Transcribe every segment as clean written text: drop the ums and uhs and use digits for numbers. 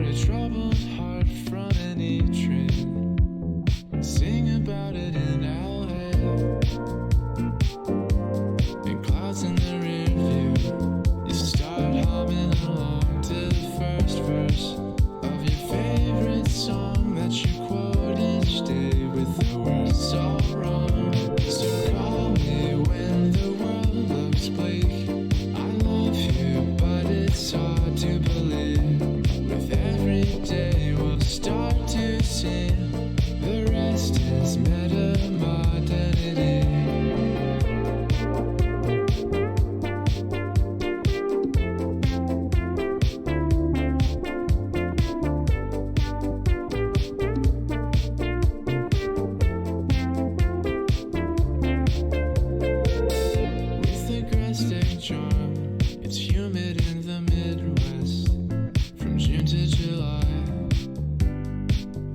a troubled heart from any train. Sing about it in LA. And clouds in the rear view. You start humming along to the first verse of your favorite song that you quote each day with the words all wrong. So call me when the world looks bleak. I love you, but it's hard to believe. With every day we'll start to see. The rest is meta-modernity. With aggressive charm, it's humid in the Midwest from June to July.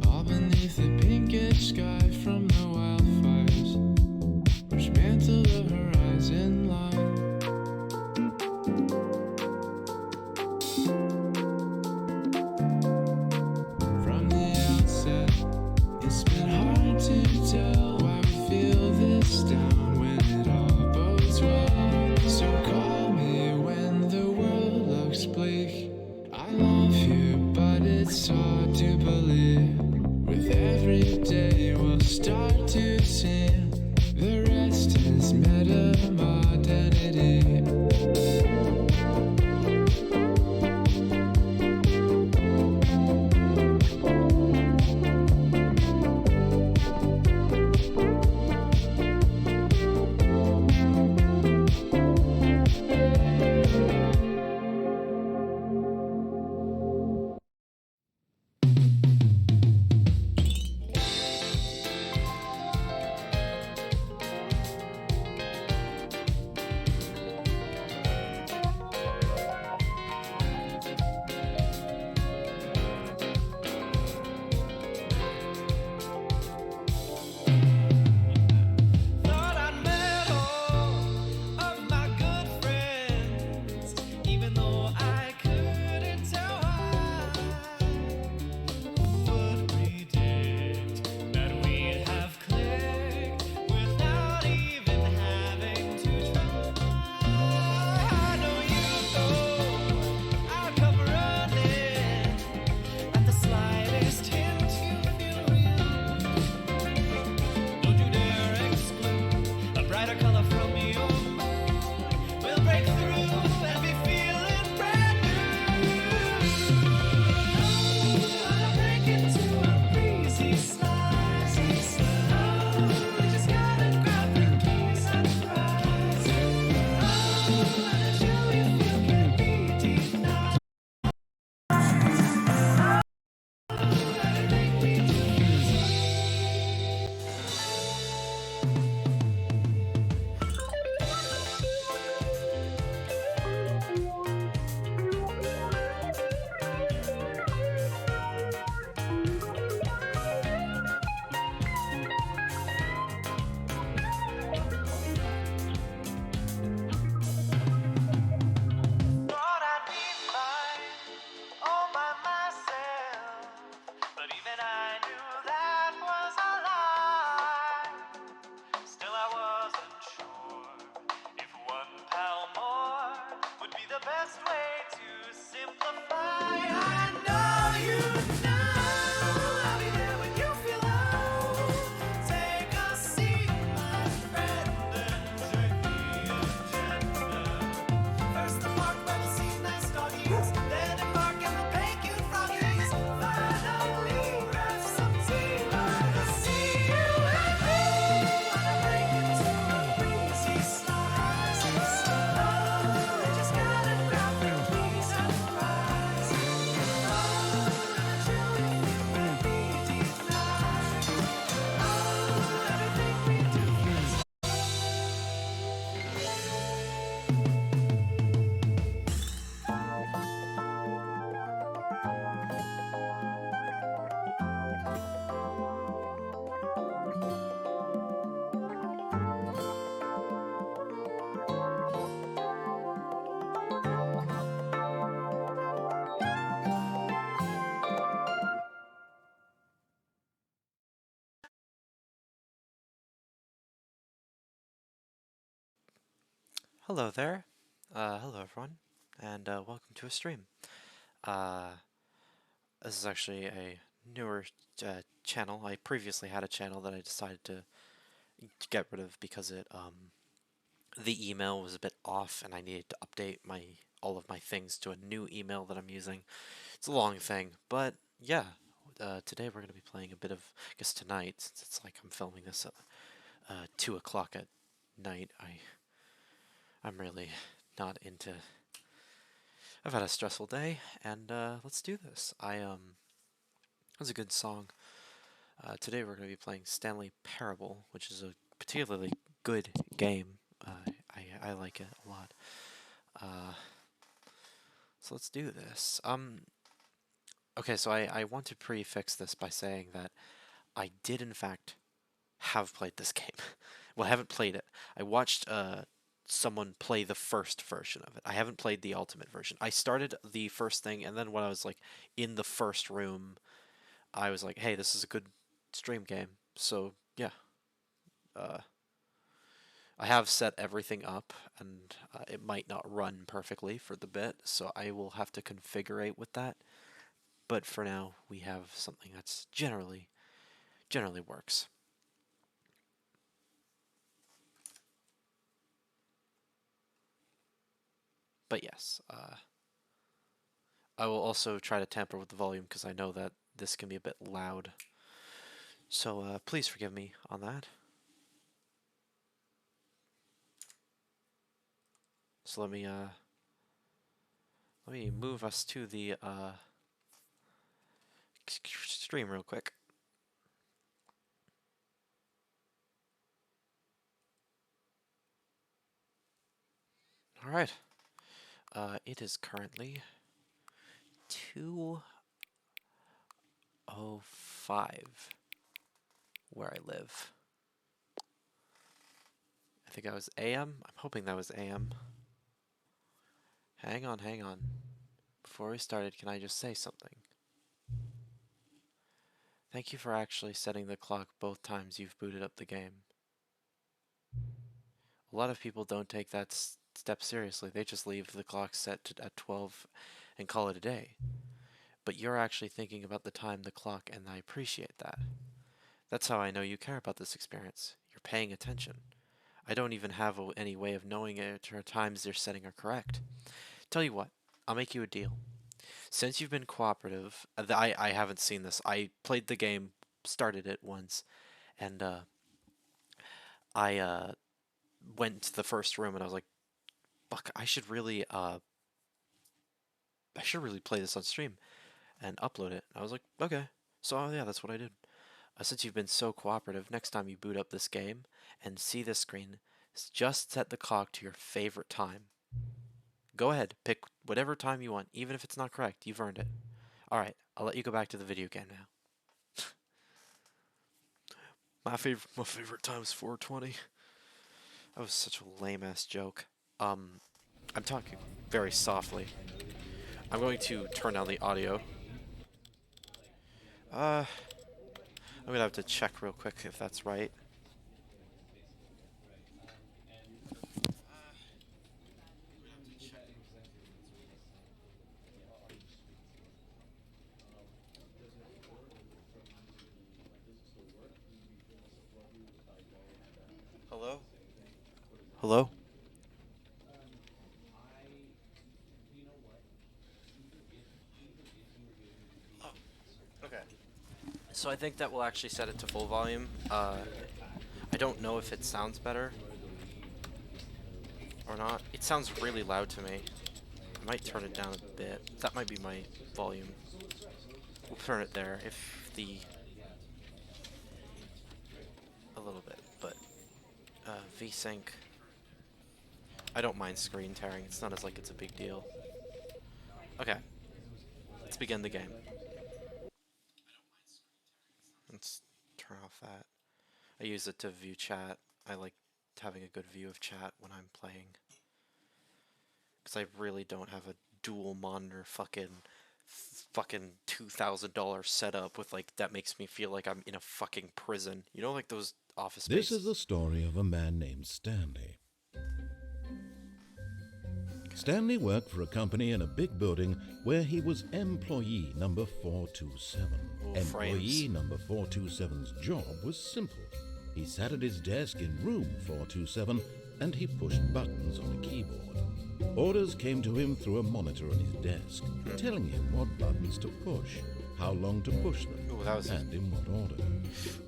All beneath the pinkish sky from the wildfires which mantle the horizon line. From the outset, it's been hard to tell why we feel this down when it all bodes well. So call me when the world looks bleak. I love you, but it's hard to believe. With every day we'll start to see. The rest is meta-modernity. Hello there. Hello everyone, and welcome to a stream. Uh, this is actually a newer channel. I previously had a channel that I decided to get rid of because the email was a bit off, and I needed to update my all of my things to a new email that I'm using. It's a long thing, but yeah. Today we're going to be playing a bit of, I guess tonight, since it's like I'm filming this at 2 o'clock at night. I'm really not into. I've had a stressful day, and let's do this. That's a good song. Today we're going to be playing Stanley Parable, which is a particularly good game. I like it a lot. Uh, so let's do this. Okay, so I want to prefix this by saying that I did in fact have played this game. Well, I haven't played it. I watched someone play the first version of it. I haven't played the ultimate version. I started the first thing, and then when I was like in the first room, I was like, "Hey, this is a good stream game." So yeah, uh, I have set everything up, and it might not run perfectly for the bit, so I will have to configure with that. But for now, we have something that's generally works. But yes, I will also try to tamper with the volume because I know that this can be a bit loud. So please forgive me on that. So let me move us to the stream real quick. All right. It is currently 2:05 where I live. I think I was AM. I'm hoping that was AM. Hang on, hang on. Before we started, can I just say something? Thank you for actually setting the clock both times you've booted up the game. A lot of people don't take that step seriously. They just leave the clock set at 12 and call it a day. But you're actually thinking about the time the clock, and I appreciate that. That's how I know you care about this experience. You're paying attention. I don't even have any way of knowing if our times they're setting are correct. Tell you what, I'll make you a deal. Since you've been cooperative, I haven't seen this. I played the game, started it once, and I went to the first room and I was like, "Fuck, I should really play this on stream and upload it." I was like, "Okay." So yeah, that's what I did. Since you've been so cooperative, next time you boot up this game and see this screen, just set the clock to your favorite time. Go ahead, pick whatever time you want, even if it's not correct. You've earned it. Alright, I'll let you go back to the video game now. My favorite time is 4:20. That was such a lame ass joke. I'm talking very softly. I'm going to turn down the audio. I'm gonna have to check real quick if that's right. Hello? Hello? Oh, okay. So I think that will actually set it to full volume. I don't know if it sounds better or not. It sounds really loud to me. I might turn it down a bit. That might be my volume. We'll turn it there if the a little bit, but VSync. I don't mind screen tearing. It's not as like it's a big deal. Okay, let's begin the game. Let's turn off that. I use it to view chat. I like having a good view of chat when I'm playing. Because I really don't have a dual monitor fucking $2,000 setup with like that makes me feel like I'm in a fucking prison. You know, like those Office Space. This is the story of a man named Stanley. Stanley worked for a company in a big building where he was employee number 427. Oh, Employee frames. number 427's job was simple. He sat at his desk in room 427 and he pushed buttons on a keyboard. Orders came to him through a monitor on his desk, telling him what buttons to push, how long to push them, Ooh, that was and in what order.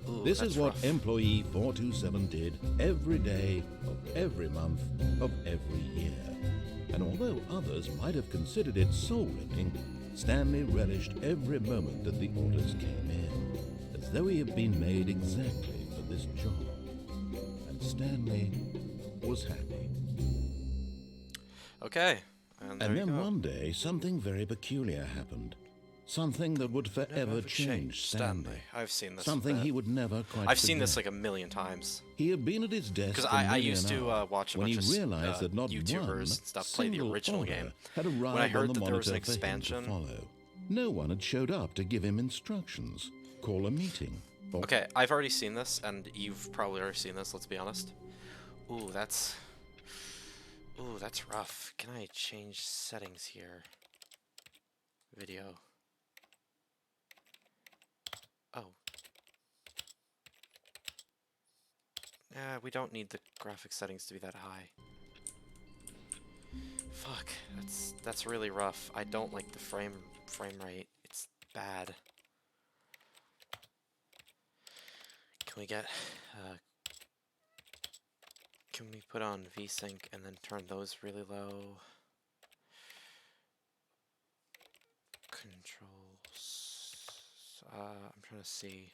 Ooh, This that's is what rough. employee 427 did every day of every month of every year. And although others might have considered it soul-winning, Stanley relished every moment that the orders came in, as though he had been made exactly for this job. And Stanley was happy. Okay. And there And you then go. one day, something very peculiar happened. Something that would forever change Stanley. I've seen this. Something he would never quite I've seen this forget. like a million times. He had been at his desk Because for I nearly used an to hour watch a when bunch he of realized that not YouTubers one and stuff play the single original order game. had arrived When I heard on the that there was an monitor for him to expansion. follow. No one had showed up to give him instructions, call a meeting. Or Okay, I've already seen this, and you've probably already seen this, let's be honest. Ooh, that's rough. Can I change settings here? Video. Oh. We don't need the graphic settings to be that high. Fuck, that's really rough. I don't like the frame rate. It's bad. Can we get can we put on VSync and then turn those really low? Controls. I'm trying to see.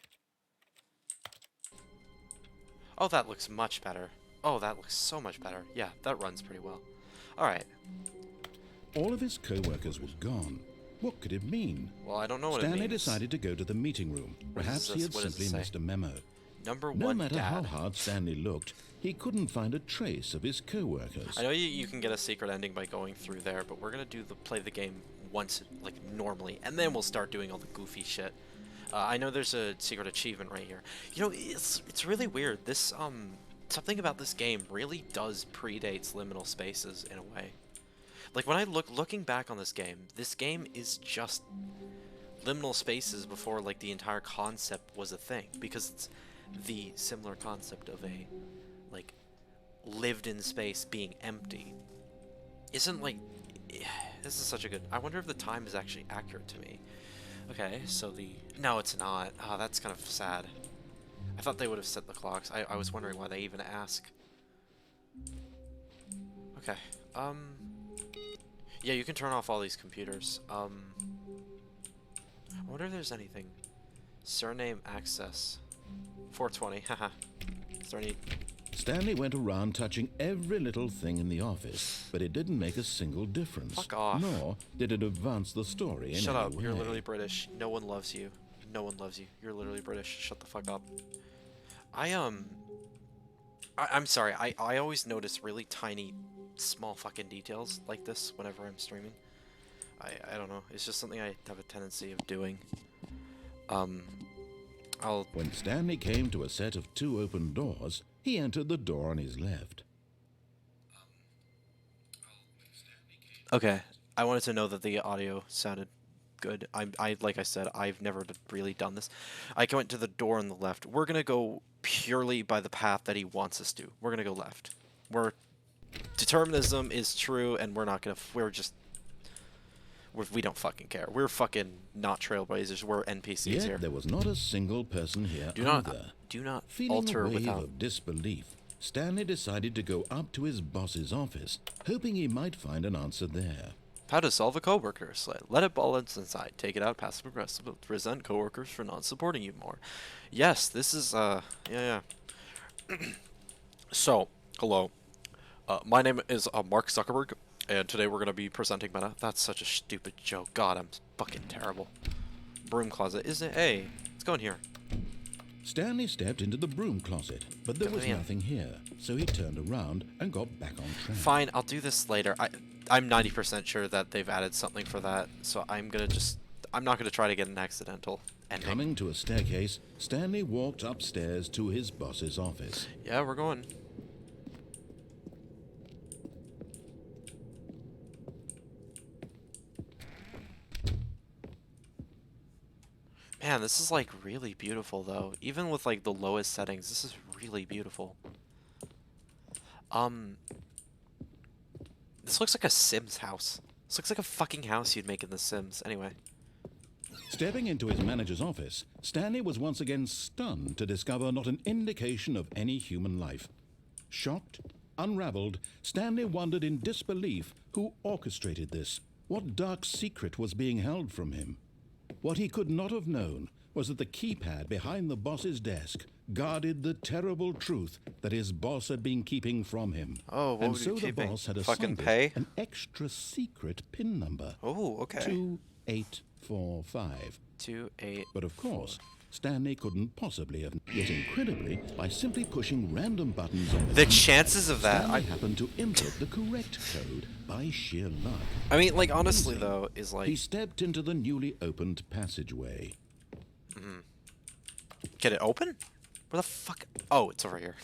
Oh, that looks much better. Oh, that looks so much better. Yeah, that runs pretty well. Alright. all of his co-workers were gone. What could it mean? Well, I don't know what Stanley it means. decided to go to the meeting room. What is Perhaps he this? had What does it simply say? missed a memo. Number No one, matter Dad. how hard Stanley looked, he couldn't find a trace of his co-workers. I know you can get a secret ending by going through there, but we're gonna play the game once, like, normally, and then we'll start doing all the goofy shit. I know there's a secret achievement right here. You know, it's really weird. This, something about this game really does predates liminal spaces in a way. Like, when I looking back on this game is just liminal spaces before, like, the entire concept was a thing, because it's the similar concept of a, like, lived in space being empty. Isn't, like, this is such a good, I wonder if the time is actually accurate to me. Okay, so no, it's not. Oh, that's kind of sad. I thought they would have set the clocks. I was wondering why they even ask. Okay, yeah, you can turn off all these computers. I wonder if there's anything. Surname access. 420, haha. Is there any... Stanley went around touching every little thing in the office, but it didn't make a single difference. Fuck off. Nor did it advance the story in Shut any up, way. you're literally British. No one loves you. No one loves you. You're literally British. Shut the fuck up. I'm sorry, I always notice really tiny, small fucking details like this whenever I'm streaming. I don't know, it's just something I have a tendency of doing. When Stanley came to a set of 2 open doors, he entered the door on his left. Okay, I wanted to know that the audio sounded good. Like I said, I've never really done this. I went to the door on the left. We're gonna go purely by the path that he wants us to. We're gonna go left. Determinism is true, and we're not gonna. We don't fucking care. We're fucking not trailblazers. We're NPCs Yet here. there was not a single person here Do not either. Feeling alter a wave without. of disbelief, Stanley decided to go up to his boss's office, hoping he might find an answer there. How to solve a coworker sled. Let it balance inside. Take it out passive aggressive. Resent coworkers for not supporting you more. Yes, this is yeah. So, hello. My name is Mark Zuckerberg, and today we're gonna be presenting Meta. That's such a stupid joke. God, I'm fucking terrible. Broom closet, isn't it? Hey, let's go in here. Stanley stepped into the broom closet, but there Come was in. nothing here, so he turned around and got back on track. Fine, I'll do this later. I'm 90% sure that they've added something for that, so I'm not gonna try to get an accidental ending. Coming to a staircase, Stanley walked upstairs to his boss's office. Yeah, we're going. Man, this is like really beautiful though. Even with like the lowest settings, this is really beautiful. This looks like a Sims house. This looks like a fucking house you'd make in The Sims. Anyway. Stepping into his manager's office, Stanley was once again stunned to discover not an indication of any human life. Shocked, unraveled, Stanley wondered in disbelief who orchestrated this. What dark secret was being held from him? What he could not have known was that the keypad behind the boss's desk guarded the terrible truth that his boss had been keeping from him. Oh, what and was so he the keeping? boss had Fucking assigned pay? it an extra secret PIN number. Oh, okay. 2845. 28. But of course, Stanley couldn't possibly have. Yet incredibly, by simply pushing random buttons on The keypad, chances of that, Stanley happened to input the correct code by sheer luck. I mean, like, honestly, though, is He like... stepped into the newly opened passageway. Can it open? Where the fuck? Oh, it's over here.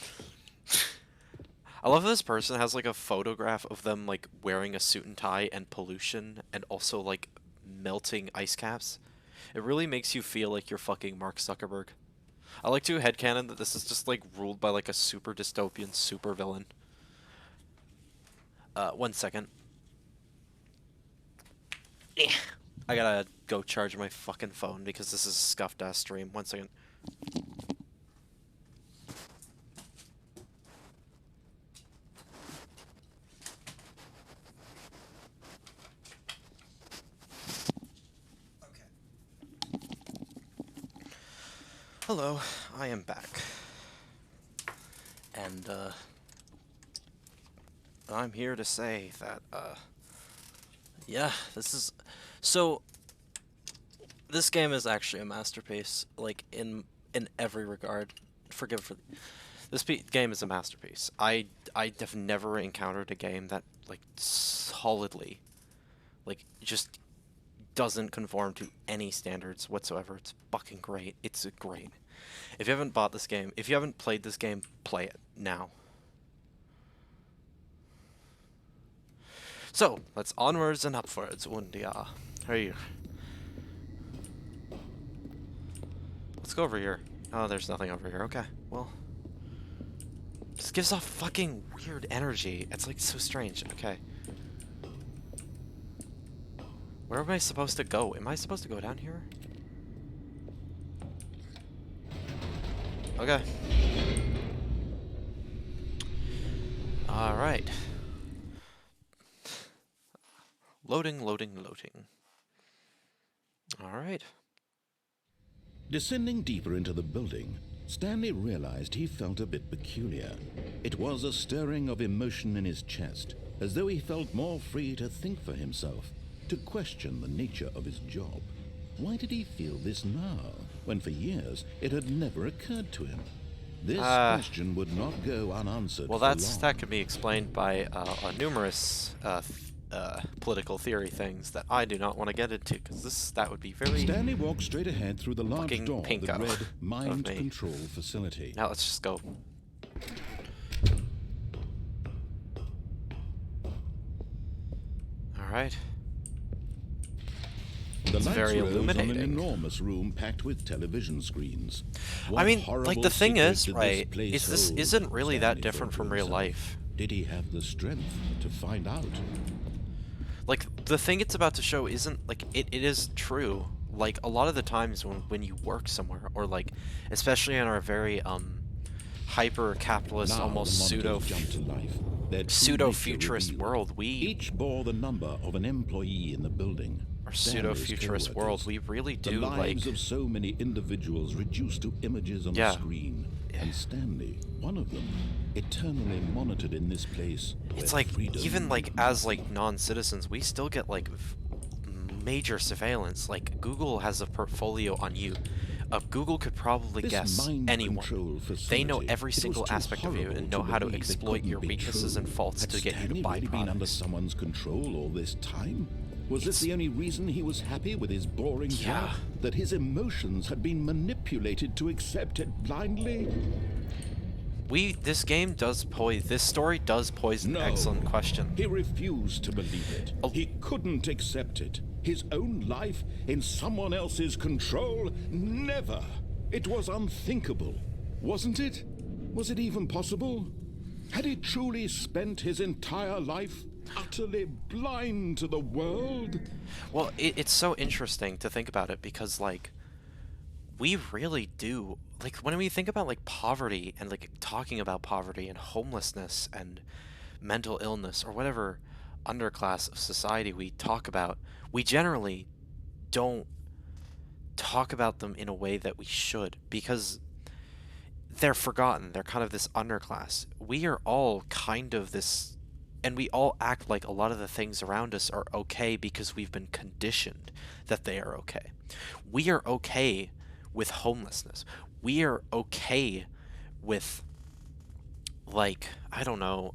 I love this person has, like, a photograph of them, like, wearing a suit and tie and pollution and also, like, melting ice caps. It really makes you feel like you're fucking Mark Zuckerberg. I like to headcanon that this is just, like, ruled by, like, a super dystopian supervillain. 1 second. I gotta go charge my fucking phone because this is a scuffed ass stream. 1 second. Hello, I am back. And, I'm here to say that, yeah, this is... So, this game is actually a masterpiece, like, in every regard. This game is a masterpiece. I have never encountered a game that, like, solidly, like, just doesn't conform to any standards whatsoever. It's fucking great. It's great. If you haven't bought this game, if you haven't played this game, play it now. So, let's onwards and upwards, und ja. Hey. Let's go over here. Oh, there's nothing over here. Okay, well. This gives off fucking weird energy. It's like so strange. Okay. Where am I supposed to go? Am I supposed to go down here? Okay. Alright. Loading, loading, loading. Alright. Descending deeper into the building, Stanley realized he felt a bit peculiar. It was a stirring of emotion in his chest, as though he felt more free to think for himself, to question the nature of his job. Why did he feel this now, when for years it had never occurred to him? This question would not go unanswered. Well, for long. that can be explained by numerous political theory things that I do not want to get into, because that would be very... Stanley walked straight ahead through the large fucking door pinko that read of Mind me. Control Facility. Now let's just go. Alright. The It's lights very rose on an illuminating. enormous room packed with television screens. I What mean, like, horrible the thing secret is, did right, place is this hold? isn't really that Stanley different thought to from real himself. life. Did he have the strength to find out? Like, the thing it's about to show isn't, like, it is true. Like, a lot of the times when you work somewhere, or, like, especially in our very, hyper-capitalist, Now almost the monitors jumped to life. Their true pseudo-futurist nature revealed. world, Each bore the number of an employee in the building. our Stanley's pseudo-futurist co-workers. world, we really The do, lives like... of so many individuals reduced to images on Yeah. a screen. And Stanley, one of them, eternally monitored in this place. It's where like, freedom even, like, as, like, non-citizens, we still get, like, major surveillance. Like, Google has a portfolio on you. Google could probably This guess mind anyone. control They know facility, every it was single too aspect of you horrible and know how to believe it exploit your couldn't be weaknesses true. and faults Had to get you to Stanley buy really been under products. someone's control all this time? Was this It's- the only reason he was happy with his boring Yeah. job? That his emotions had been manipulated to accept it blindly? This story does pose an No. excellent question. He refused to believe it. Oh. He couldn't accept it. His own life in someone else's control? Never. It was unthinkable. Wasn't it? Was it even possible? Had he truly spent his entire life utterly blind to the world? Well, it's so interesting to think about it because, like, we really do, like, when we think about, like, poverty and, like, talking about poverty and homelessness and mental illness or whatever underclass of society we talk about, we generally don't talk about them in a way that we should because they're forgotten. They're kind of this underclass. We are all kind of this, and we all act like a lot of the things around us are okay because we've been conditioned that they are okay. We are okay with homelessness. We are okay with, like, I don't know,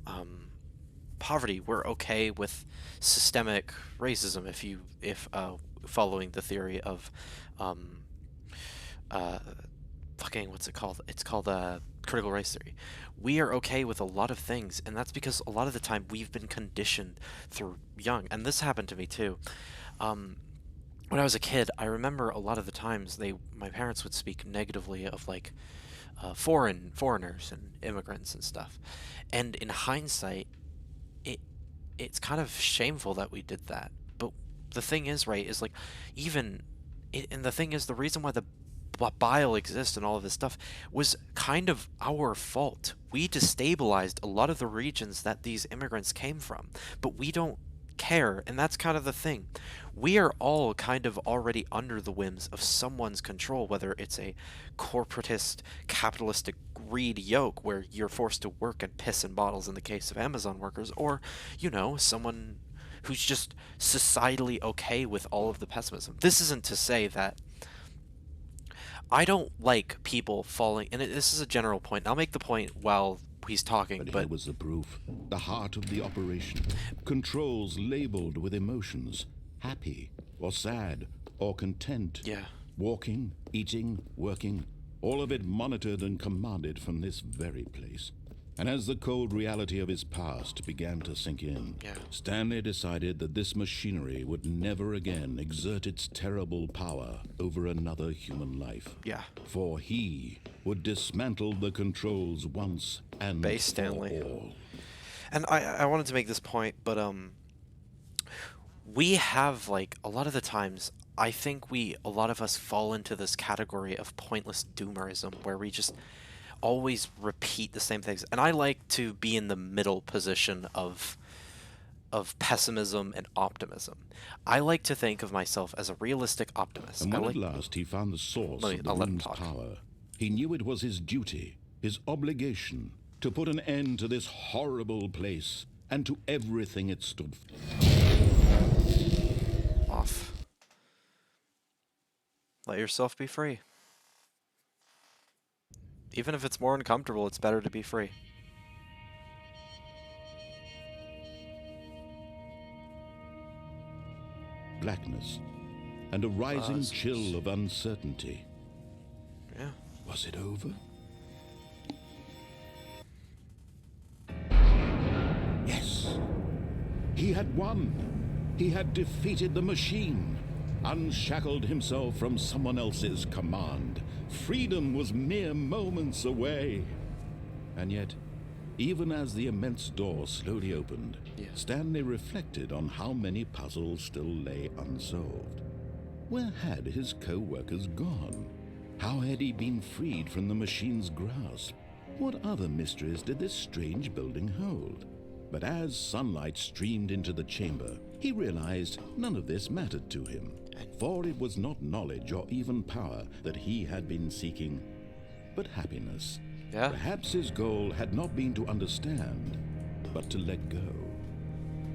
poverty. We're okay with systemic racism if following the theory of what's it called? It's called critical race theory. We are okay with a lot of things, and that's because a lot of the time we've been conditioned through young, and this happened to me too. When I was a kid, I remember a lot of the times my parents would speak negatively of, like, foreigners and immigrants and stuff, and in hindsight, it's kind of shameful that we did that. But the thing is, right, is like and the thing is, the reason why the bile exists and all of this stuff was kind of our fault. We destabilized a lot of the regions that these immigrants came from, but we don't care, and that's kind of the thing. We are all kind of already under the whims of someone's control, whether it's a corporatist, capitalistic greed yoke where you're forced to work and piss in bottles in the case of Amazon workers, or, someone who's just societally okay with all of the pessimism. This isn't to say that I don't like people falling, and this is a general point. I'll make the point while he's talking, But here was the proof. The heart of the operation. Controls labeled with emotions. Happy, or sad, or content. Yeah. Walking, eating, working. All of it monitored and commanded from this very place. And as the cold reality of his past began to sink in, Yeah. Stanley decided that this machinery would never again exert its terrible power over another human life. Yeah. For he would dismantle the controls once and Base for Stanley. all. And I wanted to make this point, but we have, like, a lot of the times, I think a lot of us fall into this category of pointless doomerism where we just always repeat the same things. And I like to be in the middle position of pessimism and optimism. I like to think of myself as a realistic optimist. And when at last he found the source of the I'll let him room's talk. power, he knew it was his duty, his obligation, to put an end to this horrible place and to everything it stood for. Off. Let yourself be free. Even if it's more uncomfortable, it's better to be free. Blackness and a rising Vods. chill of uncertainty. Yeah. Was it over? Yes. He had won. He had defeated the machine, unshackled himself from someone else's command. Freedom was mere moments away. And yet, even as the immense door slowly opened, Yeah. Stanley reflected on how many puzzles still lay unsolved. Where had his co-workers gone? How had he been freed from the machine's grasp? What other mysteries did this strange building hold? But as sunlight streamed into the chamber, he realized none of this mattered to him, for it was not knowledge or even power that he had been seeking, but happiness. Yeah. Perhaps his goal had not been to understand, but to let go.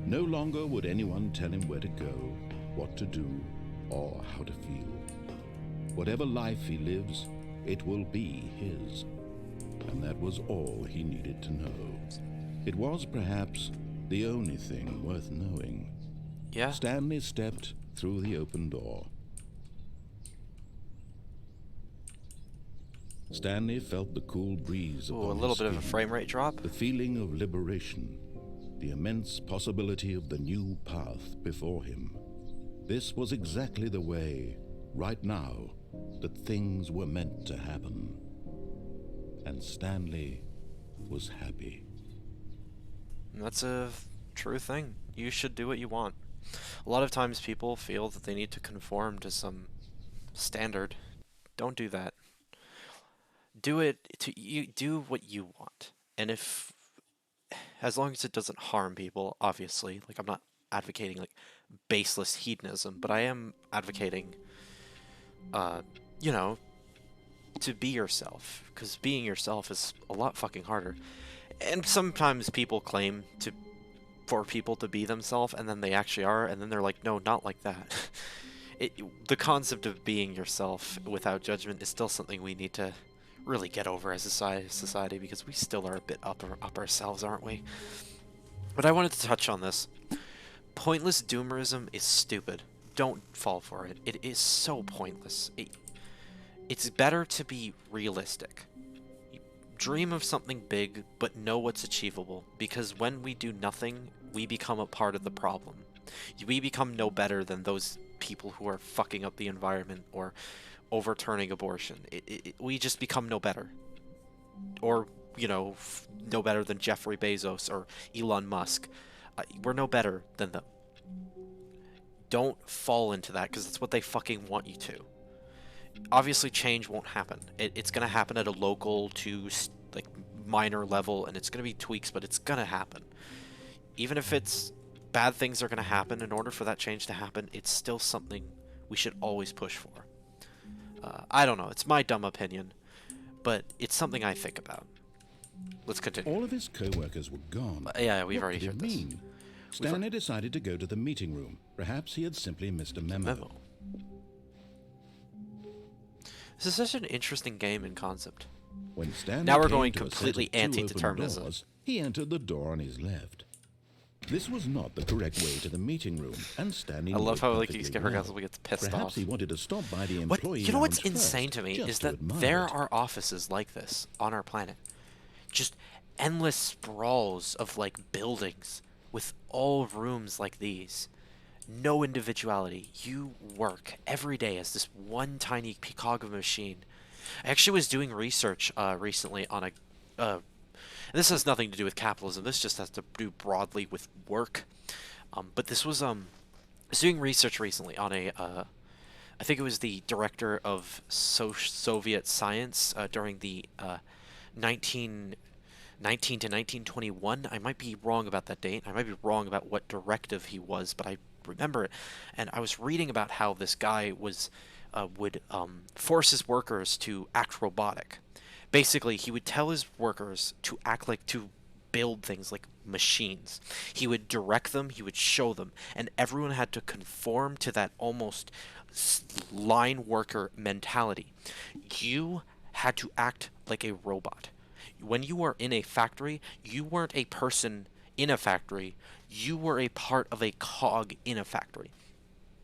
No longer would anyone tell him where to go, what to do, or how to feel. Whatever life he lives, it will be his. And that was all he needed to know. It was perhaps the only thing worth knowing. Yeah. Stanley stepped through the open door. Stanley felt the cool breeze Ooh, upon a little his bit of a skin, frame rate drop. the feeling of liberation, the immense possibility of the new path before him. This was exactly the way, right now, that things were meant to happen. And Stanley was happy. And that's a true thing. You should do what you want. A lot of times people feel that they need to conform to some standard. Don't do that. Do it to you. Do what you want, and if, as long as it doesn't harm people, obviously. Like, I'm not advocating like baseless hedonism, but I am advocating, you know, to be yourself, because being yourself is a lot fucking harder. And sometimes people claim for people to be themselves, and then they actually are, and then they're like, no, not like that. The concept of being yourself without judgment is still something we need to really get over as a society, because we still are a bit up ourselves, aren't we? But I wanted to touch on this. Pointless doomerism is stupid. Don't fall for it. It is so pointless. It's better to be realistic. Dream of something big, but know what's achievable, because when we do nothing, we become a part of the problem. We become no better than those people who are fucking up the environment or overturning abortion. We just become no better. Or, you know, no better than Jeffrey Bezos or Elon Musk. We're no better than them. Don't fall into that, because that's what they fucking want you to. Obviously, change won't happen. It's going to happen at a local to like minor level, and it's going to be tweaks, but it's going to happen. Even if it's bad things are going to happen, in order for that change to happen, it's still something we should always push for. I don't know. It's my dumb opinion, but it's something I think about. Let's continue. All of his co-workers were gone. Yeah, we've What already did heard it this. mean? Stanley decided to go to the meeting room. Perhaps he had simply missed a memo. This is such an interesting game in concept. When Stanley Now we're came going to a set of completely two open anti-determinism. doors, he entered the door on his left. This was not the correct way to the meeting room, and Stanley I knew love it how like perfectly he well. gets pissed Perhaps off. he wanted to stop by the What employee you know what's lounge insane first, to me just is to that admire there it. are offices like this on our planet. Just endless sprawls of like buildings with all rooms like these. No individuality. You work every day as this one tiny cog of a machine. I actually was doing research recently on and this has nothing to do with capitalism. This just has to do broadly with work. But this was I was doing research recently on I think it was the director of Soviet science during the 1919 to 1921. I might be wrong about that date. I might be wrong about what directive he was, but I remember it. And I was reading about how this guy would force his workers to act robotic. Basically, he would tell his workers to act like to build things like machines. He would direct them, he would show them, and everyone had to conform to that almost line worker mentality. You had to act like a robot. When you were in a factory, you weren't a person in a factory, you were a part of a cog in a factory.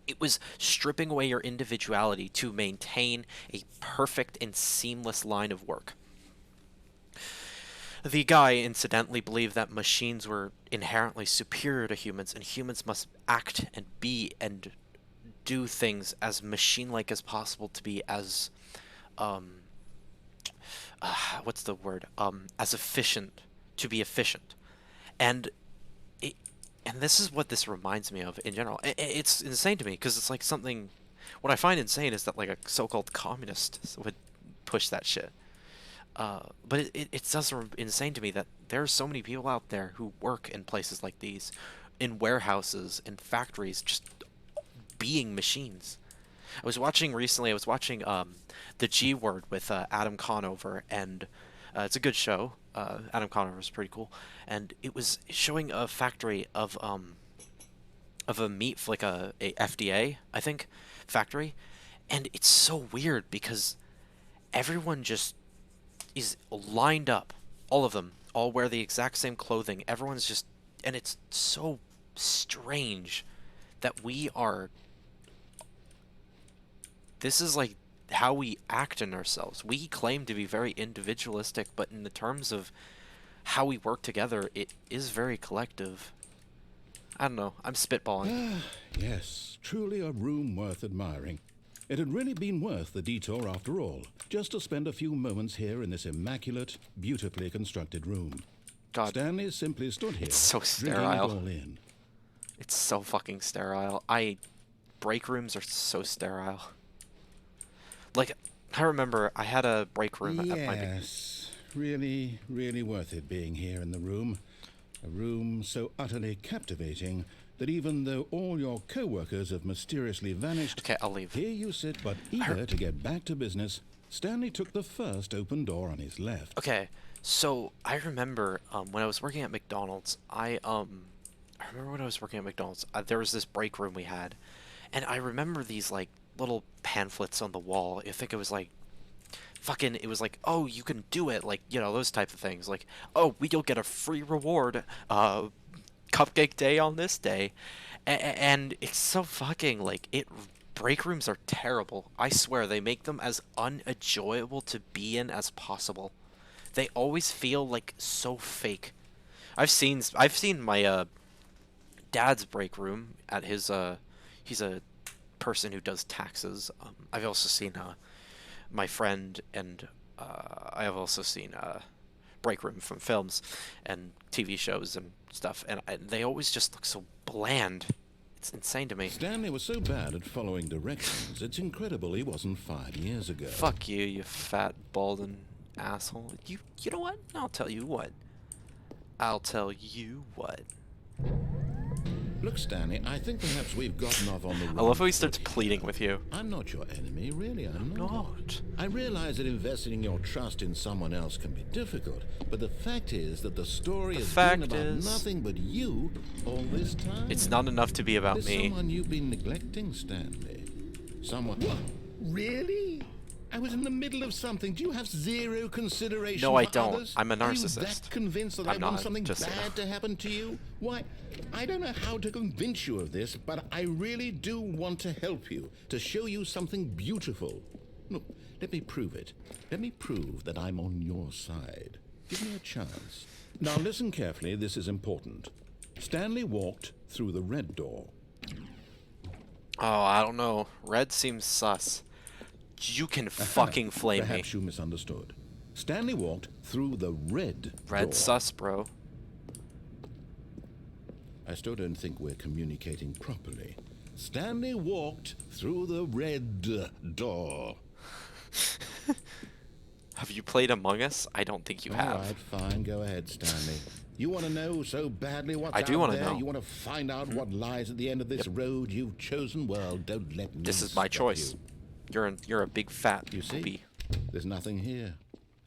It was stripping away your individuality to maintain a perfect and seamless line of work. The guy incidentally believed that machines were inherently superior to humans, and humans must act and be and do things as machine-like as possible to be as, what's the word? As efficient, to be efficient. And this is what this reminds me of in general. It's insane to me, because it's like something, what I find insane is that like a so-called communist would push that shit. But it's also insane to me that there are so many people out there who work in places like these, in warehouses, in factories, just being machines. I was watching The G Word with Adam Conover, and it's a good show. Adam Conover is pretty cool, and it was showing a factory of a meat, like a FDA, I think, factory, and it's so weird because everyone just is lined up. All of them all wear the exact same clothing. Everyone's just, and it's so strange that this is like how we act in ourselves. We claim to be very individualistic, but in the terms of how we work together, it is very collective. I don't know. I'm spitballing. Yes, truly a room worth admiring. It had really been worth the detour after all, just to spend a few moments here in this immaculate, beautifully constructed room. God, Stanley simply stood here, it's so drinking it sterile. all in. It's so fucking sterile. Break rooms are so sterile. Like, I remember I had a break room at my... Yes, really, really worth it being here in the room. A room so utterly captivating that even though all your co-workers have mysteriously vanished, Okay, I'll leave. here you sit, but eager to get back to business. Stanley took the first open door on his left. Okay, so I remember when I was working at McDonald's, there was this break room we had, and I remember these like little pamphlets on the wall. I think it was like it was like, oh, you can do it, like, you know, those type of things, like, oh, you'll get a free reward, cupcake day on this day, and it's so fucking like break rooms are terrible. I swear they make them as unenjoyable to be in as possible. They always feel like so fake. I've seen my dad's break room at his he's a person who does taxes. I've also seen my friend, and I have also seen break room from films and TV shows and stuff, and they always just look so bland. It's insane to me. Stanley was so bad at following directions, it's incredible he wasn't 5 years ago. Fuck you, you fat, balding asshole. You know what? I'll tell you what. Look, Stanley, I think perhaps we've gotten off on the wrong I love how he foot starts here. pleading with you. I'm not your enemy, really, I'm not. Not. I realize that investing your trust in someone else can be difficult, but the fact is that the story has been about nothing but you all this time. It's not enough to be about There's me. someone you've been neglecting, Stanley. Someone... What? Really? I was in the middle of something. Do you have zero consideration No, I for don't. others? I'm a Are you narcissist. that convinced that I'm I not, want something just, bad to happen to you? Why, I don't know how to convince you of this, but I really do want to help you, to show you something beautiful. Look, let me prove it. Let me prove that I'm on your side. Give me a chance. Now listen carefully, this is important. Stanley walked through the red door. Oh, I don't know. Red seems sus. You can fucking flame me. Perhaps you misunderstood. Stanley walked through the red Red door. sus, bro. I still don't think we're communicating properly. Stanley walked through the red door. Have you played Among Us? I don't think you have. All right, fine. Go ahead, Stanley. You want to know so badly what's I do out wanna there? know. You want to find out what lies at the end of this road you've chosen? Well, don't let me This is my stop choice. you. You're a big fat You see? poopy. There's nothing here.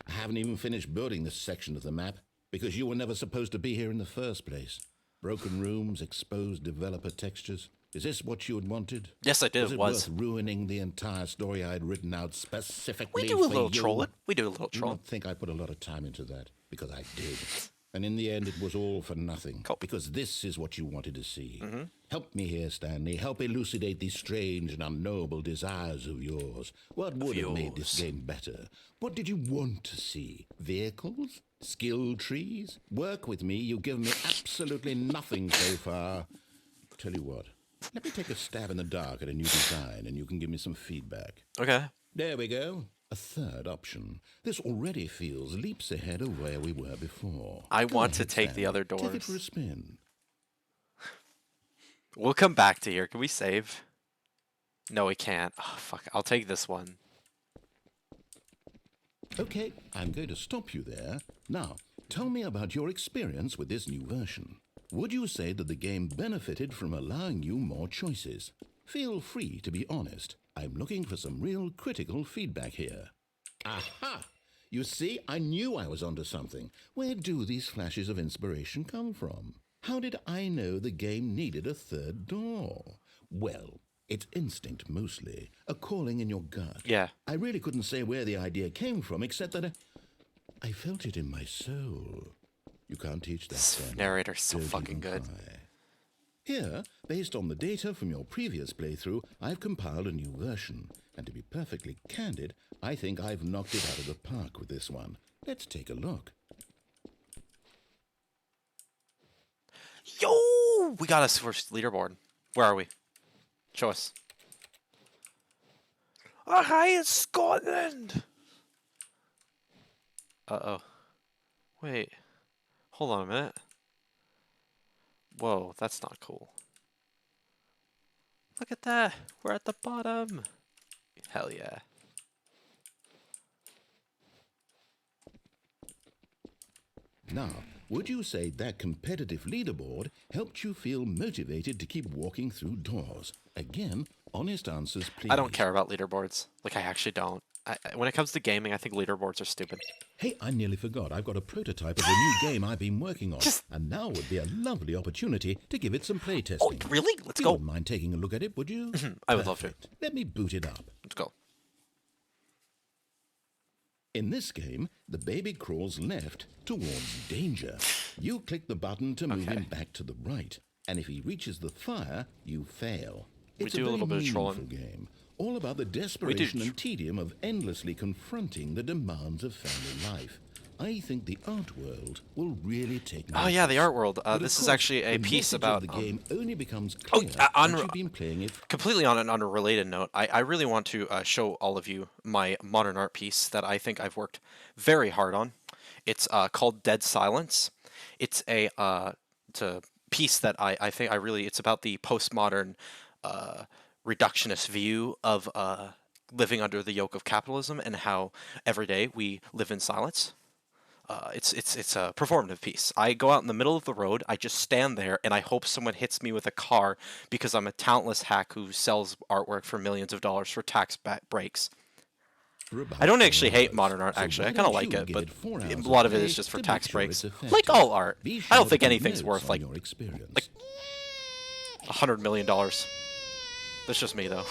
I haven't even finished building this section of the map because you were never supposed to be here in the first place. Broken rooms, exposed developer textures. Is this what you had wanted? Yes, I did. Was It it was. worth ruining the entire story I had written out specifically We do a for little you? trolling. We do a little Do trolling. not think I put a lot of time into that, because I did. And in the end, it was all for nothing. Cool. Because this is what you wanted to see. Help me here, Stanley. Help elucidate these strange and unknowable desires of yours. What would have made this yours. game better? What did you want to see? Vehicles? Skill trees? Work with me. You've given me absolutely nothing so far. Tell you what. Let me take a stab in the dark at a new design, and you can give me some feedback. Okay. There we go. A third option. This already feels leaps ahead of where we were before. I Go want to ahead, take the Stanley. other Take doors. it for a spin. We'll come back to here. Can we save? No, we can't. Oh, fuck. I'll take this one. Okay, I'm going to stop you there. Now, tell me about your experience with this new version. Would you say that the game benefited from allowing you more choices? Feel free to be honest. I'm looking for some real critical feedback here. Aha! You see, I knew I was onto something. Where do these flashes of inspiration come from? How did I know the game needed a third door? Well, it's instinct mostly, a calling in your gut. Yeah. I really couldn't say where the idea came from, except that I felt it in my soul. You can't teach that, This Stanley. narrator's so Don't fucking even good. try. Here, based on the data from your previous playthrough, I've compiled a new version. And to be perfectly candid, I think I've knocked it out of the park with this one. Let's take a look. Yo! We got us first leaderboard. Where are we? Show us. Oh, hi, it's Scotland! Uh-oh. Wait. Hold on a minute. Whoa, that's not cool. Look at that! We're at the bottom! Hell yeah. Now, would you say that competitive leaderboard helped you feel motivated to keep walking through doors? Again, honest answers, please. I don't care about leaderboards. Like, I actually don't. When it comes to gaming, I think leaderboards are stupid. Hey, I nearly forgot. I've got a prototype of a new game I've been working on. And now would be a lovely opportunity to give it some playtesting. Oh, really? Let's You go. wouldn't mind taking a look at it, would you? I would love to. Perfect. Let me boot it up. Let's go. In this game, the baby crawls left towards danger. You click the button to move him back to the right. And if he reaches the fire, you fail. It's do a little bit of meaningful trolling. game. All about the desperation and tedium of endlessly confronting the demands of family life. I think the art world will really take notice. Oh yeah, the art world. But of This is course, actually a the piece message about of the game only becomes oh, clear on- once you've been playing it. completely on an unrelated note. I really want to show all of you my modern art piece that I think I've worked very hard on. It's called Dead Silence. It's a piece that I think I really. It's about the postmodern reductionist view of living under the yoke of capitalism and how every day we live in silence. It's a performative piece. I go out in the middle of the road, I just stand there, and I hope someone hits me with a car because I'm a talentless hack who sells artwork for millions of dollars for tax breaks. I don't actually hate modern art, actually. I kind of like it, but a lot of it is just for tax breaks. Like all art. I don't think anything's worth, like $100 million. That's just me, though.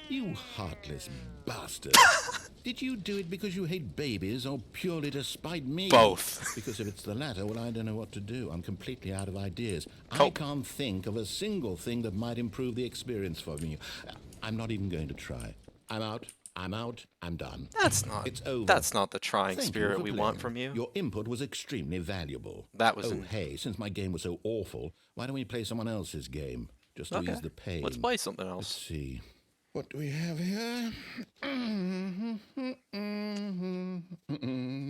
You heartless bastard. Did you do it because you hate babies or purely to spite me? Both. Because if it's the latter, well, I don't know what to do. I'm completely out of ideas. I Cool. can't think of a single thing that might improve the experience for me. I'm not even going to try. I'm out. I'm done. That's not. It's over. That's not the trying Thank you spirit for we playing. want from you. Your input was extremely valuable. That was. Hey, since my game was so awful, why don't we play someone else's game? Just to ease the pain. Let's play something Let's else. see. What do we have here?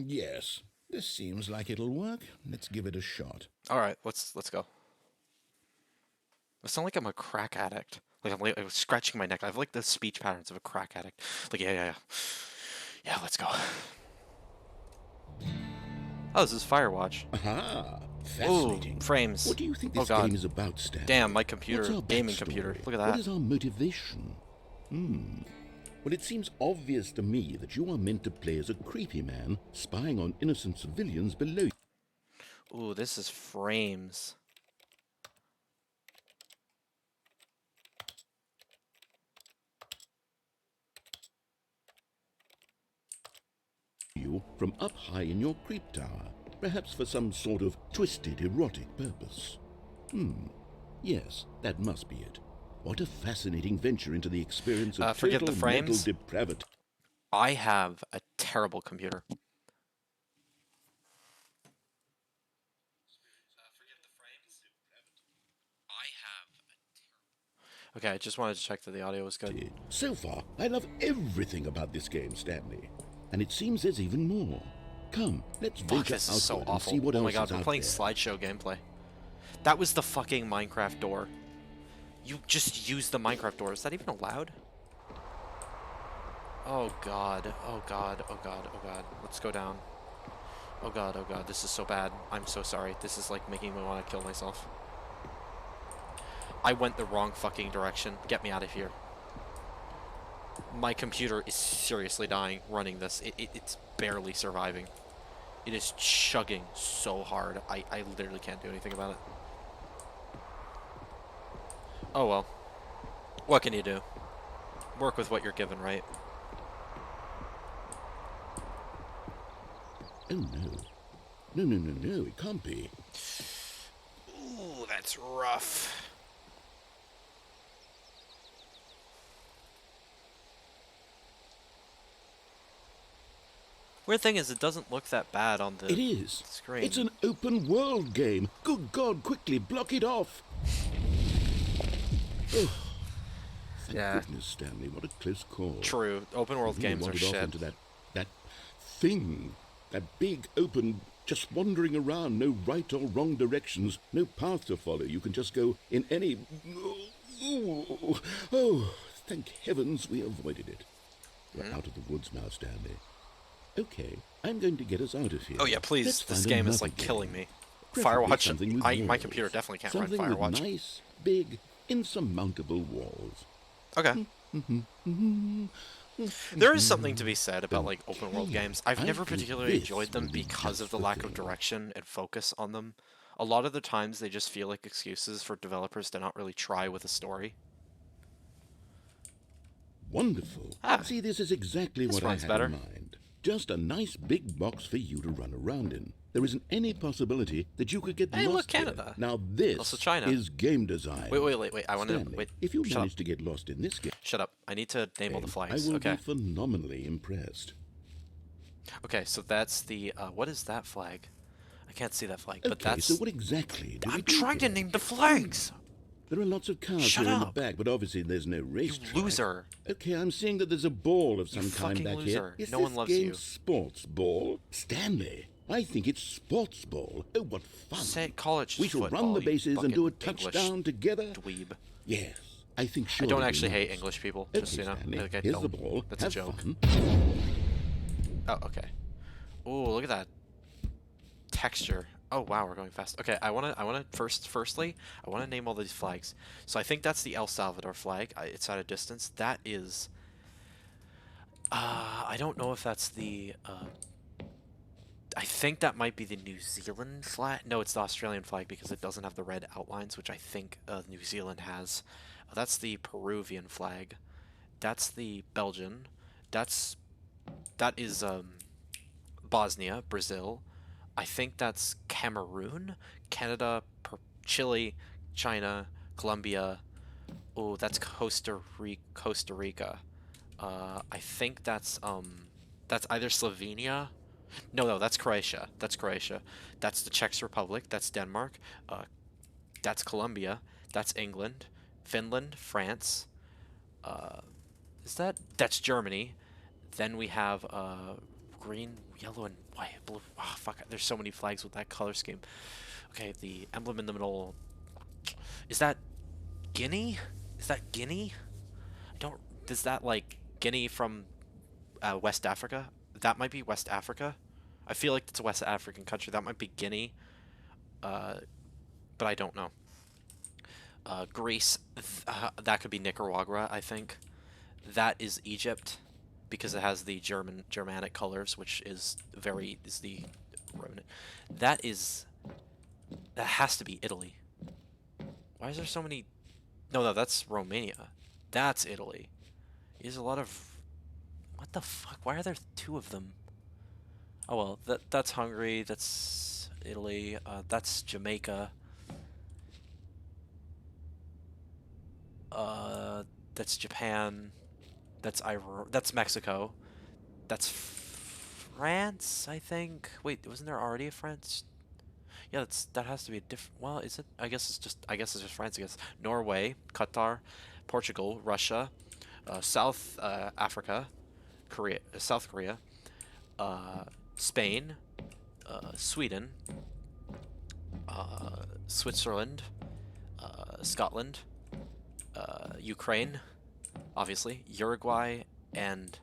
Yes, this seems like it'll work. Let's give it a shot. All right, let's go. I sound like I'm a crack addict. Like I'm scratching my neck. I have like the speech patterns of a crack addict. Like yeah. Let's go. Oh, this is Firewatch. Aha! Fascinating. Ooh, frames. What do you think Oh, this God. game is about, Stan? Damn, my computer, What's our gaming backstory? computer. Look at What that. is our motivation? Well, it seems obvious to me that you are meant to play as a creepy man spying on innocent civilians below you. Ooh, this is frames. From up high in your creep tower, perhaps for some sort of twisted erotic purpose. Yes, that must be it. What a fascinating venture into the experience of forgive total the frames. mental depravity. I have a terrible computer. Okay, I just wanted to check that the audio was good. So far, I love everything about this game, Stanley. And it seems there's even more. Come, let's Fuck, venture this is so outward and awful. see what Oh else my god, is we're out playing there. slideshow gameplay. That was the fucking Minecraft door. You just used the Minecraft door. Is that even allowed? Oh god, oh god, oh god, oh god. Let's go down. Oh god, this is so bad. I'm so sorry. This is like making me want to kill myself. I went the wrong fucking direction. Get me out of here. My computer is seriously dying running this. It's barely surviving. It is chugging so hard. I literally can't do anything about it. Oh well. What can you do? Work with what you're given, right? Oh no. No, it can't be. Ooh, that's rough. Weird thing is, it doesn't look that bad on the It is. screen. It's an open world game. Good God, quickly block it off. Oh, thank Yeah. goodness, Stanley. What a close call. True. Open world Really games are wandered off shit. into that thing. That big, open, just wandering around. No right or wrong directions. No path to follow. You can just go in any... Oh, thank heavens we avoided it. We're out of the woods now, Stanley. Okay, I'm going to get us out of here. Oh yeah, please. Let's This find game is another like killing game. me. Preferably Firewatch. something with My walls. computer definitely can't run Something Firewatch. with nice, big, insurmountable walls. Okay. There is something to be said about like open world Okay, games. I've I never think particularly this enjoyed them will be because of just the the lack of thing. direction and focus on them. A lot of the times they just feel like excuses for developers to not really try with a story. Wonderful. Ah, See, this is exactly this what I runs had better. in mind. Just a nice big box for you to run around in. There isn't any possibility that you could get Hey, look, lost here. Canada. Now this Also China. is game design. Wait. I want to Stanley, wait. if you Shut manage up. to get lost in this game, Shut up. I need to name all the flags. I will Okay. be phenomenally impressed. Okay, so that's the what is that flag? I can't see that flag, but Okay, that's so what exactly do we I'm do trying to here? name the flags. There are lots of cars Shut here in the up. back, but obviously there's no race track. Loser. Okay, I'm seeing that there's a ball of some kind fucking back loser. here. Is No this one loves game you. sports ball? Stanley, I think it's sports ball. Oh, what fun. Say college We shall football, run the you bases and do a fucking English touchdown together. Dweeb. Yes, I think I surely don't we actually hate must. English people, Okay, just so you know. Stanley, Like, I here's the don't. ball. That's Have a joke. fun. Oh, okay. Oh, look at that texture. Oh wow, we're going fast. Okay, I wanna firstly, I wanna name all these flags. So I think that's the El Salvador flag. It's at a distance. That is. I don't know if that's the. I think that might be the New Zealand flag. No, it's the Australian flag because it doesn't have the red outlines, which I think New Zealand has. That's the Peruvian flag. That's the Belgian. That is Bosnia, Brazil. I think that's Cameroon, Canada, Chile, China, Colombia. Oh, that's Costa Rica. I think that's either Slovenia. No, that's Croatia. That's the Czech Republic. That's Denmark. That's Colombia. That's England, Finland, France. That's Germany. Then we have green, yellow, and white, blue. Oh, fuck. There's so many flags with that color scheme. Okay, the emblem in the middle. Is that Guinea? Is that like Guinea from West Africa? That might be West Africa. I feel like it's a West African country. That might be Guinea. But I don't know. Greece. That could be Nicaragua, I think. That is Egypt, because it has the Germanic colors, which is the remnant. That has to be Italy. Why is there so many? No, that's Romania. That's Italy. There's a lot of. What the fuck? Why are there two of them? Oh well, that's Hungary. That's Italy. That's Jamaica. That's Japan. That's Mexico. That's France, I think. Wait, wasn't there already a France? Yeah, that has to be a different. Well, is it? I guess it's just France. I guess Norway, Qatar, Portugal, Russia, South Africa, South Korea, Spain, Sweden, Switzerland, Scotland, Ukraine, obviously, Uruguay, and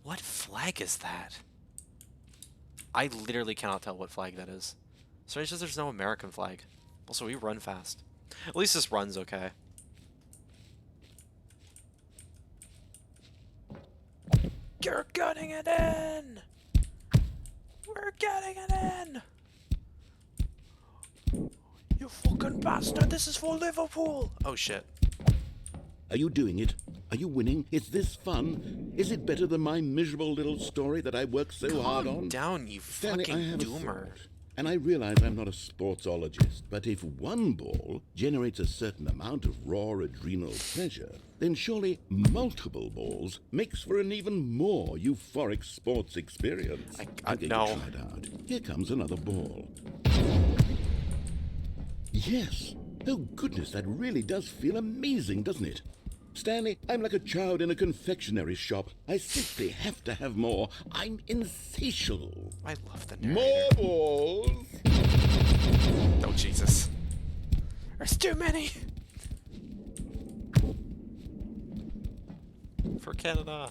what flag is that? I literally cannot tell what flag that is. So it's just there's no American flag. Also, we run fast. At least this runs okay. You're getting it in! We're getting it in! You fucking bastard! This is for Liverpool! Oh shit. Are you doing it? Are you winning? Is this fun? Is it better than my miserable little story that I worked so hard Calm on? down, you Stanley, fucking I have a doomer. thought. And I realize I'm not a sportsologist, but if one ball generates a certain amount of raw adrenal pleasure, then surely multiple balls makes for an even more euphoric sports experience. Okay, no. you try it out. Here comes another ball. Yes. Oh, goodness, that really does feel amazing, doesn't it? Stanley, I'm like a child in a confectionery shop. I simply have to have more. I'm insatiable. I love the More narrator. balls! Oh, Jesus. There's too many! For Canada.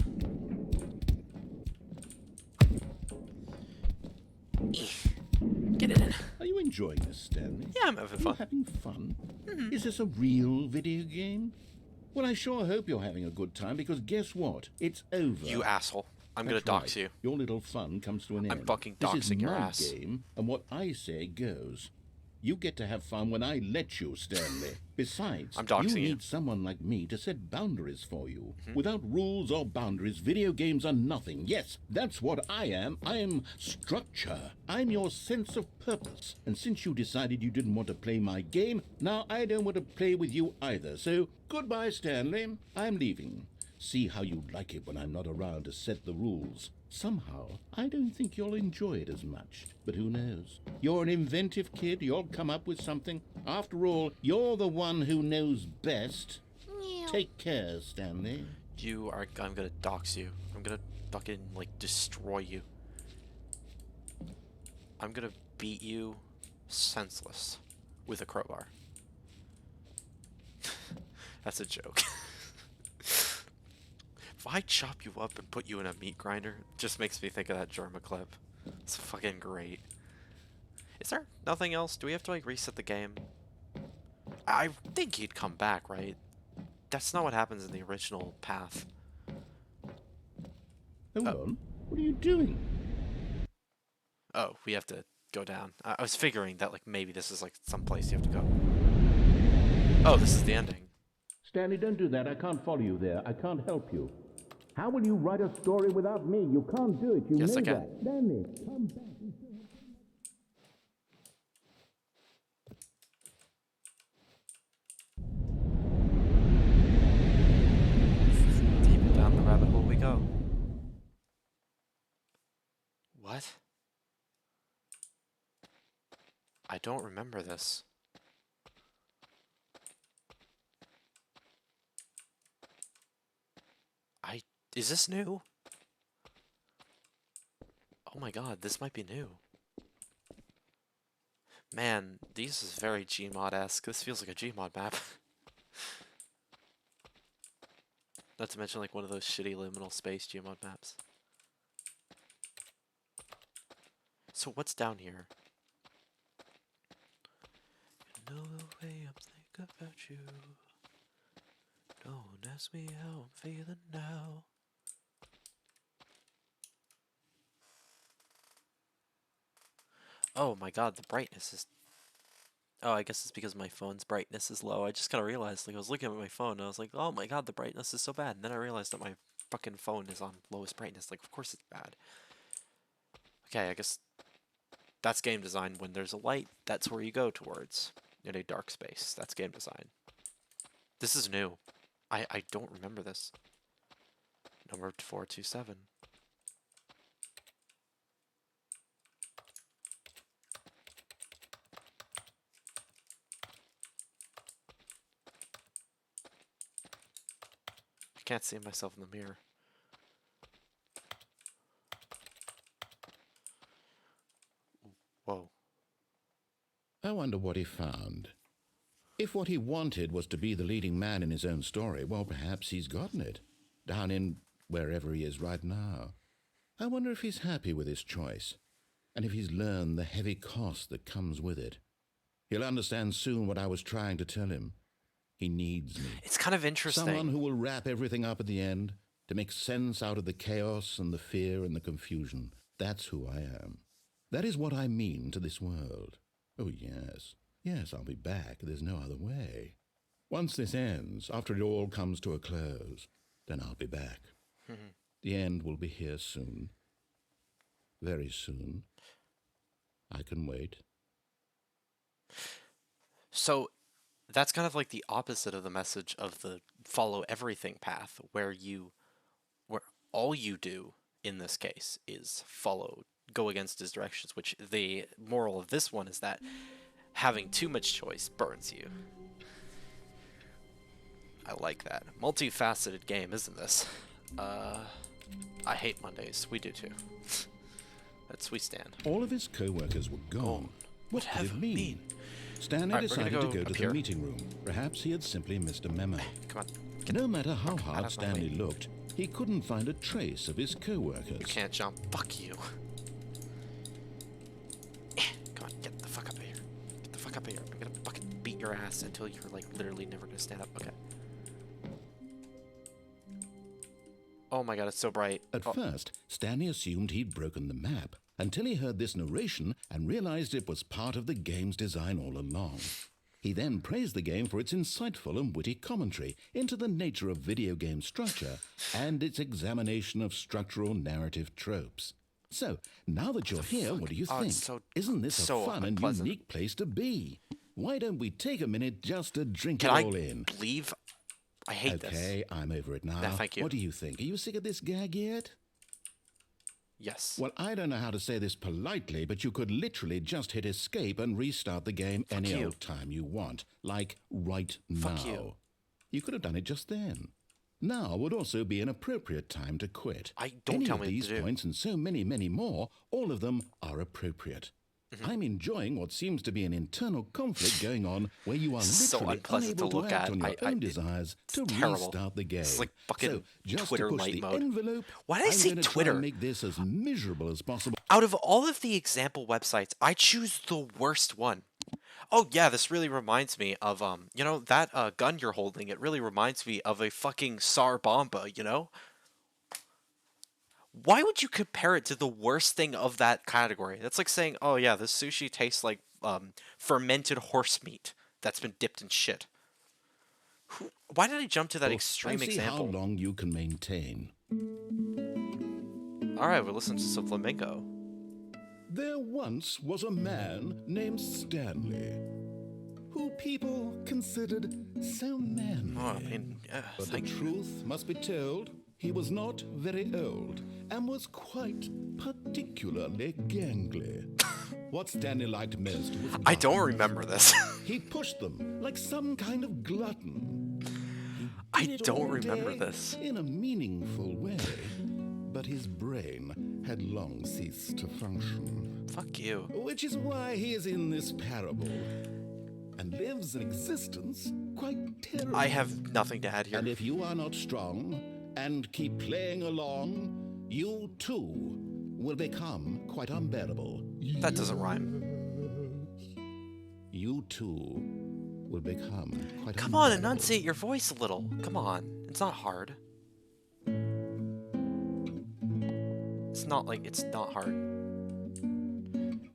Get it in. Are you enjoying this, Stanley? Yeah, I'm having Are you fun. having fun? Is this a real video game? Well, I sure hope you're having a good time, because guess what? It's over. You asshole. I'm gonna That's dox right. you. Your little fun comes to an end. I'm fucking This is doxing your my ass. game, and what I say goes. You get to have fun when I let you, Stanley. Besides, I'm doxing you you. need someone like me to set boundaries for you. Without rules or boundaries, video games are nothing. Yes, that's what I am. I am structure. I'm your sense of purpose. And since you decided you didn't want to play my game, now I don't want to play with you either. So, goodbye, Stanley. I'm leaving. See how you like it when I'm not around to set the rules. Somehow, I don't think you'll enjoy it as much. But who knows? You're an inventive kid. You'll come up with something. After all, you're the one who knows best. Take care, Stanley. I'm gonna dox you. I'm gonna fucking, like, destroy you. I'm gonna beat you senseless with a crowbar. That's a joke. If I chop you up and put you in a meat grinder, it just makes me think of that Jorma clip. It's fucking great. Is there nothing else? Do we have to, like, reset the game? I think he'd come back, right? That's not what happens in the original path. Hold on. What are you doing? Oh, we have to go down. I was figuring that, like, maybe this is, like, some place you have to go. Oh, this is the ending. Stanley, don't do that. I can't follow you there. I can't help you. How will you write a story without me? You can't do it. You Yes, know I can. that. Stanley, come back. Deeper down the rabbit hole we go. What? I don't remember this. Is this new? Oh my god, this might be new. Man, this is very Gmod-esque. This feels like a Gmod map. Not to mention, like, one of those shitty liminal space Gmod maps. So what's down here? You know the way I'm thinking about you. Don't ask me how I'm feeling now. Oh my god, the brightness is... Oh, I guess it's because my phone's brightness is low. I just kind of realized, like, I was looking at my phone and I was like, oh my god, the brightness is so bad. And then I realized that my fucking phone is on lowest brightness. Like, of course it's bad. Okay, I guess that's game design. When there's a light, that's where you go towards. In a dark space. That's game design. This is new. I don't remember this. Number 427. I can't see myself in the mirror. Whoa. I wonder what he found. If what he wanted was to be the leading man in his own story, well, perhaps he's gotten it. Down in wherever he is right now. I wonder if he's happy with his choice, and if he's learned the heavy cost that comes with it. He'll understand soon what I was trying to tell him. He needs me. It's kind of interesting. Someone who will wrap everything up at the end, to make sense out of the chaos and the fear and the confusion. That's who I am. That is what I mean to this world. Oh, yes. Yes, I'll be back. There's no other way. Once this ends, after it all comes to a close, then I'll be back. The end will be here soon. Very soon. I can wait. So that's kind of like the opposite of the message of the follow everything path, where all you do in this case is go against his directions, which the moral of this one is that having too much choice burns you. I like that. Multifaceted game, isn't this? I hate Mondays. We do too. We stand. All of his co-workers were gone. What did it mean? Stanley Alright, we're gonna decided to go go up to here. the meeting room. Perhaps he had simply missed a memo. Come on. No matter how out hard of my Stanley way. looked, he couldn't find a trace of his co-workers. You can't jump. Fuck you. Come on, get the fuck up of here. Get the fuck up of here. I'm gonna fucking beat your ass until you're like literally never gonna stand up. Okay. Oh my god, it's so bright. At first, Stanley assumed he'd broken the map, until he heard this narration and realized it was part of the game's design all along. He then praised the game for its insightful and witty commentary into the nature of video game structure and its examination of structural narrative tropes. So, now that you're here, what do you think? Isn't this a fun and unique place to be? Why don't we take a minute just to drink it all in? Leave? I hate this. Okay, I'm over it now. No, thank you. What do you think? Are you sick of this gag yet? Yes. Well, I don't know how to say this politely, but you could literally just hit escape and restart the game any old time you want. Like right now. Fuck you. You could have done it just then. Now would also be an appropriate time to quit. Don't tell Any me of these what to do. points and so many, many more, all of them are appropriate. I'm enjoying what seems to be an internal conflict going on where you are So literally unpleasant to unable to look act at. on your own desires to terrible. restart the game. It's like fucking so just Twitter to push light the mode. envelope, Why did I I'm say gonna try Twitter? and make this as miserable as possible. Out of all of the example websites, I choose the worst one. Oh yeah, this really reminds me of you know that gun you're holding. It really reminds me of a fucking Tsar Bomba. You know. Why would you compare it to the worst thing of that category? That's like saying, oh yeah, this sushi tastes like fermented horse meat that's been dipped in shit. Why did I jump to that extreme I see example? how long you can maintain. Alright, we'll listen to some flamenco. There once was a man named Stanley, who people considered so manly. Oh, I mean, But the thank you. truth must be told, he was not very old and was quite particularly gangly. What Stanley liked most was I don't buttons. remember this. He pushed them like some kind of glutton. I He did it don't all remember day this. in a meaningful way, but his brain had long ceased to function. Fuck you. Which is why he is in this parable and lives an existence quite terrible. I have nothing to add here. And if you are not strong and keep playing along, you too will become quite unbearable. That doesn't rhyme. You too will become quite Come on, unbearable. enunciate your voice a little. Come on. It's not hard. It's not hard.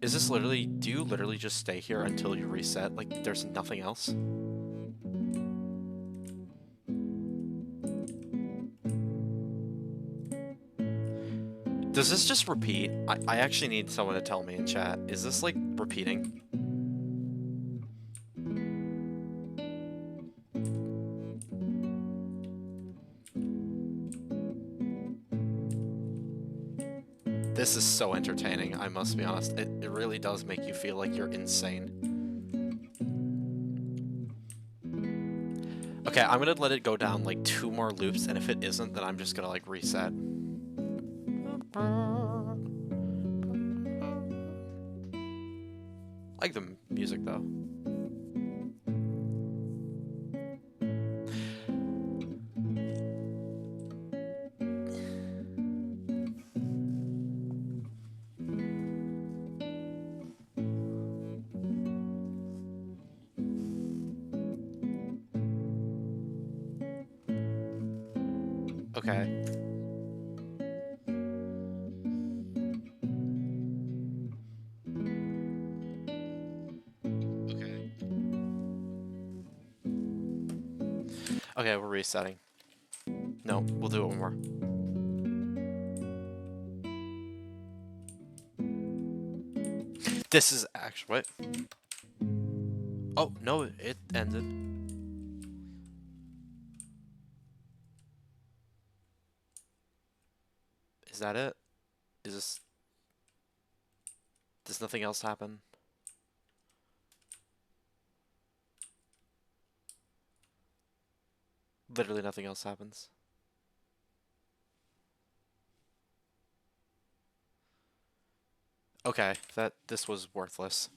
Is this literally, do you literally just stay here until you reset? Like, there's nothing else? Does this just repeat? I actually need someone to tell me in chat. Is this, like, repeating? This is so entertaining, I must be honest. It really does make you feel like you're insane. Okay, I'm gonna let it go down like 2 more loops, and if it isn't, then I'm just gonna like reset. I like the music though. Okay. Okay, we're resetting. No, we'll do it one more. This is actually... Wait. Oh, no, it ended. Is that it? Is this... Does nothing else happen? Literally nothing else happens. Okay, this was worthless.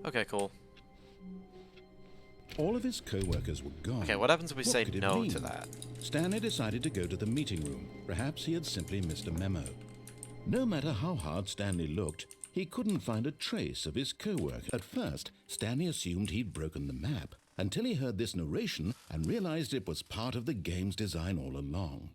Okay, cool. All of his co-workers were gone. Okay, what happens if we say could it no mean? to that? Stanley decided to go to the meeting room. Perhaps he had simply missed a memo. No matter how hard Stanley looked, he couldn't find a trace of his co-worker. At first, Stanley assumed he'd broken the map, until he heard this narration and realized it was part of the game's design all along.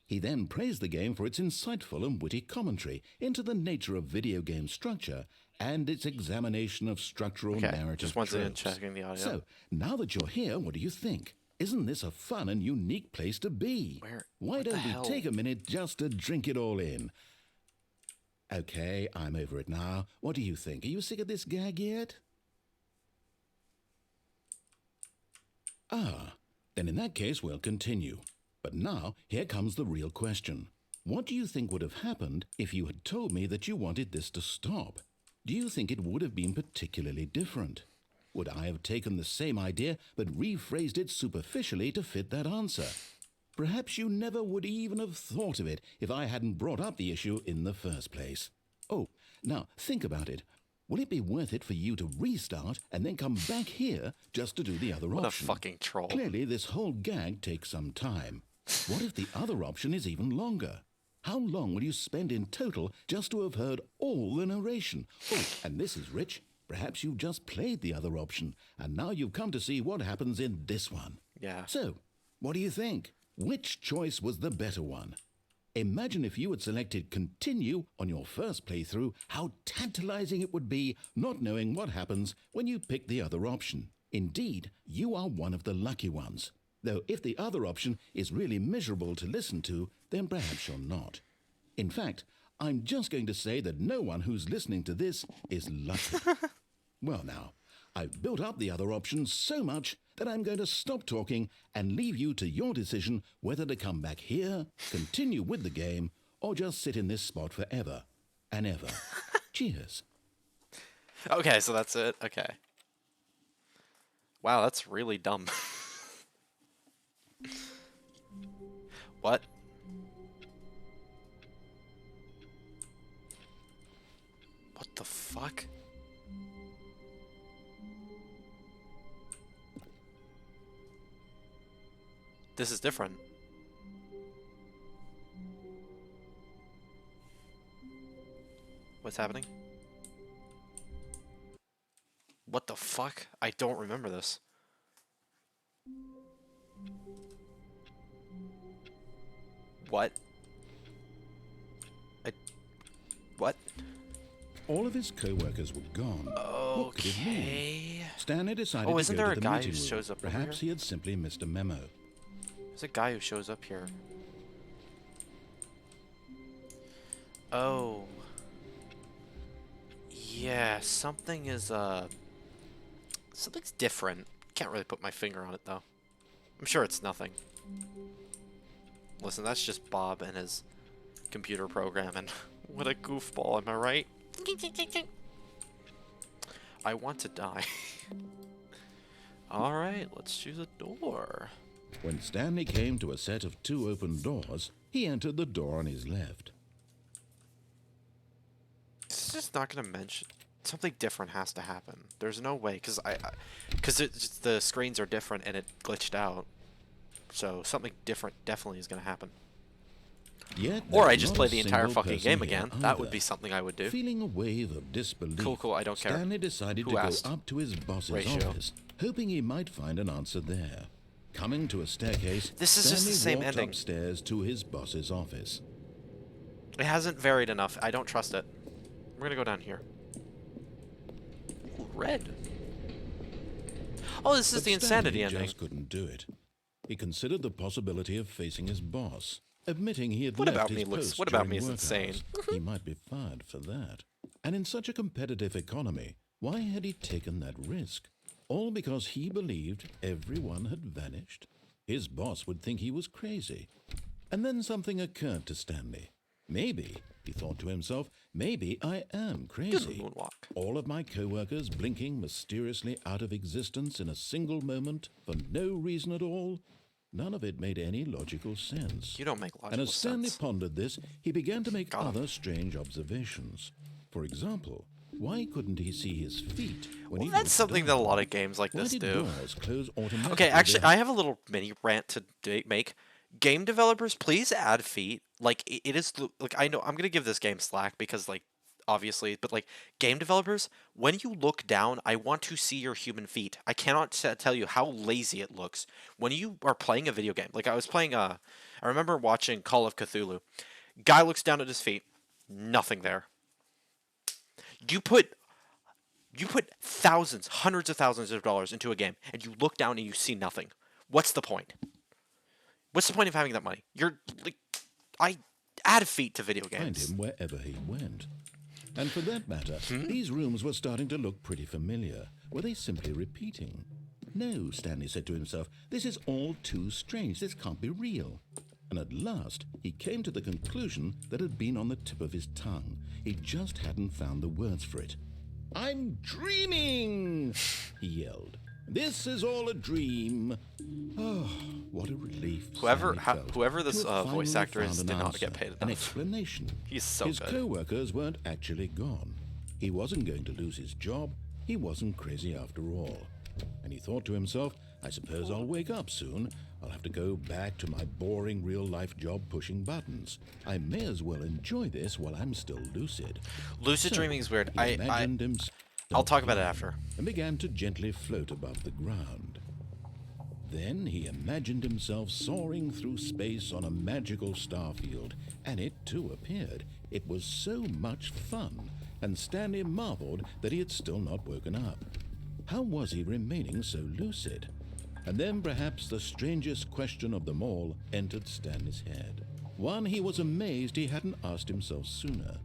He then praised the game for its insightful and witty commentary into the nature of video game structure and its examination of structural narrative just once again tropes. checking the audio. So, now that you're here, what do you think? Isn't this a fun and unique place to be? Why what the don't we hell? take a minute just to drink it all in? Okay, I'm over it now. What do you think? Are you sick of this gag yet? Ah, then in that case we'll continue. But now, here comes the real question. What do you think would have happened if you had told me that you wanted this to stop? Do you think it would have been particularly different? Would I have taken the same idea but rephrased it superficially to fit that answer? Perhaps you never would even have thought of it if I hadn't brought up the issue in the first place. Oh, now think about it. Will it be worth it for you to restart and then come back here just to do the other What option? a fucking troll. Clearly, this whole gag takes some time. What if the other option is even longer? How long will you spend in total just to have heard all the narration? Oh, and this is rich. Perhaps you've just played the other option, and now you've come to see what happens in this one. Yeah. So, what do you think? Which choice was the better one? Imagine if you had selected continue on your first playthrough, how tantalizing it would be not knowing what happens when you pick the other option. Indeed, you are one of the lucky ones. Though if the other option is really miserable to listen to, then perhaps you're not. In fact, I'm just going to say that no one who's listening to this is lucky. Well now, I've built up the other options so much that I'm going to stop talking and leave you to your decision whether to come back here, continue with the game, or just sit in this spot forever and ever. Cheers. Okay, so that's it. Okay. Wow, that's really dumb. What? What the fuck? This is different. What's happening? What the fuck? I don't remember this. What? What? All of his co-workers were gone. What could it mean? Okay. Stanley decided Oh, to isn't go there to a the guy meeting who room. shows up over Perhaps here? he had simply missed a memo. There's a guy who shows up here. Oh. Yeah, something is, something's different. Can't really put my finger on it, though. I'm sure it's nothing. Listen, that's just Bob and his computer program, and what a goofball, am I right? I want to die. Alright, let's choose a door. When Stanley came to a set of 2 open doors, he entered the door on his left. This is just not gonna mention... Something different has to happen. There's no way, because the screens are different and it glitched out. So something different definitely is gonna happen. Yet Or I there's just not play a the entire single fucking person game here again. That would either. be something I would do. Feeling a wave of disbelief, Cool, I don't care. Stanley decided Who to asked? go up to his boss's Ratio. office, hoping he might find an answer there. Coming to a staircase, This is just the Stanley same walked ending. upstairs to his boss's office. It hasn't varied enough. I don't trust it. We're gonna go down here. Ooh, red. Oh, this is But the insanity Stanley ending. just couldn't do it. He considered the possibility of facing his boss, admitting he had What left about his me looks? post What about during me is work insane? hours. He might be fired for that. And in such a competitive economy, why had he taken that risk? All because he believed everyone had vanished? His boss would think he was crazy. And then something occurred to Stanley. Maybe, he thought to himself, maybe I am crazy. Moonwalk. All of my co-workers blinking mysteriously out of existence in a single moment for no reason at all. None of it made any logical sense. You don't make logical And as Stanley sense. pondered this, he began to make Got him. other strange observations. For example, why couldn't he see his feet when he That's looked something that a down? lot of games like Why this did do. doors close automatically? Okay, actually, behind- I have a little mini rant to make. Game developers, please add feet. Like, it is, like, I know, I'm gonna give this game slack because, like, obviously, but, like, game developers, when you look down, I want to see your human feet. I cannot tell you how lazy it looks when you are playing a video game. Like, I was playing, I remember watching Call of Cthulhu. Guy looks down at his feet, nothing there. You put thousands, hundreds of thousands of dollars into a game, and you look down and you see nothing. What's the point? What's the point of having that money? You're like, I add feet to video Find games. him wherever he went. And for that matter, these rooms were starting to look pretty familiar. Were they simply repeating? No, Stanley said to himself, this is all too strange. This can't be real. And at last, he came to the conclusion that had been on the tip of his tongue. He just hadn't found the words for it. I'm dreaming, he yelled. This is all a dream. Oh, what a relief. Whoever- Stanley felt whoever this, to have voice finally actor is found did an not get answer, paid An enough. explanation. He's so His good. co-workers weren't actually gone. He wasn't going to lose his job. He wasn't crazy after all. And he thought to himself, I suppose I'll wake up soon. I'll have to go back to my boring real-life job pushing buttons. I may as well enjoy this while I'm still lucid. Lucid So, dreaming is weird. he imagined himself I'll talk about it after. and began to gently float above the ground. Then he imagined himself soaring through space on a magical starfield, and it too appeared. It was so much fun, and Stanley marveled that he had still not woken up. How was he remaining so lucid? And then perhaps the strangest question of them all entered Stanley's head. One he was amazed he hadn't asked himself sooner.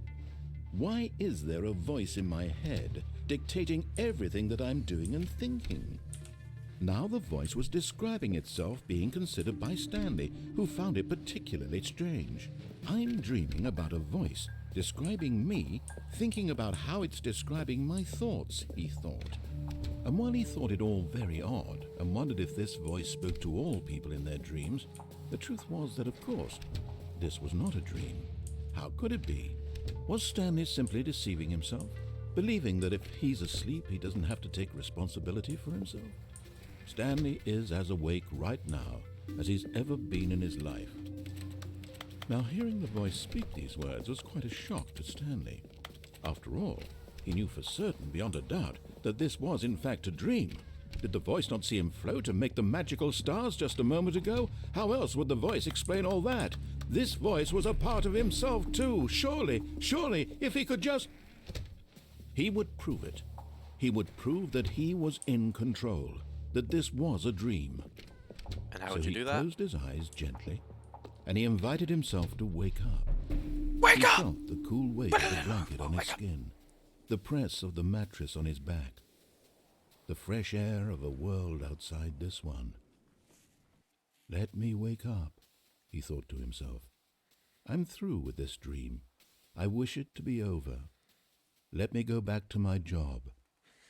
Why is there a voice in my head dictating everything that I'm doing and thinking? Now the voice was describing itself being considered by Stanley, who found it particularly strange. I'm dreaming about a voice describing me, thinking about how it's describing my thoughts, he thought. And while he thought it all very odd and wondered if this voice spoke to all people in their dreams, the truth was that, of course, this was not a dream. How could it be? Was Stanley simply deceiving himself, believing that if he's asleep, he doesn't have to take responsibility for himself? Stanley is as awake right now as he's ever been in his life. Now, hearing the voice speak these words was quite a shock to Stanley. After all, he knew for certain, beyond a doubt, that this was in fact a dream. Did the voice not see him float and make the magical stars just a moment ago? How else would the voice explain all that? This voice was a part of himself too. Surely, if he could just... He would prove it. He would prove that he was in control, that this was a dream. And how So would you he do that? closed his eyes gently, and he invited himself to wake up. Wake He up! felt the cool weight of the blanket on his skin, the press of the mattress on his back, the fresh air of a world outside this one. Let me wake up, he thought to himself. I'm through with this dream. I wish it to be over. Let me go back to my job.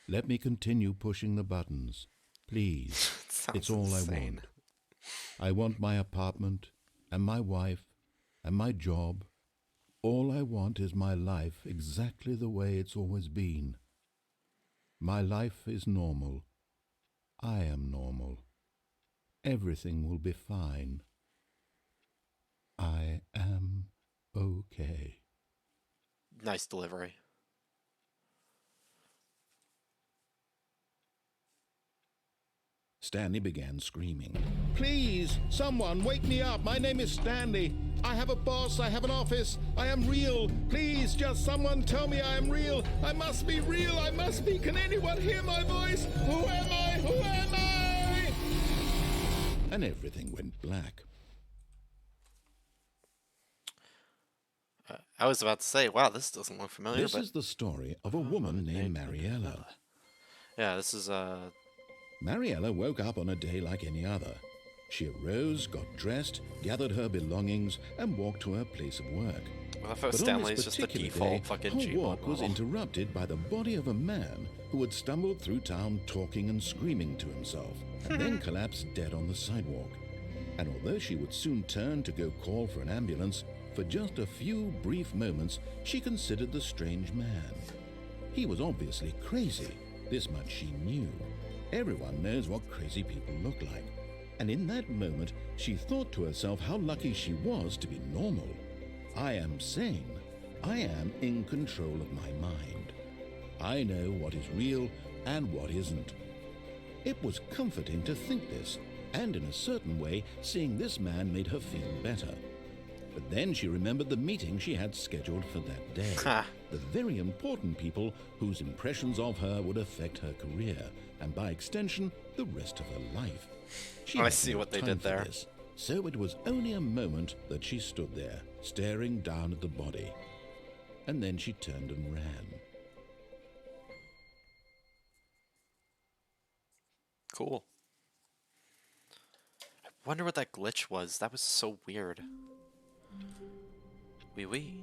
Let me continue pushing the buttons. Please, Sounds it's all insane. I want. I want my apartment, and my wife, and my job. All I want is my life exactly the way it's always been. My life is normal. I am normal. Everything will be fine. I am okay. Nice delivery. Stanley began screaming. Please, someone, wake me up. My name is Stanley. I have a boss. I have an office. I am real. Please, just someone tell me I am real. I must be real. I must be. Can anyone hear my voice? Who am I? Who am I? and everything went black. I was about to say, wow, this doesn't look familiar. This is the story of a woman named Mariella. Yeah, this is Mariella woke up on a day like any other. She arose, got dressed, gathered her belongings, and walked to her place of work. Well, I thought But on Stanley's this just the particular default day, fucking her Gmail walk was model. interrupted by the body of a man who had stumbled through town talking and screaming to himself, and then collapsed dead on the sidewalk. And although she would soon turn to go call for an ambulance, for just a few brief moments she considered the strange man. He was obviously crazy, this much she knew. Everyone knows what crazy people look like. And in that moment, she thought to herself how lucky she was to be normal. I am sane. I am in control of my mind. I know what is real and what isn't. It was comforting to think this, and in a certain way, seeing this man made her feel better. But then she remembered the meeting she had scheduled for that day. The very important people whose impressions of her would affect her career, and by extension, the rest of her life. She I had see no what they time did for there. this, so it was only a moment that she stood there, staring down at the body. And then she turned and ran. Cool. I wonder what that glitch was. That was so weird. Oui.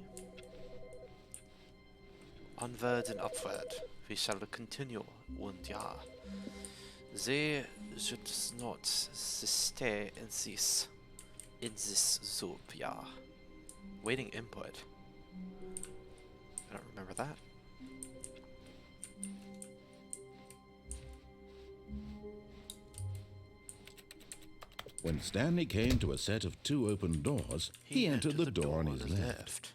Onward and upward. We shall continue. Und ja. They should not stay in this soup, yeah. Waiting input. I don't remember that. When Stanley came to a set of 2 open doors, he entered the door on his left.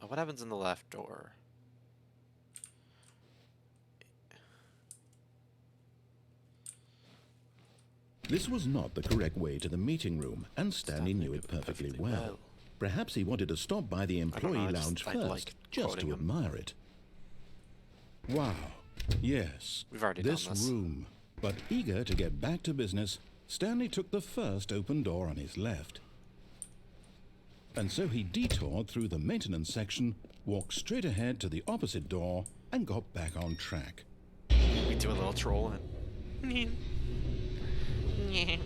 What happens in the left door? This was not the correct way to the meeting room, and Stanley knew it perfectly well. Perhaps he wanted to stop by the employee lounge first, like just quoting to him. admire it. Wow, yes, We've already this done this. room. But eager to get back to business, Stanley took the first open door on his left. And so he detoured through the maintenance section, walked straight ahead to the opposite door, and got back on track. We do a little trolling. Hey,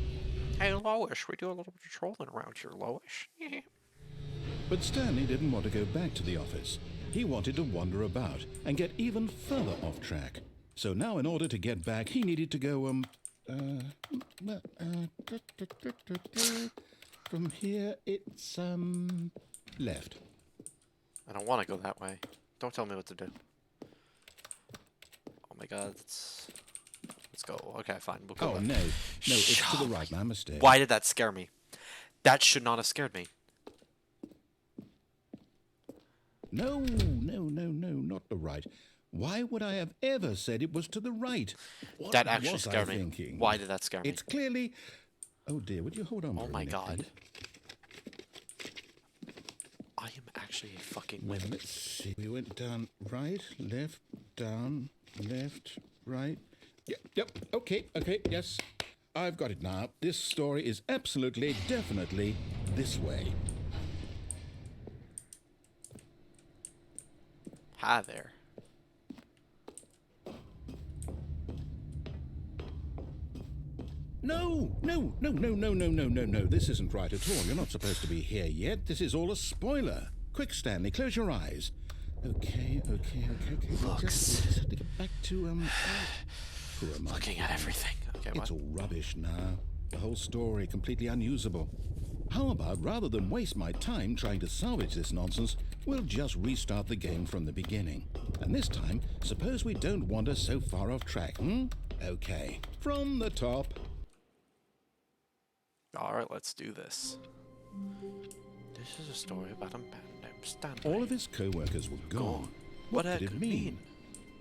Lois, we do a little bit of trolling around here, Lois. But Stanley didn't want to go back to the office. He wanted to wander about and get even further off track. So now in order to get back, he needed to go, from here it's, left. I don't want to go that way. Don't tell me what to do. Oh my god, let's go. Okay, fine, we'll go Oh, back. no, it's to the right, my mistake. Why did that scare me? That should not have scared me. No, not the right. Why would I have ever said it was to the right? What That actually was I scared me. thinking? Why did that scare me? It's clearly... Oh dear, would you hold on Oh for a my minute, god. please? I am actually a fucking Well, wimp. let's see. We went down, right, left, down, left, right. Yep, okay, yes. I've got it now. This story is absolutely, definitely this way. Hi there. No. This isn't right at all. You're not supposed to be here yet. This is all a spoiler. Quick, Stanley, close your eyes. Okay. Just have to get back to, who am I Looking at everything. Okay, It's what? all rubbish now. The whole story completely unusable. How about, rather than waste my time trying to salvage this nonsense, we'll just restart the game from the beginning. And this time, suppose we don't wander so far off track, Okay, from the top. Alright, let's do this. This is a story about a man named Stanley. All of his co-workers were gone. What did that it could mean?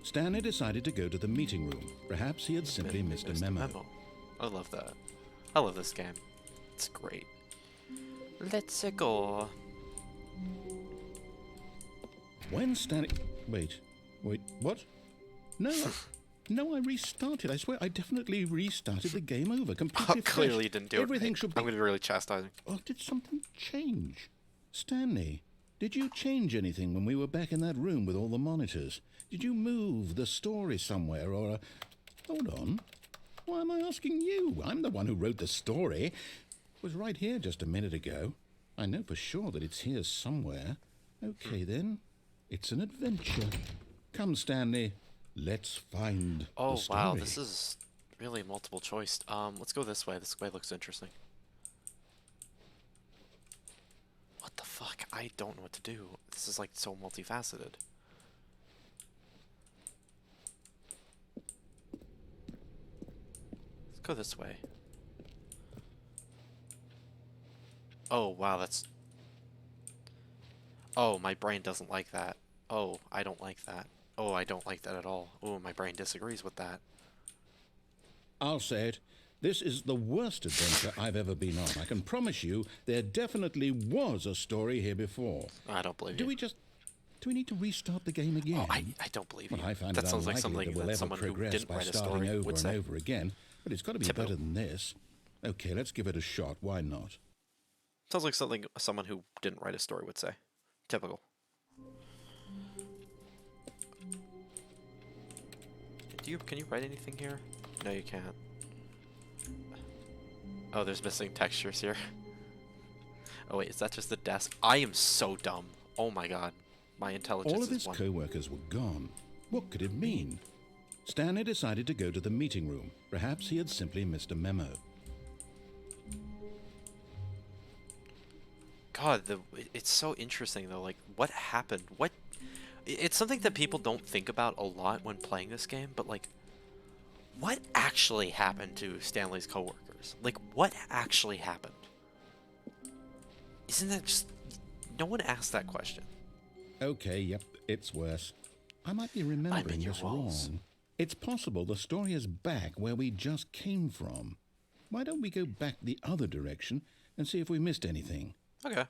Stanley decided to go to the meeting room. Perhaps he had simply missed a memo. I love that. I love this game. It's great. Let's go. When Stanley... Wait, what? No, No, I restarted. I swear, I definitely restarted the game over. Completely fresh. Clearly you didn't do Everything it. should be... I'm going to be really chastising. Oh, did something change? Stanley, did you change anything when we were back in that room with all the monitors? Did you move the story somewhere or... Hold on. Why am I asking you? I'm the one who wrote the story. It was right here just a minute ago. I know for sure that it's here somewhere. Okay, then. It's an adventure. Come, Stanley. Let's find the story. Wow, this is really multiple choice. Let's go this way. This way looks interesting. What the fuck? I don't know what to do. This is like so multifaceted. Let's go this way. Oh, wow, that's... Oh, my brain doesn't like that. Oh, I don't like that. Oh, I don't like that at all. Oh, my brain disagrees with that. I'll say it. This is the worst adventure I've ever been on. I can promise you there definitely was a story here before. I don't believe Do you. we need to restart the game again? Oh, I don't believe Well, you. I find That it sounds like unlikely something that we'll that ever someone who progress didn't by write a starting story over would and say. over again. But it's got to be Typical. better than this. Okay, let's give it a shot. Why not? Sounds like something someone who didn't write a story would say. Typical. Can you write anything here? No, you can't. Oh, there's missing textures here. Oh wait, is that just the desk? I am so dumb. Oh my god. My intelligence All of is his one. co-workers were gone. What could it mean? Stanley decided to go to the meeting room. Perhaps he had simply missed a memo. God, it's so interesting though. Like, what happened? It's something that people don't think about a lot when playing this game, but like, what actually happened to Stanley's coworkers? Like, what actually happened? Isn't that just... No one asked that question. Okay, yep, it's worse. I might be remembering your this walls. wrong. It's possible the story is back where we just came from. Why don't we go back the other direction and see if we missed anything? Okay.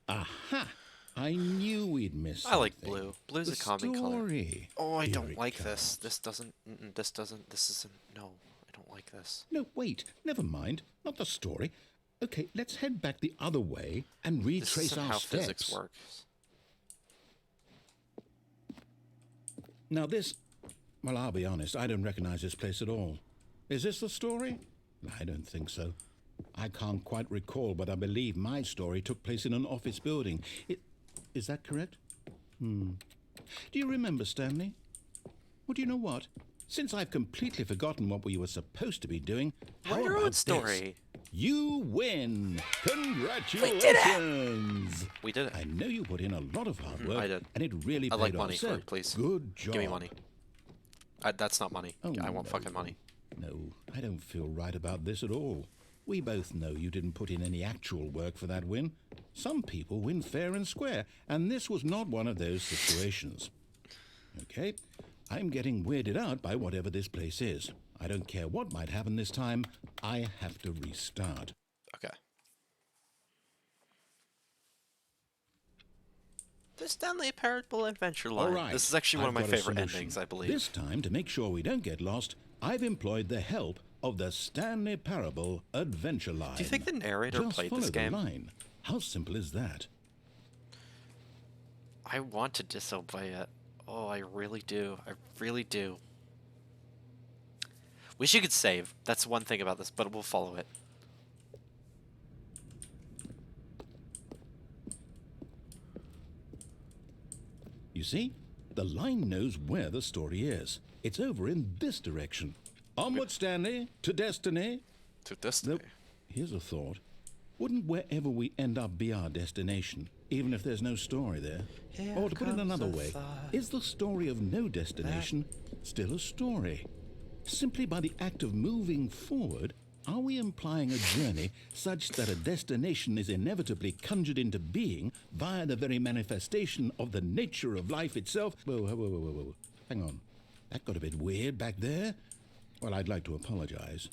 Aha! I knew we'd missed I like something. blue. Blue's The a calming color. story. Oh, I Here don't it like comes. this. This isn't... No, I don't like this. No, wait, never mind. Not the story. Okay, let's head back the other way and This retrace isn't our how steps. physics works. Now this... Well, I'll be honest, I don't recognize this place at all. Is this the story? I don't think so. I can't quite recall, but I believe my story took place in an office building. Is that correct? Do you remember, Stanley? Well, do you know what? Since I've completely forgotten what we were supposed to be doing, how Write your about own story. this? You win! Congratulations! We did it. I know you put in a lot of hard work, I did. and it really I paid like off. money for So, it, please. Good job. Give me money. That's not money. Oh, I want no. fucking money. No, I don't feel right about this at all. We both know you didn't put in any actual work for that win. Some people win fair and square, and this was not one of those situations. Okay, I'm getting weirded out by whatever this place is. I don't care what might happen this time. I have to restart. Okay. The Stanley Parable Adventure line. All right. This is actually one of my I've got a favorite solution. endings, I believe. This time, to make sure we don't get lost, I've employed the help of the Stanley Parable Adventure line. Do you think the narrator Just played follow this game? The line. How simple is that? I want to disobey it. Oh, I really do. I really do. Wish you could save. That's one thing about this, but we'll follow it. You see, the line knows where the story is. It's over in this direction. Onward, Stanley, to destiny. To Destiny. Nope. Here's a thought. Wouldn't wherever we end up be our destination, even if there's no story there? Here Or to put it comes another a way, thought. is the story of no destination still a story? Simply by the act of moving forward, are we implying a journey such that a destination is inevitably conjured into being via the very manifestation of the nature of life itself? Whoa. Hang on. That got a bit weird back there. Well, I'd like to apologize.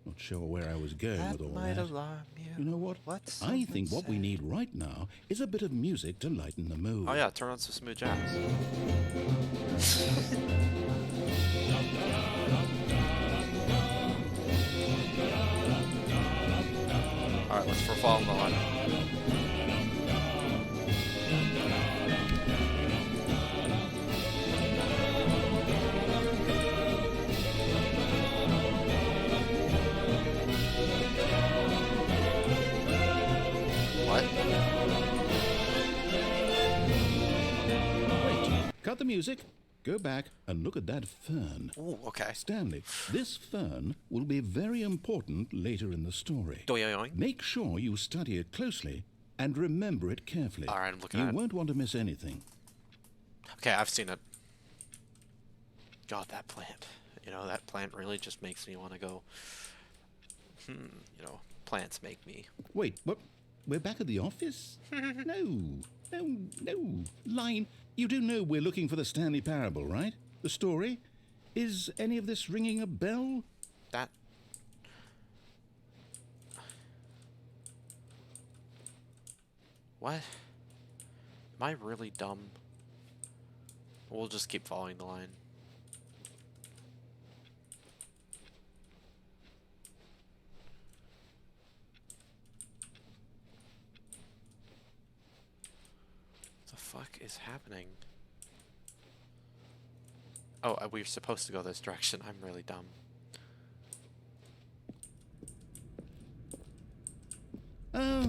Not sure where I was going That with all might that. alarm you. You know what? What I think what we someone need right now is a bit of music to lighten the mood. Oh yeah, turn on some smooth jazz. Alright, let's follow the line. What? Wait, cut the music. Go back and look at that fern. Ooh, okay. Stanley, this fern will be very important later in the story. Doyoyoing. Make sure you study it closely and remember it carefully. All right, I'm looking You at it. won't want to miss anything. Okay, I've seen it. God, that plant. You know, that plant really just makes me want to go, you know, plants make me. Wait, what? We're back at the office? No. Line, you do know we're looking for the Stanley Parable, right? The story? Is any of this ringing a bell? That. What? Am I really dumb? We'll just keep following the line. What the fuck is happening? Oh, we're supposed to go this direction. I'm really dumb. Oh,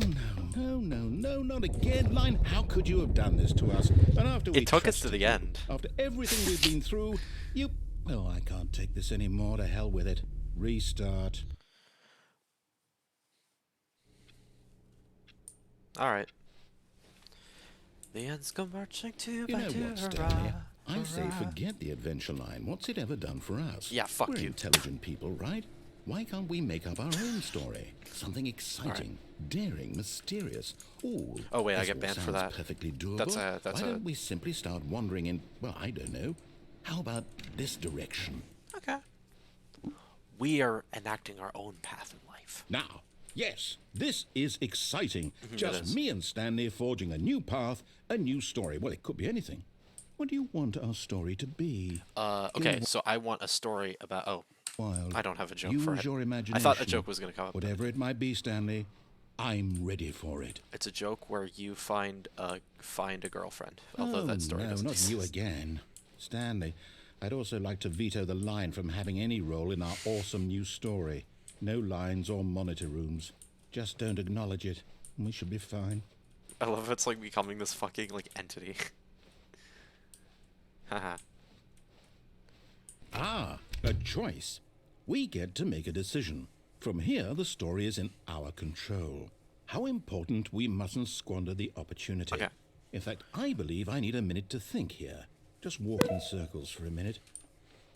no, not again. Line, how could you have done this to us? And after we It took us to trusted the you, end. After everything we've been through, you... Oh, I can't take this anymore. To hell with it. Restart. Alright. The ends go marching to You know to what, Stanley? I say forget the adventure line. What's it ever done for us? Yeah, fuck We're you. intelligent people, right? Why can't we make up our own story? Something exciting, daring, mysterious. Ooh, Oh, wait, I this get all banned for sounds that. Perfectly doable. That's Why a- don't we simply start wandering in, well, I don't know. How about this direction? Okay. We are enacting our own path in life. Now, yes, this is exciting. it Just is. me and Stanley forging a new path, a new story. Well, it could be anything. What do you want our story to be? Okay, so I want a story about. Oh, Wild. I don't have a joke Use for it. your I imagination. thought a joke was going to come up. Whatever it might be, Stanley, I'm ready for it. It's a joke where you find a girlfriend. Although that story no, doesn't not you exist. again. Stanley, I'd also like to veto the line from having any role in our awesome new story. No lines or monitor rooms. Just don't acknowledge it, and we should be fine. I love it's like becoming this fucking like entity. Haha. Ah, a choice. We get to make a decision. From here, the story is in our control. How important we mustn't squander the opportunity. Okay. In fact, I believe I need a minute to think here. Just walk in circles for a minute.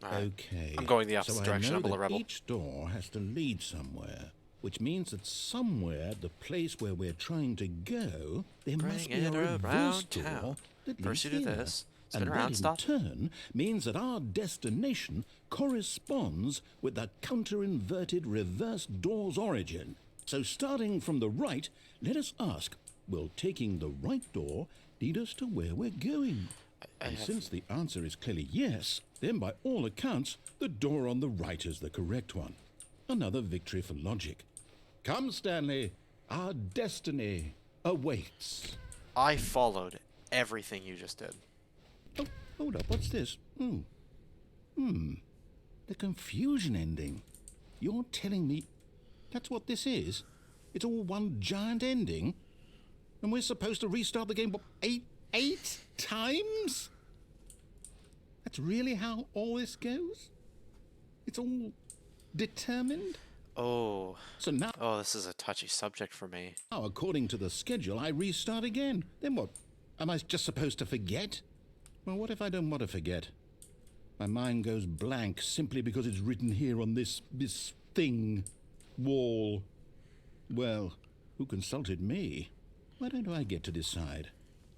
Alright. Okay. I'm going the opposite so direction. I I'm know a that rebel. each door has to lead somewhere, which means that somewhere, the place where we're trying to go, there must Bring be it a reverse around door town. that First leads you do here. this, spin And around, that stop. in turn means that our destination corresponds with the counter-inverted reverse door's origin. So starting from the right, let us ask, will taking the right door lead us to where we're going? And since the answer is clearly yes, then by all accounts, the door on the right is the correct one. Another victory for logic. Come, Stanley, our destiny awaits. I followed everything you just did. Oh, hold up, what's this? The confusion ending. You're telling me that's what this is? It's all one giant ending? And we're supposed to restart the game, what, eight times? That's really how all this goes? It's all determined? Oh. So now, Oh, this is a touchy subject for me. according to the schedule, I restart again. Then what? Am I just supposed to forget? Well, what if I don't want to forget? My mind goes blank simply because it's written here on this thing, wall. Well, who consulted me? Why don't I get to decide?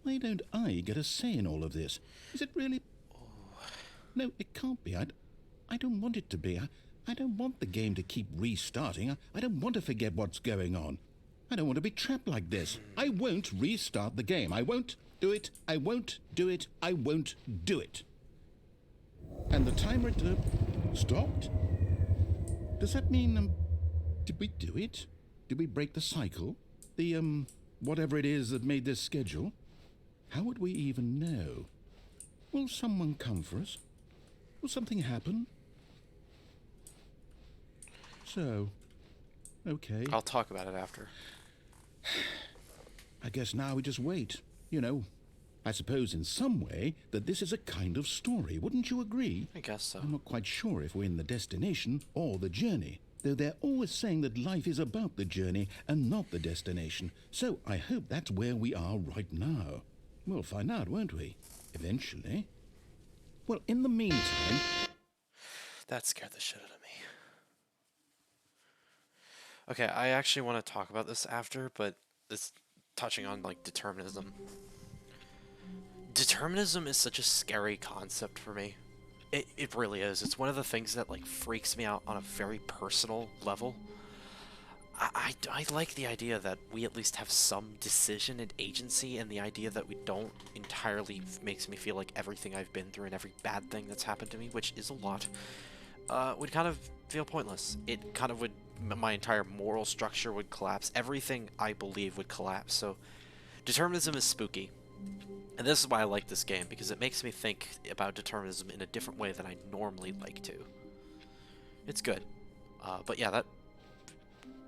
Why don't I get a say in all of this? Is it really... No, it can't be. I don't want it to be. I don't want the game to keep restarting. I don't want to forget what's going on. I don't want to be trapped like this. I won't restart the game. I won't do it. I won't do it. I won't do it. And the timer stopped? Does that mean, did we do it? Did we break the cycle? The, whatever it is that made this schedule? How would we even know? Will someone come for us? Will something happen? So, okay. I'll talk about it after. I guess now we just wait. You know, I suppose in some way that this is a kind of story. Wouldn't you agree? I guess so. I'm not quite sure if we're in the destination or the journey, though they're always saying that life is about the journey and not the destination. So I hope that's where we are right now. We'll find out, won't we? Eventually. Well, in the meantime... That scared the shit out of me. Okay, I actually want to talk about this after, but it's touching on, like, determinism. Determinism is such a scary concept for me. It really is. It's one of the things that, like, freaks me out on a very personal level. I like the idea that we at least have some decision and agency, and the idea that we don't entirely makes me feel like everything I've been through and every bad thing that's happened to me, which is a lot, would kind of feel pointless. It kind of would, my entire moral structure would collapse. Everything I believe would collapse. So determinism is spooky. And this is why I like this game, because it makes me think about determinism in a different way than I normally like to. It's good. But yeah, that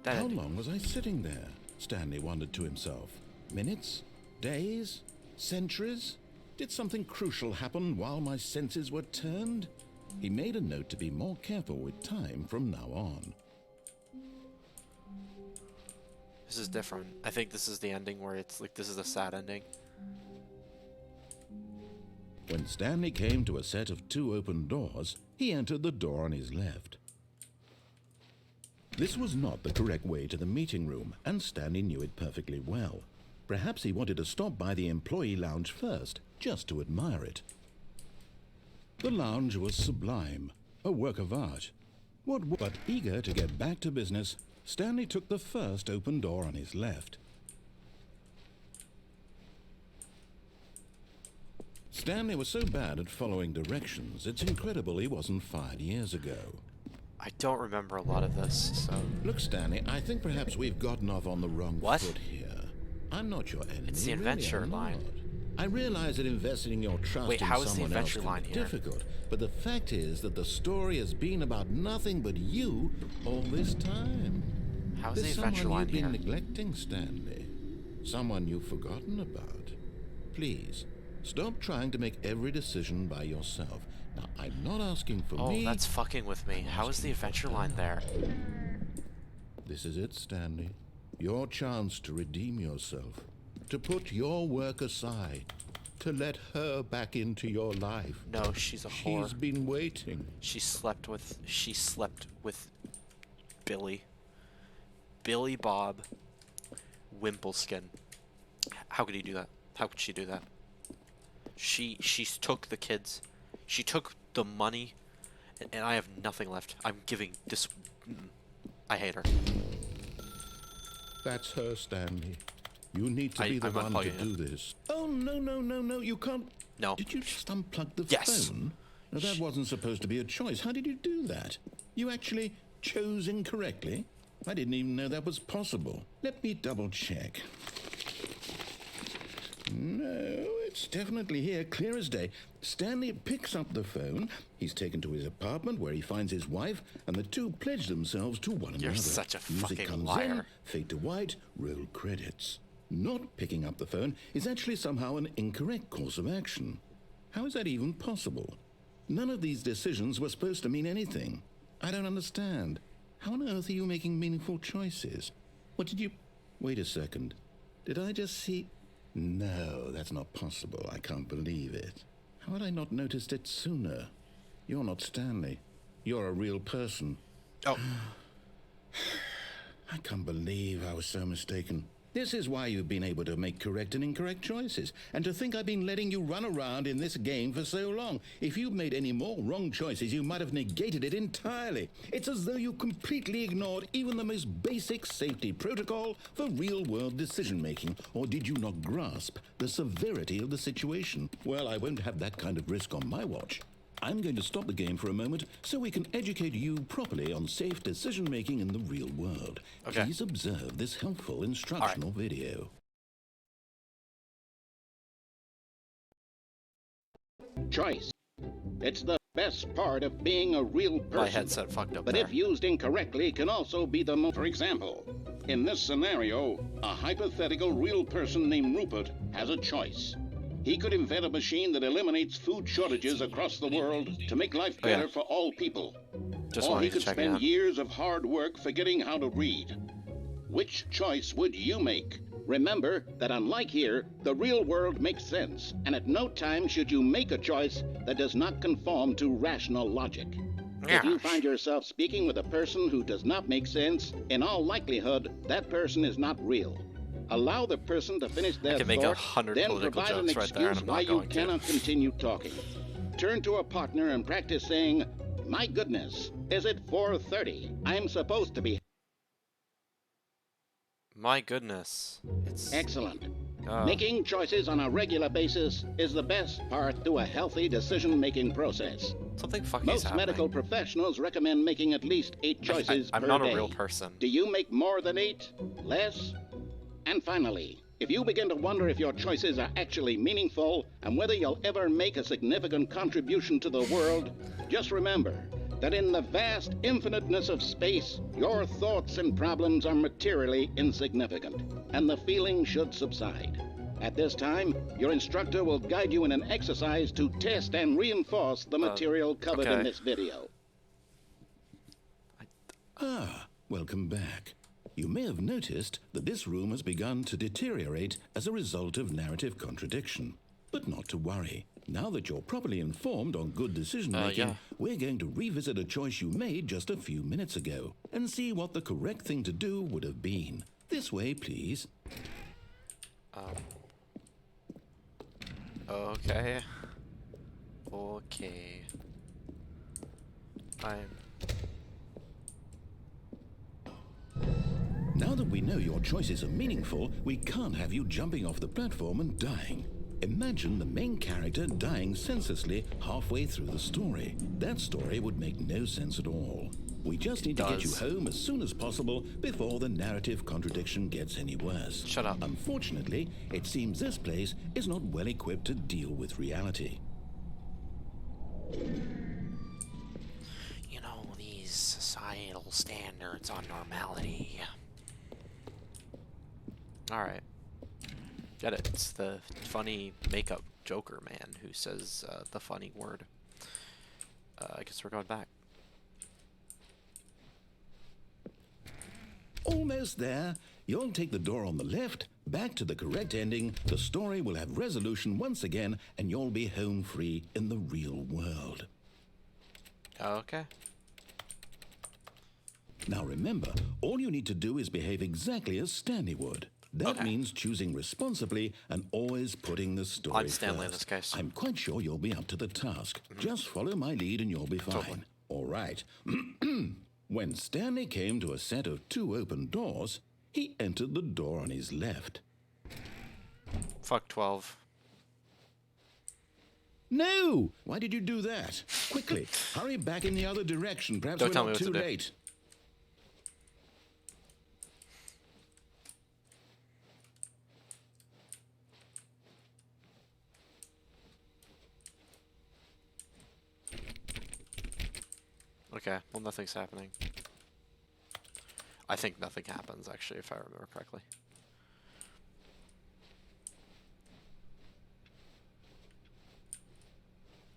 How ending. long was I sitting there? Stanley wondered to himself. Minutes? Days? Centuries? Did something crucial happen while my senses were turned? He made a note to be more careful with time from now on. This is different. I think this is the ending where it's like, this is a sad ending. When Stanley came to a set of 2 open doors, he entered the door on his left. This was not the correct way to the meeting room, and Stanley knew it perfectly well. Perhaps he wanted to stop by the employee lounge first, just to admire it. The lounge was sublime, a work of art. But eager to get back to business, Stanley took the first open door on his left. Stanley was so bad at following directions, it's incredible he wasn't fired years ago. I don't remember a lot of this, so... Look, Stanley, I think perhaps we've gotten off on the wrong What? foot here. I'm not your enemy. It's the really, adventure I'm line. not. I realize that investing your trust Wait, in how is the someone else adventure can line be here? difficult, but the fact is that the story has been about nothing but you all this time. How is There's the adventure someone line you've been here? neglecting, Stanley. Someone you've forgotten about. Please, stop trying to make every decision by yourself. Now, I'm not asking for Oh, me. that's fucking with me. How is the adventure line there? This is it, Stanley. Your chance to redeem yourself. To put your work aside. To let her back into your life. No, she's a whore. She's been waiting. She slept with Billy. Billy Bob Wimpleskin. How could he do that? How could she do that? She took the kids. She took the money, and I have nothing left. I'm giving this... I hate her. That's her, Stanley. You need to I'm be the one to unplugging do this. Oh, no, you can't. No. Did you just unplug the Yes. phone? No, that wasn't supposed to be a choice. How did you do that? You actually chose incorrectly? I didn't even know that was possible. Let me double check. No, it's definitely here, clear as day. Stanley picks up the phone. He's taken to his apartment where he finds his wife, and the two pledge themselves to one You're another. such a Music fucking comes liar. in, fade to white, roll credits. Not picking up the phone is actually somehow an incorrect course of action. How is that even possible? None of these decisions were supposed to mean anything. I don't understand. How on earth are you making meaningful choices? What did you... Wait a second. Did I just see... No, that's not possible. I can't believe it. How had I not noticed it sooner? You're not Stanley. You're a real person. Oh. I can't believe I was so mistaken. This is why you've been able to make correct and incorrect choices. And to think I've been letting you run around in this game for so long. If you'd made any more wrong choices, you might have negated it entirely. It's as though you completely ignored even the most basic safety protocol for real-world decision-making. Or did you not grasp the severity of the situation? Well, I won't have that kind of risk on my watch. I'm going to stop the game for a moment so we can educate you properly on safe decision-making in the real world. Okay. Please observe this helpful instructional video. Choice. It's the best part of being a real person. My headset fucked up But there. if used incorrectly, can also be the most. For example, in this scenario, a hypothetical real person named Rupert has a choice. He could invent a machine that eliminates food shortages across the world to make life better for all people. Just Or wanted he to could check it spend out. years of hard work forgetting how to read. Which choice would you make? Remember that unlike here, the real world makes sense, and at no time should you make a choice that does not conform to rational logic. If you find yourself speaking with a person who does not make sense, in all likelihood, that person is not real. Allow the person to finish their can make thought, 100 then political provide an jokes right there, and excuse I'm why not you going to. cannot continue talking. Turn to a partner and practice saying, "My goodness, is it 4:30? I'm supposed to be..." My goodness. It's Excellent. Making choices on a regular basis is the best part to a healthy decision-making process. something fucking Most happening. medical professionals recommend making at least 8 choices I'm per not day. a real person. Do you make more than 8? Less? And finally, if you begin to wonder if your choices are actually meaningful and whether you'll ever make a significant contribution to the world, just remember that in the vast infiniteness of space, your thoughts and problems are materially insignificant, and the feeling should subside. At this time, your instructor will guide you in an exercise to test and reinforce the material covered okay. in this video. Ah, welcome back. You may have noticed that this room has begun to deteriorate as a result of narrative contradiction. But not to worry. Now that you're properly informed on good decision-making, yeah. we're going to revisit a choice you made just a few minutes ago and see what the correct thing to do would have been. This way, please. Okay. Okay. Now that we know your choices are meaningful, we can't have you jumping off the platform and dying. Imagine the main character dying senselessly halfway through the story. That story would make no sense at all. We just need to get you home as soon as possible before the narrative contradiction gets any worse. Shut up. Unfortunately, it seems this place is not well equipped to deal with reality. You know, these societal standards on normality. Alright. Get it. It's the funny makeup Joker man who says the funny word. I guess we're going back. Almost there. You'll take the door on the left, back to the correct ending, the story will have resolution once again, and you'll be home free in the real world. Okay. Now remember, all you need to do is behave exactly as Stanley would. That means choosing responsibly and always putting the story I'm Stanley in first. this case. I'm quite sure you'll be up to the task. Just follow my lead and you'll be fine. Totally. All right. When Stanley came to a set of 2 open doors, he entered the door on his left. Fuck 12. No! Why did you do that? Quickly, hurry back in the other direction. Perhaps Don't we're tell me not what too to do. late. Okay, well nothing's happening. I think nothing happens, actually, if I remember correctly.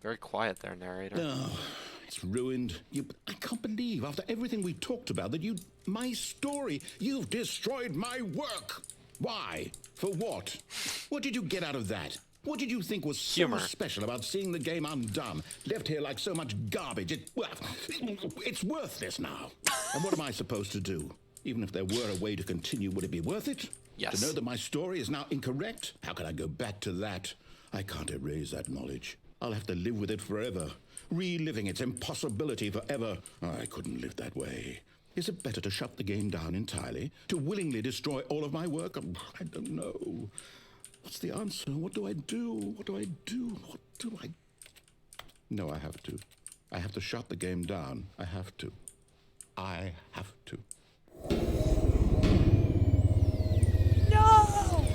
Very quiet there, narrator. Oh, it's ruined. I can't believe, after everything we talked about, that my story, you've destroyed my work. Why? For what? What did you get out of that? What did you think was so Humor. special about seeing the game undone, left here like so much garbage? It's worthless now. And what am I supposed to do? Even if there were a way to continue, would it be worth it? Yes. To know that my story is now incorrect? How can I go back to that? I can't erase that knowledge. I'll have to live with it forever, reliving its impossibility forever. I couldn't live that way. Is it better to shut the game down entirely? To willingly destroy all of my work? I don't know. What's the answer? What do I do? What do I do? What do I... No, I have to. I have to shut the game down. I have to. I have to. No!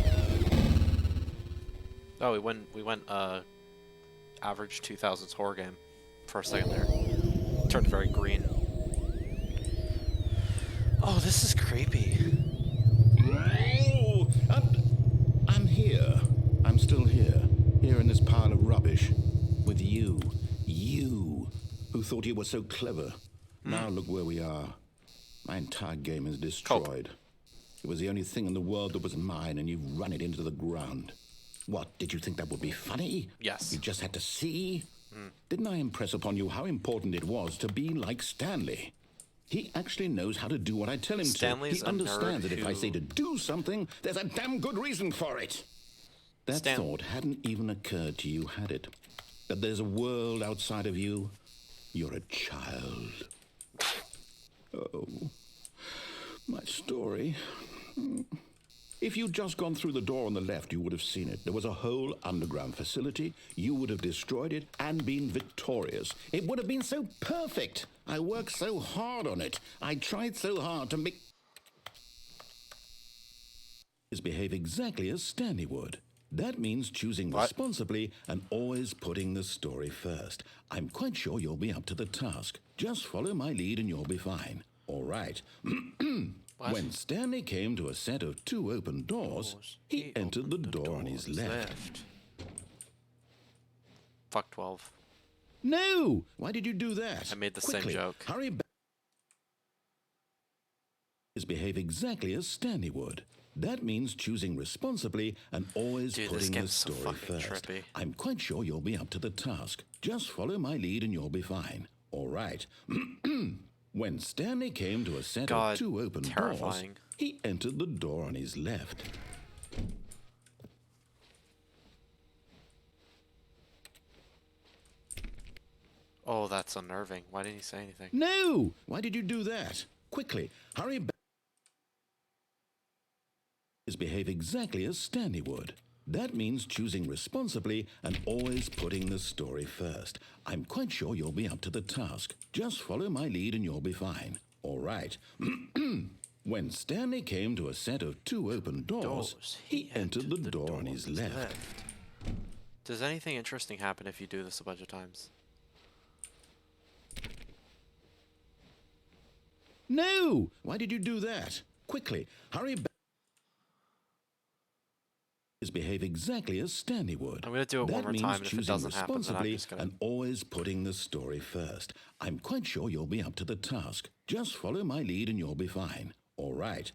Oh, we went average 2000s horror game for a second there. Turned very green. Oh, this is creepy. Oh, I'm here. I'm still here. Here in this pile of rubbish. With you. You. Who thought you were so clever. Now look where we are. My entire game is destroyed. It was the only thing in the world that was mine, and you've run it into the ground. What, did you think that would be funny? Yes. You just had to see? Didn't I impress upon you how important it was to be like Stanley? He actually knows how to do what I tell him Stanley's to. He understands that if I who- say to do something, there's a damn good reason for it. That thought hadn't even occurred to you, had it? That there's a world outside of you? You're a child. Oh, my story. If you'd just gone through the door on the left, you would have seen it. There was a whole underground facility. You would have destroyed it and been victorious. It would have been so perfect. I worked so hard on it. I tried so hard to make... behave exactly as Stanley would. That means choosing responsibly and always putting the story first. I'm quite sure you'll be up to the task. Just follow my lead and you'll be fine. All right. When Stanley came to a set of 2 open doors, he entered the door on his left. Fuck 12. No! Why did you do that? I made the Quickly, same joke. Hurry back. Behave exactly as Stanley would. That means choosing responsibly and always Dude, this putting the game's so story fucking first. trippy. I'm quite sure you'll be up to the task. Just follow my lead and you'll be fine. All right. When Stanley came to a set of 2 open doors, terrifying. he entered the door on his left. Oh, that's unnerving. Why didn't he say anything? No! Why did you do that? Quickly, hurry back. Behave exactly as Stanley would. That means choosing responsibly and always putting the story first. I'm quite sure you'll be up to the task. Just follow my lead and you'll be fine. All right. When Stanley came to a set of 2 open doors, he entered the door on his left. Does anything interesting happen if you do this a bunch of times? No! Why did you do that? Quickly, hurry back. Behave exactly as Stanley would. I'm gonna do it one more time, and if it doesn't happen, then I'm responsibly just gonna... and always putting the story first. I'm quite sure you'll be up to the task. Just follow my lead and you'll be fine. All right.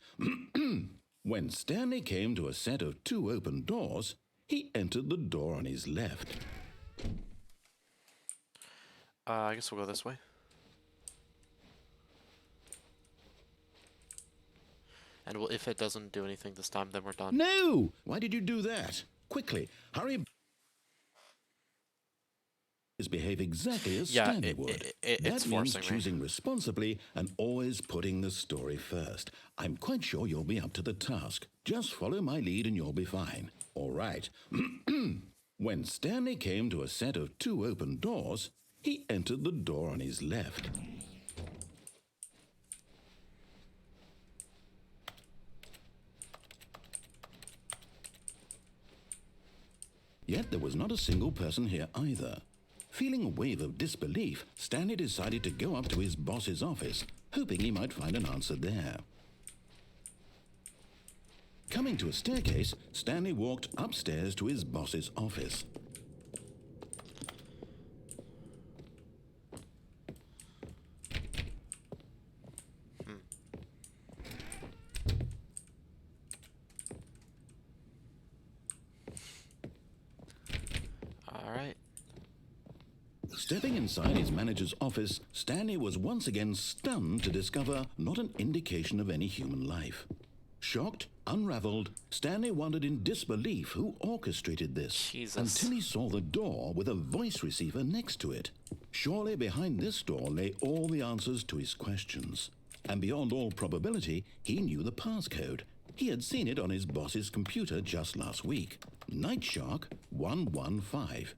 When Stanley came to a set of 2 open doors, he entered the door on his left. I guess we'll go this way. And if it doesn't do anything this time, then we're done. No! Why did you do that? Quickly, hurry. Behave exactly as Stanley would. It's that means forcing me. choosing responsibly and always putting the story first. I'm quite sure you'll be up to the task. Just follow my lead and you'll be fine. All right. When Stanley came to a set of 2 open doors, he entered the door on his left. Yet there was not a single person here either. Feeling a wave of disbelief, Stanley decided to go up to his boss's office, hoping he might find an answer there. Coming to a staircase, Stanley walked upstairs to his boss's office. Alright. Stepping inside his manager's office, Stanley was once again stunned to discover not an indication of any human life. Shocked, unraveled, Stanley wondered in disbelief who orchestrated this. Jesus. Until he saw the door with a voice receiver next to it. Surely behind this door lay all the answers to his questions. And beyond all probability, he knew the passcode. He had seen it on his boss's computer just last week. Nightshark 115.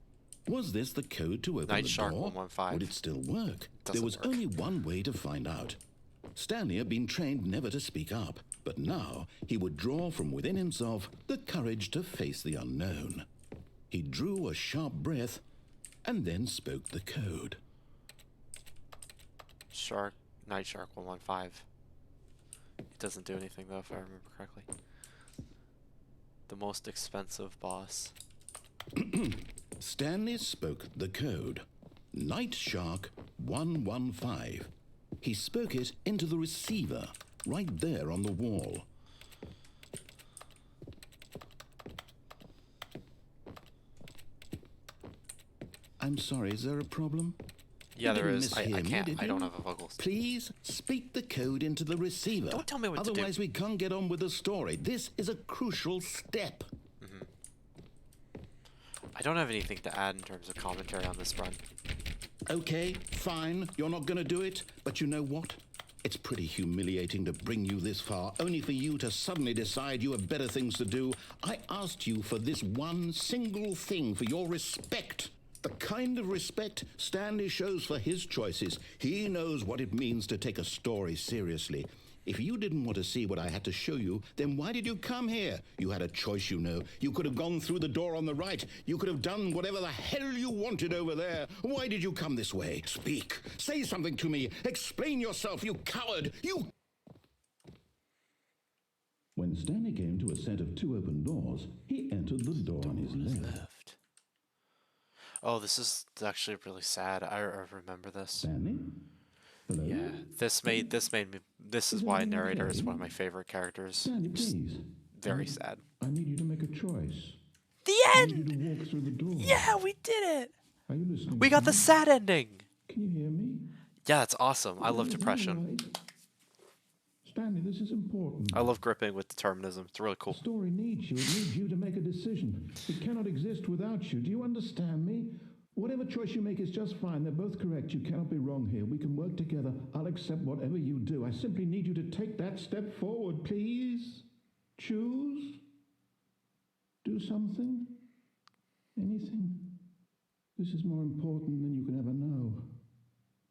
Was this the code to open Nightshark the door? 115. Would it still work? Doesn't There was work. only one way to find out. Stanley had been trained never to speak up, but now he would draw from within himself the courage to face the unknown. He drew a sharp breath and then spoke the code. Nightshark 115. It doesn't do anything though, if I remember correctly. The most expensive boss. Stanley spoke the code. Nightshark 115. He spoke it into the receiver, right there on the wall. I'm sorry, is there a problem? Yeah, You there didn't is. I mishear me, can't. did I don't you? have a vocal. Please speak the code into the receiver. Don't tell me what to do. Otherwise, we can't get on with the story. This is a crucial step. I don't have anything to add in terms of commentary on this run. Okay, fine, you're not going to do it, but you know what? It's pretty humiliating to bring you this far, only for you to suddenly decide you have better things to do. I asked you for this one single thing, for your respect. The kind of respect Stanley shows for his choices. He knows what it means to take a story seriously. If you didn't want to see what I had to show you, then why did you come here? You had a choice, you know. You could have gone through the door on the right. You could have done whatever the hell you wanted over there. Why did you come this way? Speak. Say something to me. Explain yourself, you coward. You... When Stanley came to a set of 2 open doors, he entered the door on his left. Oh, this is actually really sad. I remember this. Stanley? Hello? Yeah, this made me. This is why narrator is one of my favorite characters. Stanley, Just please. very sad. I need you to make a choice. The I need end. you to walk through the door. Yeah, we did it. Are you listening? We got the sad ending. Can you hear me? Yeah, it's awesome. I love Is that depression. all right? Stanley, this is important. I love gripping with determinism. It's really The cool. story needs you. It needs you to make a decision. It cannot exist without you. Do you understand me? Whatever choice you make is just fine. They're both correct. You cannot be wrong here. We can work together. I'll accept whatever you do. I simply need you to take that step forward, please. Choose. Do something. Anything. This is more important than you can ever know.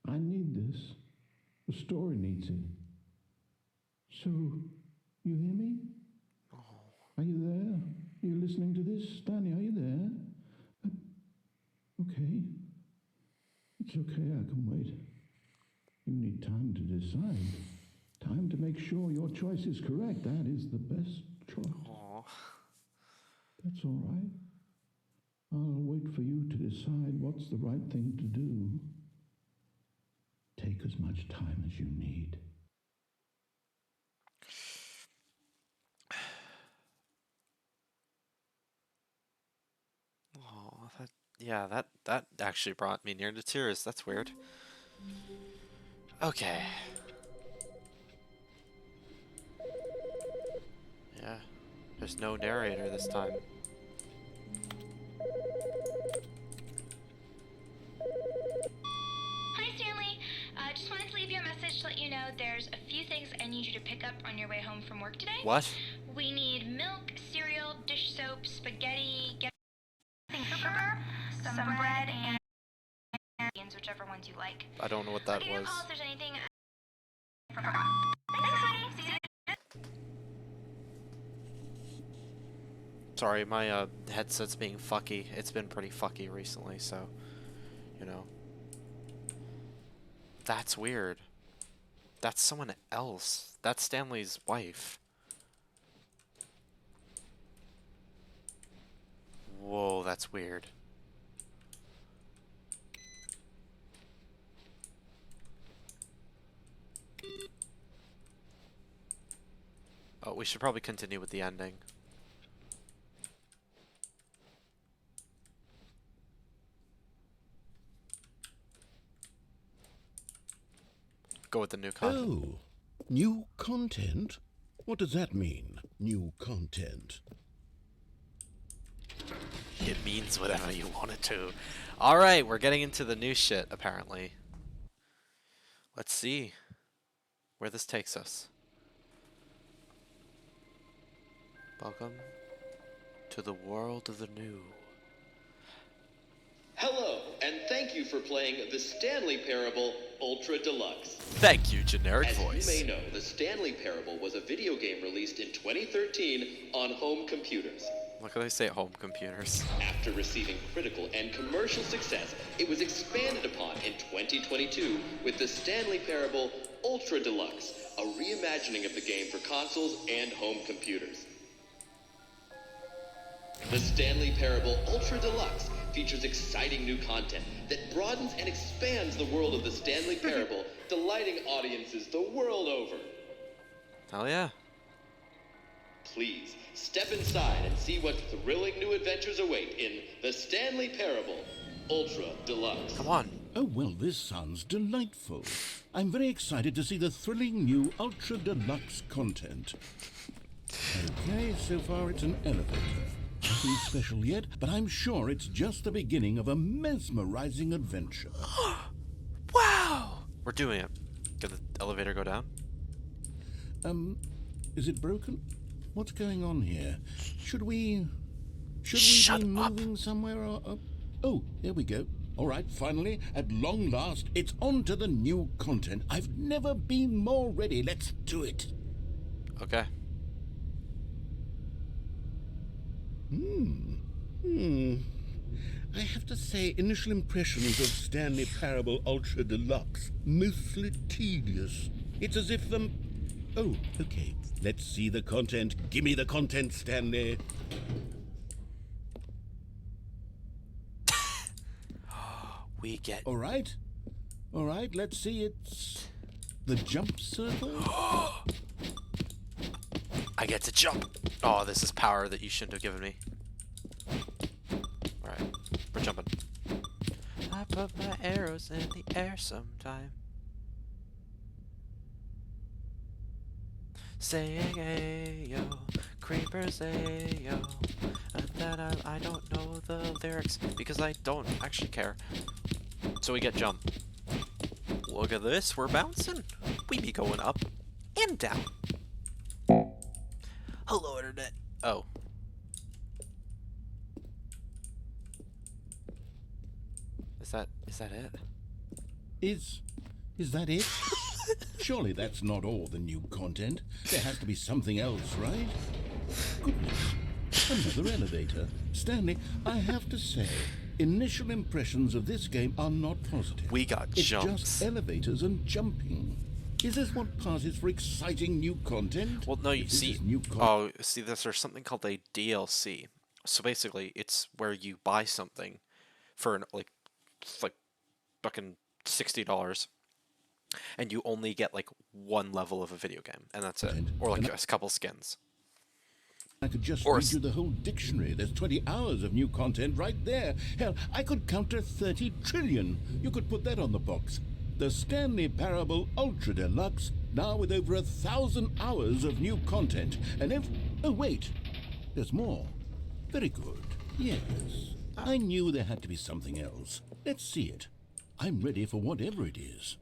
I need this. The story needs it. So, you hear me? Are you there? Are you listening to this? Stanley, are you there? Okay. It's okay, I can wait. You need time to decide. Time to make sure your choice is correct. That is the best choice. Aw. That's all right. I'll wait for you to decide what's the right thing to do. Take as much time as you need. Oh, that actually brought me near to tears. That's weird. Okay. Yeah. There's no narrator this time. Hi, Stanley. Just wanted to leave you a message to let you know there's a few things I need you to pick up on your way home from work today. What? We need milk, cereal, dish soap, spaghetti, sugar, some bread, and beans, whichever ones you like. I don't know what that I'll give you a was. call if there's anything I forgot. Thanks, honey. See you. Sorry, my headset's being fucky. It's been pretty fucky recently, so you know. That's weird. That's someone else. That's Stanley's wife. Whoa, that's weird. Oh, we should probably continue with the ending. Go with the new content. Oh, new content? What does that mean, new content? It means whatever you want it to. Alright, we're getting into the new shit, apparently. Let's see where this takes us. Welcome to the world of the new. Hello, and thank you for playing the Stanley Parable Ultra Deluxe. Thank you, generic As voice. you may know, the Stanley Parable was a video game released in 2013 on home computers. Look how they say home computers. After receiving critical and commercial success, it was expanded upon in 2022 with the Stanley Parable Ultra Deluxe, a reimagining of the game for consoles and home computers. The Stanley Parable Ultra Deluxe features exciting new content that broadens and expands the world of the Stanley Parable, delighting audiences the world over. Hell yeah. Please, step inside and see what thrilling new adventures await in the Stanley Parable Ultra Deluxe. Come on. Oh, well, this sounds delightful. I'm very excited to see the thrilling new Ultra Deluxe content. Okay, so far it's an elevator. Nothing special yet, but I'm sure it's just the beginning of a mesmerizing adventure. Wow! We're doing it. Can the elevator go down? Is it broken? What's going on here? Should we Shut be up. moving somewhere or... Oh, there we go. All right, finally, at long last, it's on to the new content. I've never been more ready. Let's do it. Okay. I have to say, initial impressions of Stanley Parable Ultra Deluxe, mostly tedious. It's as if Oh, okay. Let's see the content. Gimme the content, Stanley. We get... All right, let's see. It's the jump circle. I get to jump. Oh, this is power that you shouldn't have given me. Alright, we're jumping. I put my arrows in the air sometime. Saying ayo, creepers ayo. And then I don't know the lyrics because I don't actually care. So we get jump. Look at this, we're bouncing. We be going up and down. Hello, internet. Oh. Is that it? Is that it? Surely that's not all the new content. There has to be something else, right? Goodness, another elevator. Stanley, I have to say, initial impressions of this game are not positive. We got it's jumps. just elevators and jumping. Is this what passes for exciting new content? Well, no, you If this see. is new There's something called a DLC. So basically, it's where you buy something for like fucking $60, and you only get like one level of a video game, and that's it, or like a couple skins. I could just Or read you the whole dictionary. There's 20 hours of new content right there. Hell, I could counter 30 trillion. You could put that on the box. The Stanley Parable Ultra Deluxe, now with over 1,000 hours of new content. And oh, wait. There's more. Very good. Yes. I knew there had to be something else. Let's see it. I'm ready for whatever it is.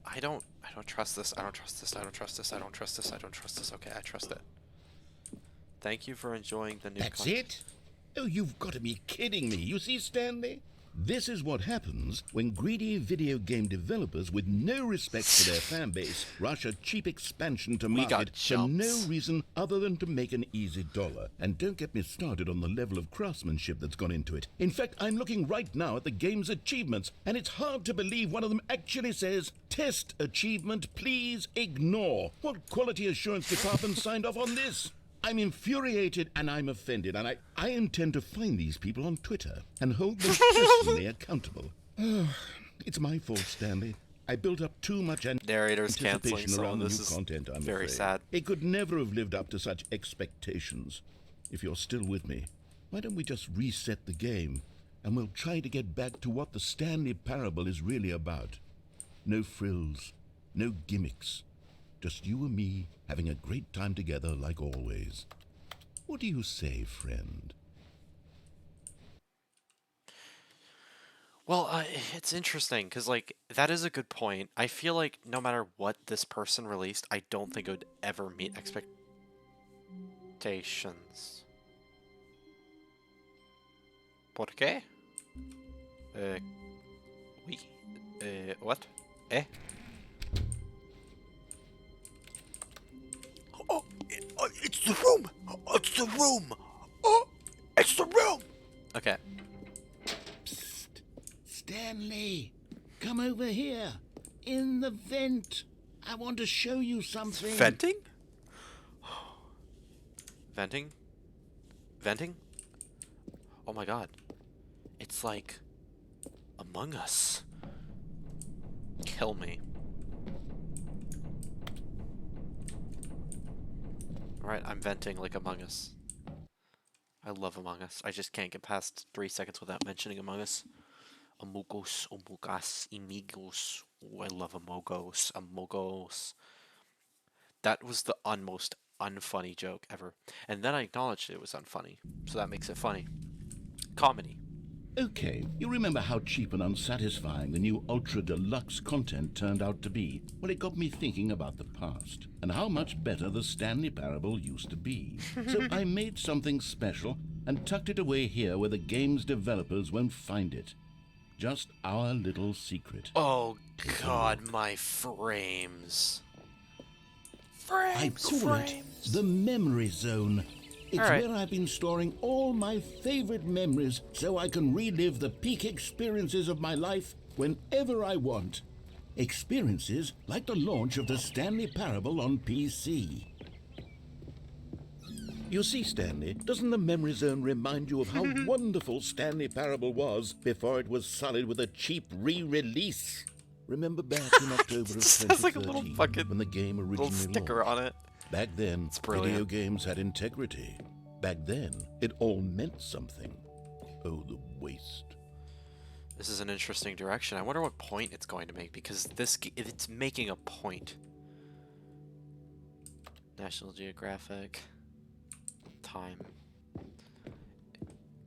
I don't trust this. I don't trust this. I don't trust this. I don't trust this. I don't trust this. Okay, I trust it. Thank you for enjoying the new That's content. it? Oh, you've got to be kidding me. You see, Stanley? This is what happens when greedy video game developers with no respect for their fan base rush a cheap expansion to We got market for no jumps. reason other than to make an easy dollar. And don't get me started on the level of craftsmanship that's gone into it. In fact, I'm looking right now at the game's achievements, and it's hard to believe one of them actually says, "Test achievement, please ignore." What quality assurance department signed off on this? I'm infuriated and I'm offended, and I intend to find these people on Twitter and hold them personally accountable. It's my fault, Stanley. I built up too much Narrator's canceling anticipation some around of the this new is content, I'm very afraid. sad. It could never have lived up to such expectations. If you're still with me, why don't we just reset the game and we'll try to get back to what the Stanley Parable is really about. No frills, no gimmicks. Just you and me having a great time together like always. What do you say, friend? Well, it's interesting because, like, that is a good point. I feel like no matter what this person released, I don't think it would ever meet expectations. ¿Por qué? Oui. What? Eh? Oh, it's the room! It's the room! Oh, it's the room! Okay. Psst! Stanley! Come over here! In the vent! I want to show you something! Venting? Venting? Venting? Oh my god. It's like Among Us. Kill me. Alright, I'm venting like Among Us. I love Among Us. I just can't get past 3 seconds without mentioning Among Us. Amogos, Amogas, Amigos. Oh, I love Amogos, Amogos. That was the most unfunny joke ever. And then I acknowledged it was unfunny, so that makes it funny. Comedy. Okay, you remember how cheap and unsatisfying the new Ultra Deluxe content turned out to be? Well, it got me thinking about the past and how much better the Stanley Parable used to be. So I made something special and tucked it away here where the game's developers won't find it. Just our little secret. Oh god, my frames. I call it the Memory Zone. It's Alright. where I've been storing all my favorite memories so I can relive the peak experiences of my life whenever I want. Experiences like the launch of the Stanley Parable on PC. You see, Stanley, doesn't the Memory Zone remind you of how wonderful Stanley Parable was before it was sullied with a cheap re-release? Remember back in October of Just has, like, a 2013 little fucking when the game originally little sticker launched? on it. Back then, It's brilliant. video games had integrity. Back then, it all meant something. Oh, the waste. This is an interesting direction. I wonder what point it's going to make, because it's making a point. National Geographic. Time.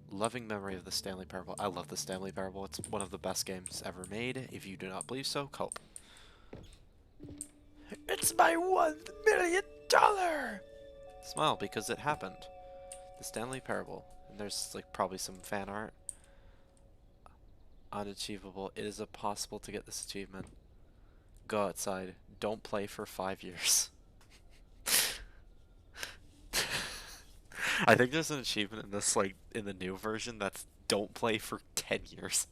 Loving memory of the Stanley Parable. I love the Stanley Parable. It's one of the best games ever made. If you do not believe so, cope. It's my $1 million! Smile, because it happened. The Stanley Parable. And there's like probably some fan art. Unachievable. It is impossible to get this achievement. Go outside. Don't play for 5 years. I think there's an achievement in this, like, in the new version that's don't play for 10 years.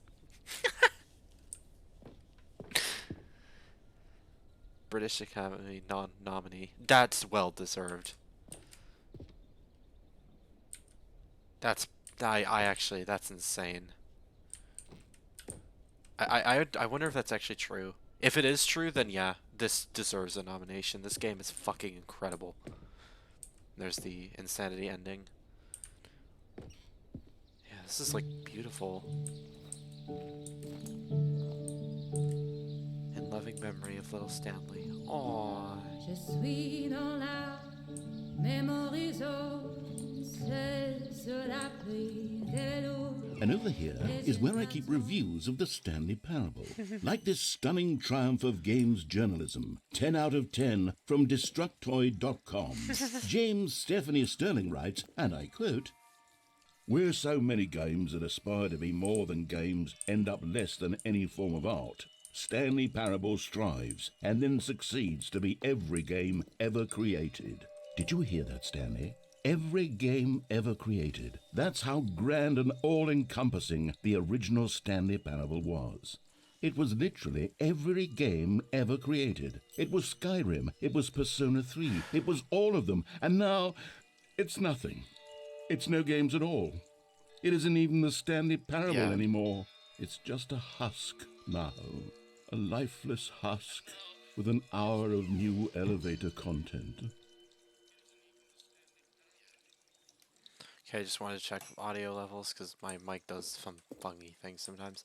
British Academy nominee. That's well deserved. I actually, that's insane. I wonder if that's actually true. If it is true, then yeah, this deserves a nomination. This game is fucking incredible. There's the insanity ending. Yeah, this is like beautiful. In loving memory of little Stanley. Aww. Je suis dans la memory zone, c'est sur la pluie de l'eau. And over here is where I keep reviews of the Stanley Parable. Like this stunning triumph of games journalism, 10 out of 10 from Destructoid.com. James Stephanie Sterling writes, and I quote, "Where so many games that aspire to be more than games end up less than any form of art, Stanley Parable strives and then succeeds to be every game ever created." Did you hear that, Stanley? Every game ever created. That's how grand and all-encompassing the original Stanley Parable was. It was literally every game ever created. It was Skyrim, it was Persona 3, it was all of them, and now it's nothing. It's no games at all. It isn't even the Stanley Parable Yeah. anymore. It's just a husk now. A lifeless husk with an hour of new elevator content. Okay, I just wanted to check audio levels because my mic does some funky things sometimes.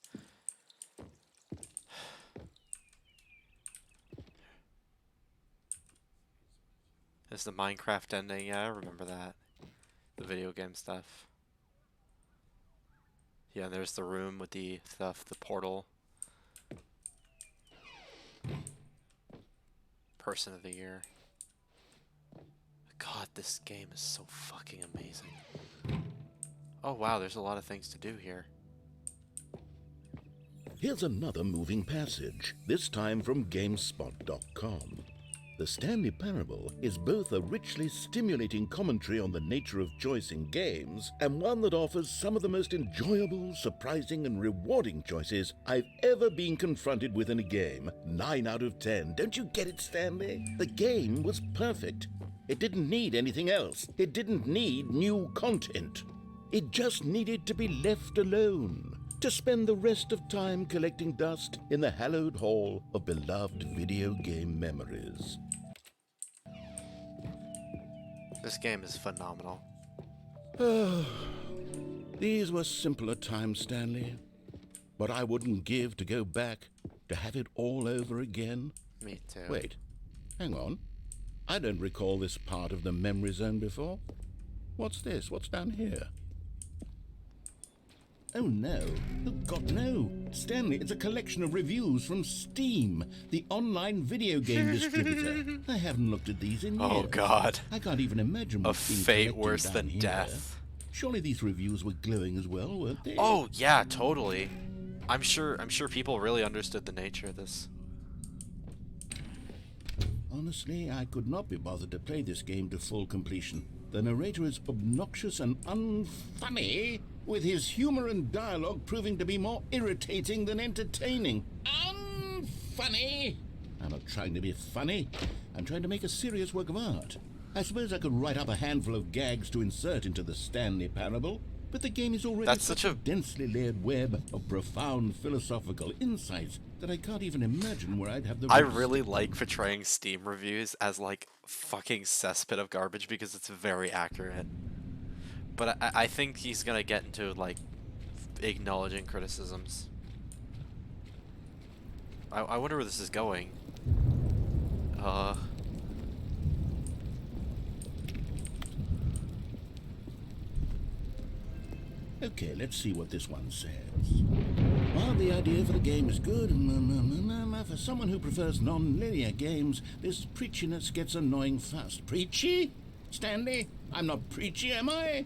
There's the Minecraft ending. Yeah, I remember that. The video game stuff. Yeah, there's the room with the stuff, the portal. Person of the Year. God, this game is so fucking amazing. Oh wow, there's a lot of things to do here. Here's another moving passage, this time from GameSpot.com. The Stanley Parable is both a richly stimulating commentary on the nature of choice in games and one that offers some of the most enjoyable, surprising, and rewarding choices I've ever been confronted with in a game. 9 out of 10. Don't you get it, Stanley? The game was perfect. It didn't need anything else. It didn't need new content. It just needed to be left alone, to spend the rest of time collecting dust in the hallowed hall of beloved video game memories. This game is phenomenal. These were simpler times, Stanley. But I wouldn't give to go back to have it all over again. Me too. Wait, hang on. I don't recall this part of the memory zone before. What's this? What's down here? Oh no. Oh God, no. Stanley, it's a collection of reviews from Steam, the online video game distributor. I haven't looked at these in years. Oh God. I can't even imagine A what's being fate collected worse down than here. death. Surely these reviews were glowing as well, weren't they? Oh yeah, totally. I'm sure people really understood the nature of this. Honestly, I could not be bothered to play this game to full completion. The narrator is obnoxious and unfunny, with his humor and dialogue proving to be more irritating than entertaining. Unfunny! I'm not trying to be funny. I'm trying to make a serious work of art. I suppose I could write up a handful of gags to insert into the Stanley Parable, but the game is already That's such a densely layered web of profound philosophical insights that I can't even imagine where I'd have the... I really like portraying Steam reviews as like fucking cesspit of garbage because it's very accurate. But I think he's gonna get into like acknowledging criticisms. I wonder where this is going. Okay, let's see what this one says. While the idea for the game is good, for someone who prefers non-linear games, this preachiness gets annoying fast. Preachy? Stanley? I'm not preachy, am I?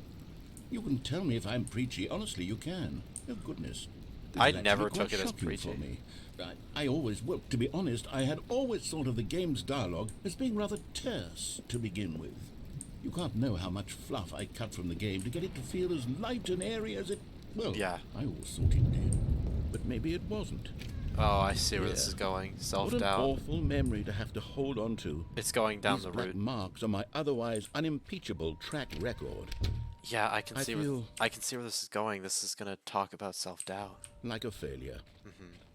You can tell me if I'm preachy. Honestly, you can. Oh, goodness. This I is never actually quite took it as shocking preachy. for me. I always, well, to be honest, I had always thought of the game's dialogue as being rather terse to begin with. You can't know how much fluff I cut from the game to get it to feel as light and airy as it... Well, Yeah. I always thought it did. But maybe it wasn't. Oh, I see where this Yeah. is going. What an Self-doubt. awful memory to have to hold on to. It's going down These the black route. marks are my otherwise unimpeachable track record. Yeah, I can I see feel- I can see where this is going. This is gonna talk about self-doubt. Like a failure.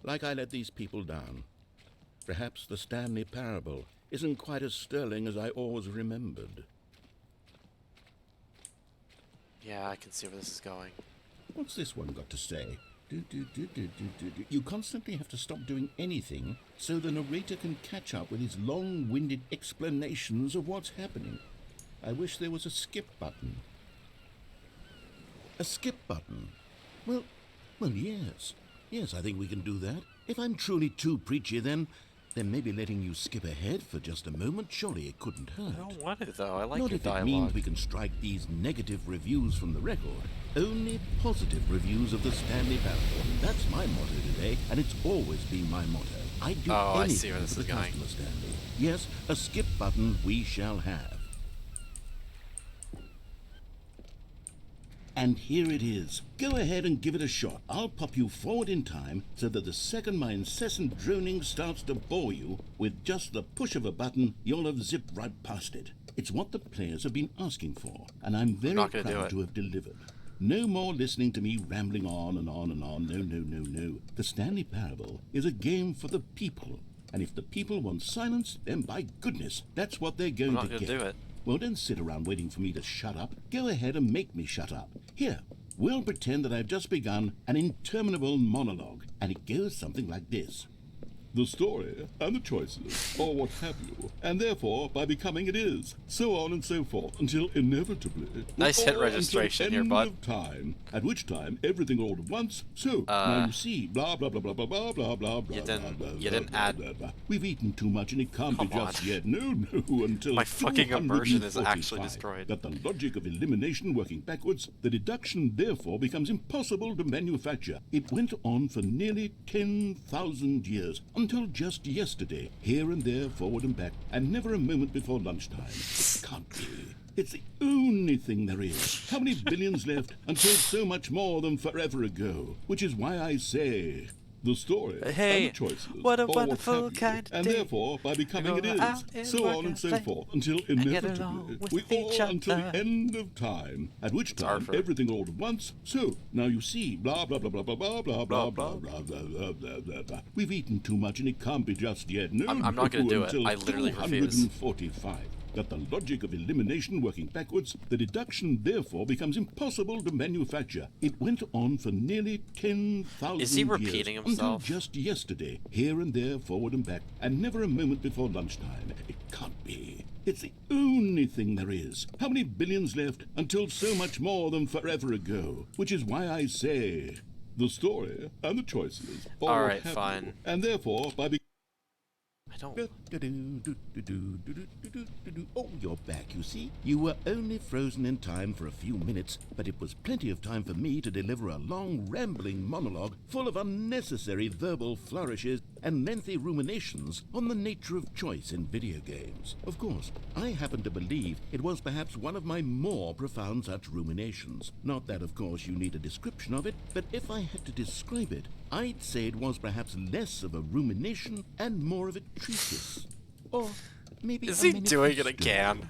Like I let these people down. Perhaps the Stanley Parable isn't quite as sterling as I always remembered. Yeah, I can see where this is going. What's this one got to say? You constantly have to stop doing anything so the narrator can catch up with his long-winded explanations of what's happening. I wish there was a skip button. A skip button? Well, yes. Yes, I think we can do that. If I'm truly too preachy, then maybe letting you skip ahead for just a moment, surely it couldn't hurt. I don't want to though. I like Not your if it dialogue. means we can strike these negative reviews from the record. Only positive reviews of the Stanley Parable. That's my motto today, and it's always been my motto. I do Oh, I anything see where this for is the going. customer, Stanley. Yes, a skip button we shall have. And here it is. Go ahead and give it a shot. I'll pop you forward in time so that the second my incessant droning starts to bore you, with just the push of a button, you'll have zipped right past it. It's what the players have been asking for, and I'm very not gonna do proud it. to have delivered. No more listening to me rambling on and on and on. No. The Stanley Parable is a game for the people. And if the people want silence, then by goodness, that's what they're going I'm to not get. gonna do it. Well, don't sit around waiting for me to shut up. Go ahead and make me shut up. Here, we'll pretend that I've just begun an interminable monologue, and it goes something like this. the story, and the choices, or what have you, and therefore by becoming it is, so on and so forth, until inevitably, Nice hit or registration until here, end bud. of time, at which time everything all at once. So now you see, blah blah blah blah blah blah blah blah blah. You blah, didn't blah, add. blah, blah. We've eaten too much, and it can't be Come just on. yet. No, until My fucking immersion is 245, actually destroyed. That the logic of elimination working backwards, the deduction therefore becomes impossible to manufacture. It went on for nearly 10,000 years, until just yesterday, here and there, forward and back, and never a moment before lunchtime. It can't be. It's the only thing there is. How many billions left until so much more than forever ago? Which is why I say, the story Hey, and the choices, what a or wonderful have you, kind of and day. therefore by becoming it Go is, out and so work on and so play forth, until and get inevitably along with we each all until the other. end of time, at which time Arthur. everything all at once. So now you see, blah blah blah blah blah blah blah blah blah blah blah blah blah blah. We've eaten too much, and it can't be just yet. No, I'm not gonna do it. until I literally refuse. 245. That the logic of elimination working backwards, the deduction therefore becomes impossible to manufacture. It went on for nearly 10,000 Is he years, repeating himself? until just yesterday, here and there, forward and back, and never a moment before lunchtime. It can't be. It's the only thing there is. How many billions left until so much more than forever ago? Which is why I say, the story and the choices, or All what right, have fine. you, and therefore by I don't. Oh, you're back, you see. You were only frozen in time for a few minutes, but it was plenty of time for me to deliver a long, rambling monologue full of unnecessary verbal flourishes and lengthy ruminations on the nature of choice in video games. Of course, I happen to believe it was perhaps one of my more profound such ruminations. Not that, of course, you need a description of it, but if I had to describe it, I'd say it was perhaps less of a rumination and more of a treatise. Or maybe Is a he doing it manifesto. again?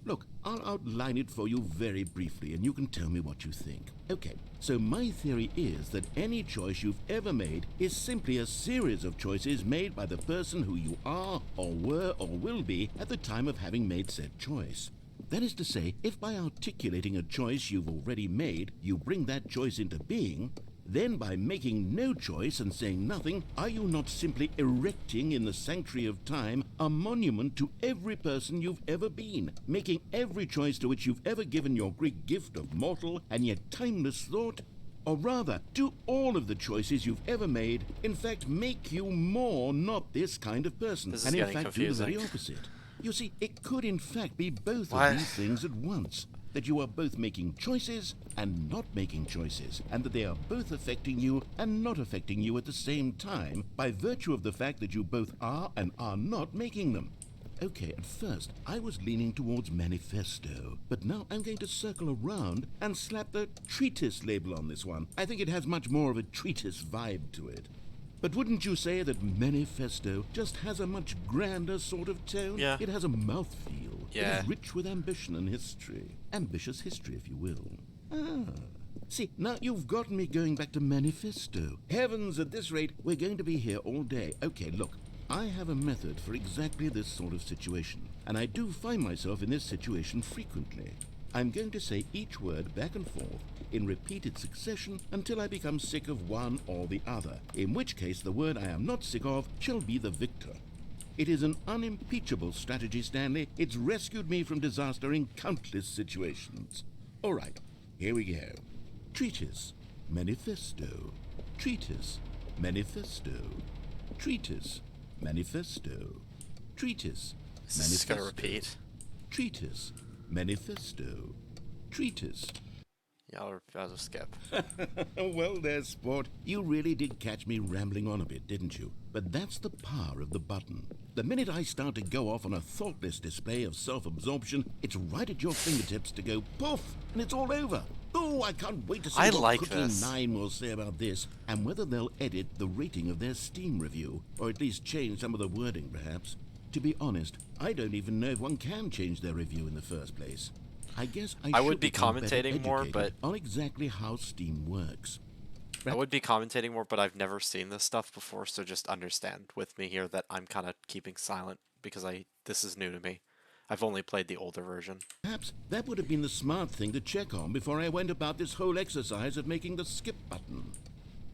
Look, I'll outline it for you very briefly, and you can tell me what you think. Okay, so my theory is that any choice you've ever made is simply a series of choices made by the person who you are, or were, or will be at the time of having made said choice. That is to say, if by articulating a choice you've already made, you bring that choice into being, then by making no choice and saying nothing, are you not simply erecting in the sanctuary of time a monument to every person you've ever been, making every choice to which you've ever given your Greek gift of mortal and yet timeless thought? Or rather, do all of the choices you've ever made, in fact, make you more not this kind of person, This is and in getting fact do the very confusing. opposite? You see, it could in fact be both What? of these things at once. That you are both making choices and not making choices, and that they are both affecting you and not affecting you at the same time by virtue of the fact that you both are and are not making them. Okay, at first I was leaning towards manifesto, but now I'm going to circle around and slap the treatise label on this one. I think it has much more of a treatise vibe to it. But wouldn't you say that manifesto just has a much grander sort of tone? Yeah. It has a mouthfeel. Yeah. It is rich with ambition and history. Ambitious history, if you will. Ah. See, now you've got me going back to manifesto. Heavens, at this rate, we're going to be here all day. Okay, look, I have a method for exactly this sort of situation, and I do find myself in this situation frequently. I'm going to say each word back and forth in repeated succession until I become sick of one or the other, in which case the word I am not sick of shall be the victor. It is an unimpeachable strategy, Stanley. It's rescued me from disaster in countless situations. All right, here we go. Treatise, manifesto. Treatise, manifesto. Treatise, manifesto. Treatise, Is this just gonna manifesto. repeat? Treatise, manifesto. Treatise. Yeah, I'll just skip. Well, there, sport. You really did catch me rambling on a bit, didn't you? But that's the power of the button. The minute I start to go off on a thoughtless display of self-absorption, it's right at your fingertips to go poof, and it's all over. Oh, I can't wait to see I what like Cookie this. 9 will say about this, and whether they'll edit the rating of their Steam review, or at least change some of the wording, perhaps. To be honest, I don't even know if one can change their review in the first place. I guess I should would be become better commentating more, educated but- on exactly how Steam works. I would be commentating more, but I've never seen this stuff before, so just understand with me here that I'm kind of keeping silent because this is new to me. I've only played the older version. Perhaps that would have been the smart thing to check on before I went about this whole exercise of making the skip button.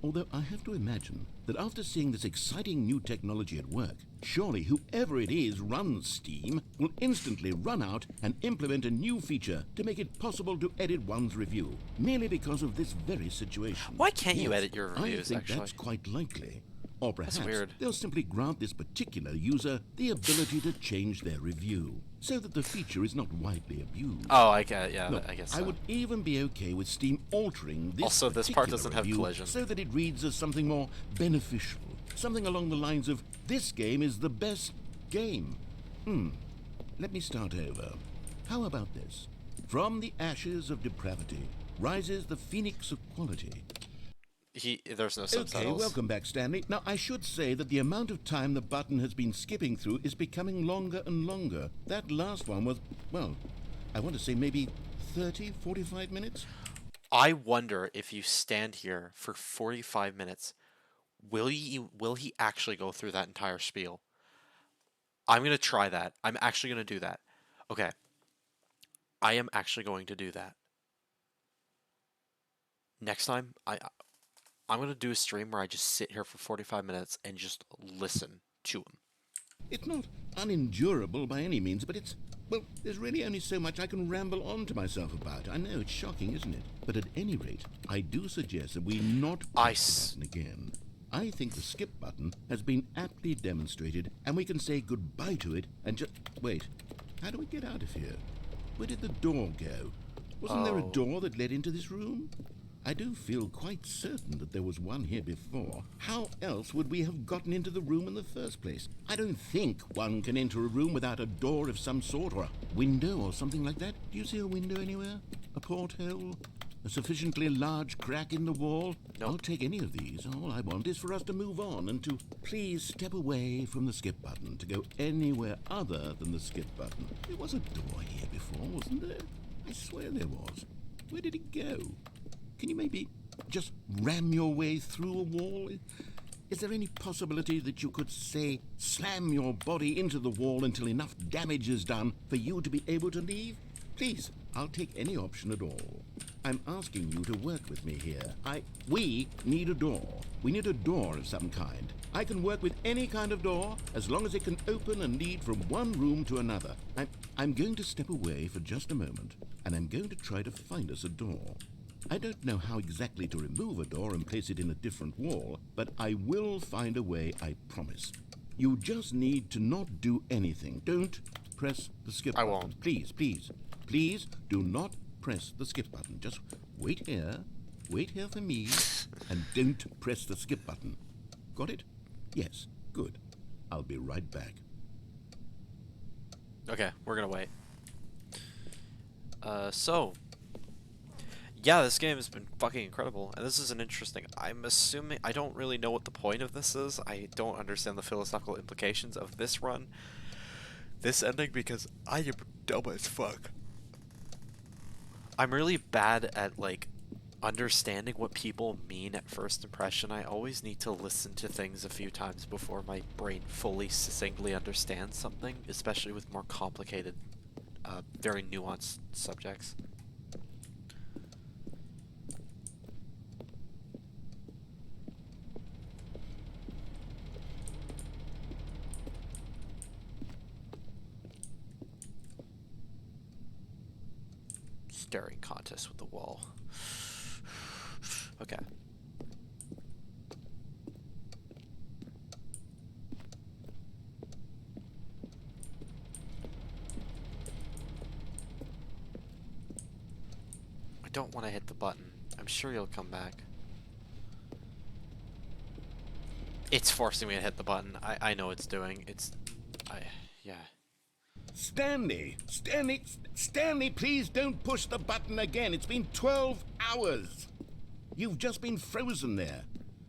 Although I have to imagine that after seeing this exciting new technology at work, surely whoever it is runs Steam will instantly run out and implement a new feature to make it possible to edit one's review, merely because of this very situation. Why can't you Yes, edit your reviews, I think actually? that's quite likely. Or perhaps weird. they'll simply grant this particular user the ability to change their review, so that the feature is not widely abused. Oh, I get it. Yeah, Look, I guess I so. would even be okay with Steam altering this Also, this part particular doesn't have review collision. so that it reads as something more beneficial, something along the lines of, this game is the best game. Let me start over. How about this? From the ashes of depravity rises the phoenix of quality. There's no subtitles. Okay, welcome back, Stanley. Now, I should say that the amount of time the button has been skipping through is becoming longer and longer. That last one was, well, I want to say maybe 30, 45 minutes? I wonder if you stand here for 45 minutes, will he actually go through that entire spiel? I'm going to try that. I'm actually going to do that. Okay. I am actually going to do that. Next time, I'm going to do a stream where I just sit here for 45 minutes and just listen to him. It's not unendurable by any means, but it's, well, there's really only so much I can ramble on to myself about. I know, it's shocking, isn't it? But at any rate, I do suggest that we not press the button again. I think the skip button has been aptly demonstrated, and we can say goodbye to it and just... Wait, how do we get out of here? Where did the door go? Wasn't there a door that led into this room? I do feel quite certain that there was one here before. How else would we have gotten into the room in the first place? I don't think one can enter a room without a door of some sort, or a window or something like that. Do you see a window anywhere? A porthole? A sufficiently large crack in the wall? Nope. I'll take any of these. All I want is for us to move on and to please step away from the skip button, to go anywhere other than the skip button. There was a door here before, wasn't there? I swear there was. Where did it go? Can you maybe just ram your way through a wall? Is there any possibility that you could, say, slam your body into the wall until enough damage is done for you to be able to leave? Please, I'll take any option at all. I'm asking you to work with me here. We need a door. We need a door of some kind. I can work with any kind of door as long as it can open and lead from one room to another. I'm going to step away for just a moment, and I'm going to try to find us a door. I don't know how exactly to remove a door and place it in a different wall, but I will find a way, I promise. You just need to not do anything. Don't press the skip button. I won't. Please, please, please do not press the skip button. Just wait here for me, and don't press the skip button. Got it? Yes, good. I'll be right back. Okay, we're gonna wait. Yeah, this game has been fucking incredible, and this is an interesting... I'm assuming... I don't really know what the point of this is. I don't understand the philosophical implications of this run, this ending, because I am dumb as fuck. I'm really bad at, like, understanding what people mean at first impression. I always need to listen to things a few times before my brain fully, succinctly understands something, especially with more complicated, very nuanced subjects. Staring contest with the wall. Okay. I don't want to hit the button. I'm sure you'll come back. It's forcing me to hit the button. I know it's doing. Yeah. Stanley, please don't push the button again. It's been 12 hours. You've just been frozen there.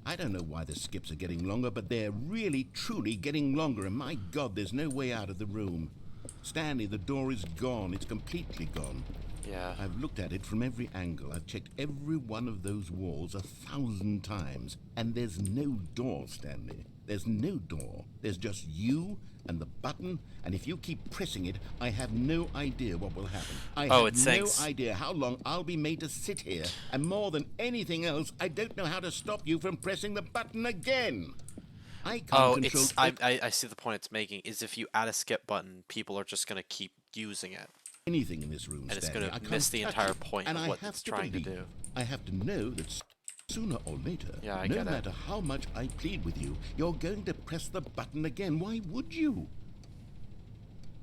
I don't know why the skips are getting longer, but they're really, truly getting longer, and my God, there's no way out of the room. Stanley, the door is gone. It's completely gone. Yeah. I've looked at it from every angle. I've checked every one of those walls 1,000 times, and there's no door, Stanley. There's no door. There's just you and the button, and if you keep pressing it, I have no idea what will happen. I Oh, have it's no saying idea how long I'll be made to sit here, and more than anything else, I don't know how to stop you from pressing the button again. I can't Oh, control... it's I see the point it's making is if you add a skip button, people are just gonna keep using it, anything in this room, and it's Stanley. gonna I can't miss the touch entire it, point and of I what have it's to trying to believe. do. I have to know that sooner or later, Yeah, I no get it. matter how much I plead with you, you're going to press the button again. Why would you?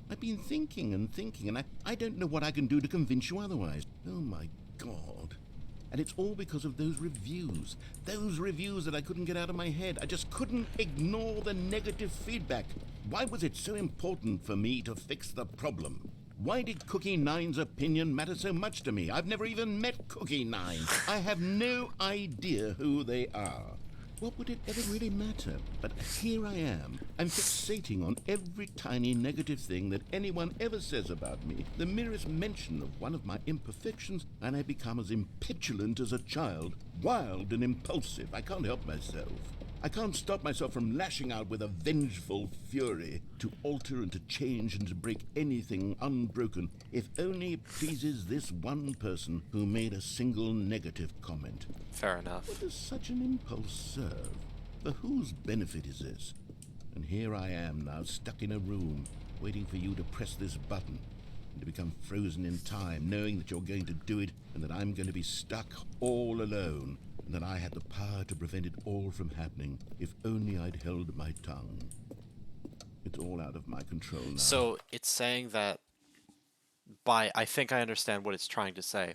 I've been thinking and thinking, and I don't know what I can do to convince you otherwise. Oh, my God. And it's all because of those reviews. Those reviews that I couldn't get out of my head. I just couldn't ignore the negative feedback. Why was it so important for me to fix the problem? Why did Cookie Nine's opinion matter so much to me? I've never even met Cookie Nine. I have no idea who they are. What would it ever really matter? But here I am. I'm fixating on every tiny negative thing that anyone ever says about me. The merest mention of one of my imperfections, and I become as impetulant as a child. Wild and impulsive. I can't help myself. I can't stop myself from lashing out with a vengeful fury to alter and to change and to break anything unbroken, if only it pleases this one person who made a single negative comment. Fair enough. What does such an impulse serve? For whose benefit is this? And here I am now, stuck in a room, waiting for you to press this button, and to become frozen in time, knowing that you're going to do it, and that I'm going to be stuck all alone, and that I had the power to prevent it all from happening, if only I'd held my tongue. It's all out of my control now. So it's saying that I think I understand what it's trying to say.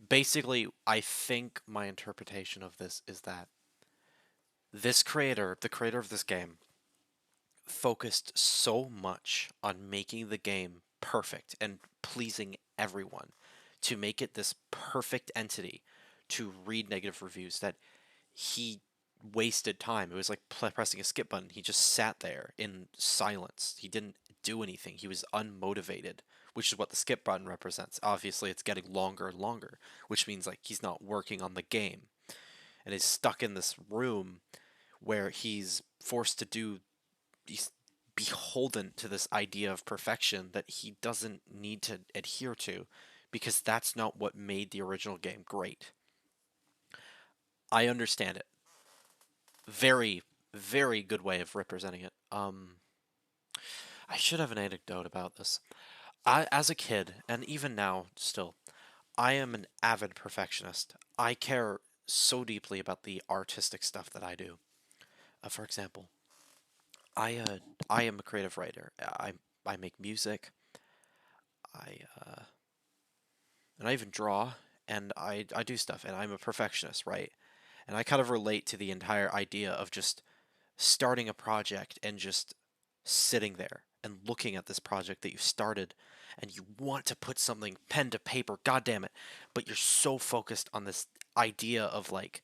Basically, I think my interpretation of this is that this creator, the creator of this game, focused so much on making the game perfect and pleasing everyone to make it this perfect entity to read negative reviews that he wasted time. It was like pressing a skip button. He just sat there in silence. He didn't do anything. He was unmotivated, which is what the skip button represents. Obviously, it's getting longer and longer, which means like he's not working on the game and is stuck in this room where he's forced to do, he's beholden to this idea of perfection that he doesn't need to adhere to because that's not what made the original game great. I understand it. Very, very good way of representing it. I should have an anecdote about this. As a kid, and even now still, I am an avid perfectionist. I care so deeply about the artistic stuff that I do. For example, I am a creative writer. I make music. I and I even draw, and I do stuff, and I'm a perfectionist, right? And I kind of relate to the entire idea of just starting a project and just sitting there and looking at this project that you started, and you want to put something pen to paper, god damn it, but you're so focused on this idea of like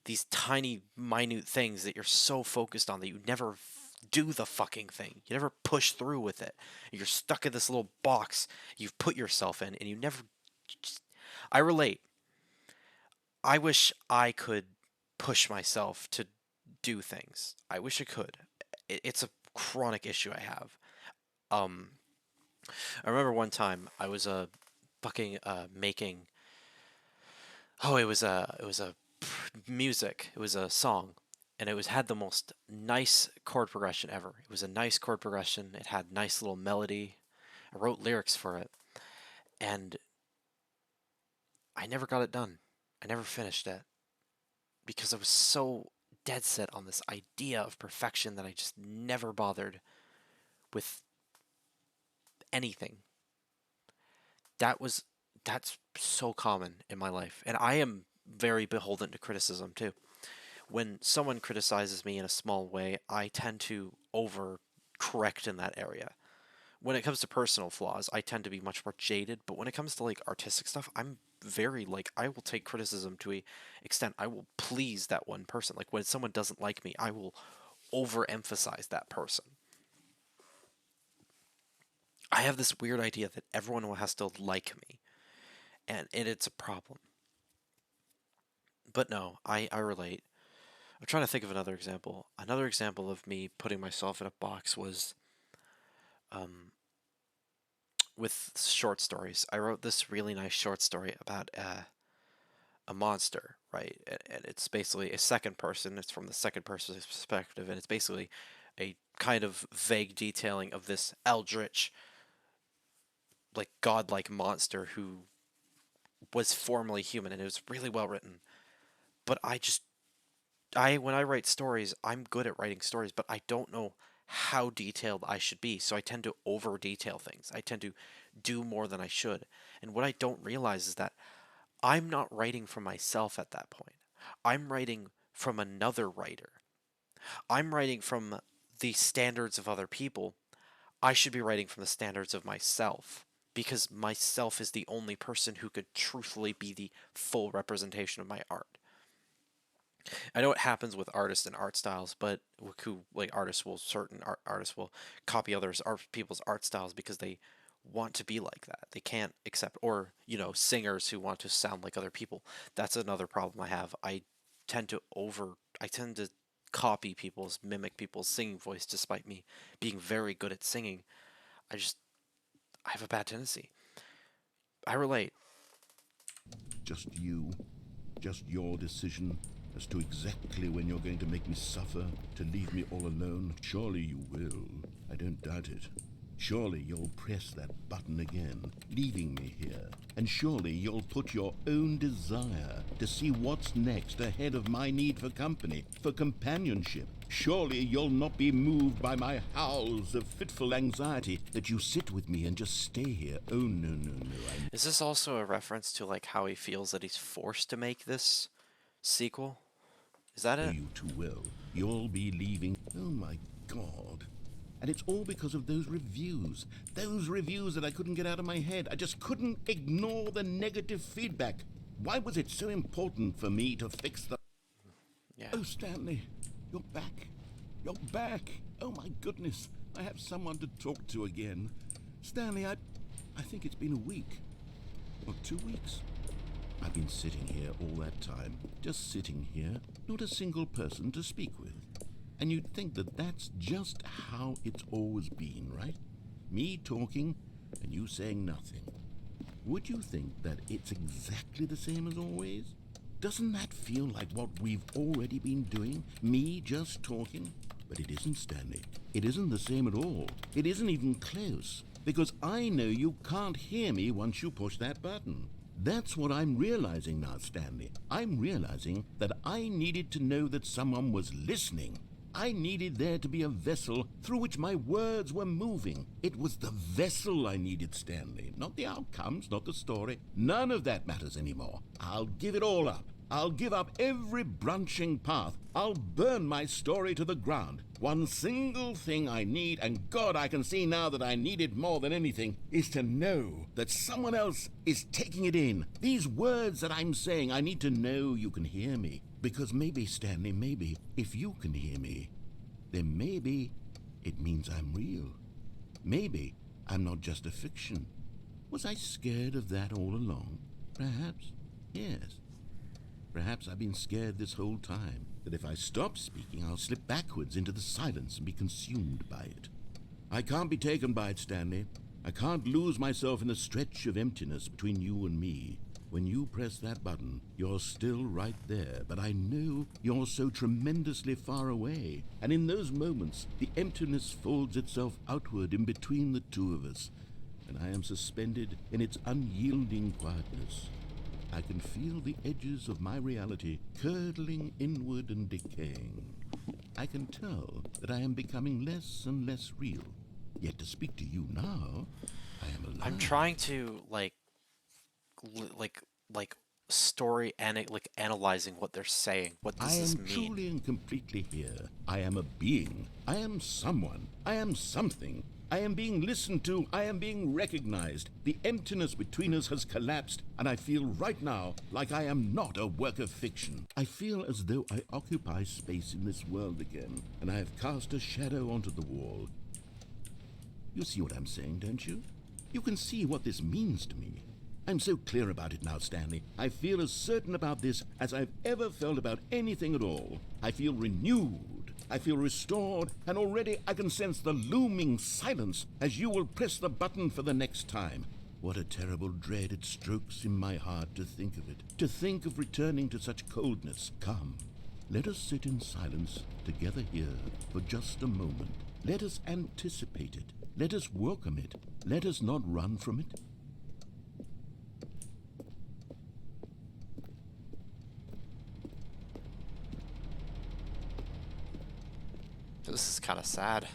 these tiny minute things that you're so focused on that you never do the fucking thing. You never push through with it. You're stuck in this little box you've put yourself in, and you never I relate. I wish I could push myself to do things. I wish I could. It's a chronic issue I have. Um, I remember one time I was fucking making. Oh, it was a music. It was a song, and it was had the most nice chord progression ever. It was a nice chord progression. It had nice little melody. I wrote lyrics for it, and I never got it done. I never finished it because I was so dead set on this idea of perfection that I just never bothered with anything. That's so common in my life, and I am very beholden to criticism too. When someone criticizes me in a small way, I tend to over correct in that area. When it comes to personal flaws, I tend to be much more jaded, but when it comes to like artistic stuff, I'm very like I will take criticism to a extent. I will please that one person. Like when someone doesn't like me, I will overemphasize that person. I have this weird idea that everyone has to like me, and it's a problem. But no, I relate. I'm trying to think of another example. Another example of me putting myself in a box was with short stories. I wrote this really nice short story about a monster, right? And it's basically a second person. It's from the second person's perspective, and it's basically a kind of vague detailing of this eldritch, like godlike monster who was formerly human, and it was really well written. But when I write stories, I'm good at writing stories, but I don't know how detailed I should be. So I tend to over detail things. I tend to do more than I should. And what I don't realize is that I'm not writing for myself at that point. I'm writing from another writer. I'm writing from the standards of other people. I should be writing from the standards of myself because myself is the only person who could truthfully be the full representation of my art. I know it happens with artists and art styles, but certain artists will copy others people's art styles because they want to be like that. They can't accept, or singers who want to sound like other people. That's another problem I have. Tend to I tend to mimic people's singing voice, despite me being very good at singing. I have a bad tendency. I relate. Just you. Just your decision as to exactly when you're going to make me suffer, to leave me all alone. Surely you will. I don't doubt it. Surely you'll press that button again, leaving me here. And surely you'll put your own desire to see what's next ahead of my need for company, for companionship. Surely you'll not be moved by my howls of fitful anxiety that you sit with me and just stay here. Oh, no, no, no. Is this also a reference to how he feels that he's forced to make this sequel? Is that know it? you too well. You'll be leaving. Oh, my God. And it's all because of those reviews. Those reviews that I couldn't get out of my head. I just couldn't ignore the negative feedback. Why was it so important for me to fix the... Yeah. Oh, Stanley, you're back. You're back. Oh, my goodness. I have someone to talk to again. Stanley, I think it's been a week. Or 2 weeks. I've been sitting here all that time. Just sitting here. Not a single person to speak with. And you'd think that that's just how it's always been, right? Me talking and you saying nothing. Would you think that it's exactly the same as always? Doesn't that feel like what we've already been doing? Me just talking? But it isn't, Stanley. It isn't the same at all. It isn't even close. Because I know you can't hear me once you push that button. That's what I'm realizing now, Stanley. I'm realizing that I needed to know that someone was listening. I needed there to be a vessel through which my words were moving. It was the vessel I needed, Stanley. Not the outcomes, not the story. None of that matters anymore. I'll give it all up. I'll give up every branching path. I'll burn my story to the ground. One single thing I need, and God, I can see now that I need it more than anything, is to know that someone else is taking it in. These words that I'm saying, I need to know you can hear me. Because maybe, Stanley, maybe, if you can hear me, then maybe it means I'm real. Maybe I'm not just a fiction. Was I scared of that all along? Perhaps, yes. Perhaps I've been scared this whole time, that if I stop speaking, I'll slip backwards into the silence and be consumed by it. I can't be taken by it, Stanley. I can't lose myself in the stretch of emptiness between you and me. When you press that button, you're still right there, but I know you're so tremendously far away. And in those moments, the emptiness folds itself outward in between the two of us, and I am suspended in its unyielding quietness. I can feel the edges of my reality curdling inward and decaying. I can tell that I am becoming less and less real. Yet to speak to you now, I am alive. I'm trying to analyzing what they're saying. What does this mean? I am truly and completely here. I am a being. I am someone. I am something. I am being listened to. I am being recognized. The emptiness between us has collapsed, and I feel right now like I am not a work of fiction. I feel as though I occupy space in this world again, and I have cast a shadow onto the wall. You see what I'm saying, don't you? You can see what this means to me. I'm so clear about it now, Stanley. I feel as certain about this as I've ever felt about anything at all. I feel renewed. I feel restored, and already I can sense the looming silence as you will press the button for the next time. What a terrible dread it strokes in my heart to think of it, to think of returning to such coldness. Come, let us sit in silence together here for just a moment. Let us anticipate it. Let us welcome it. Let us not run from it. This is kind of sad.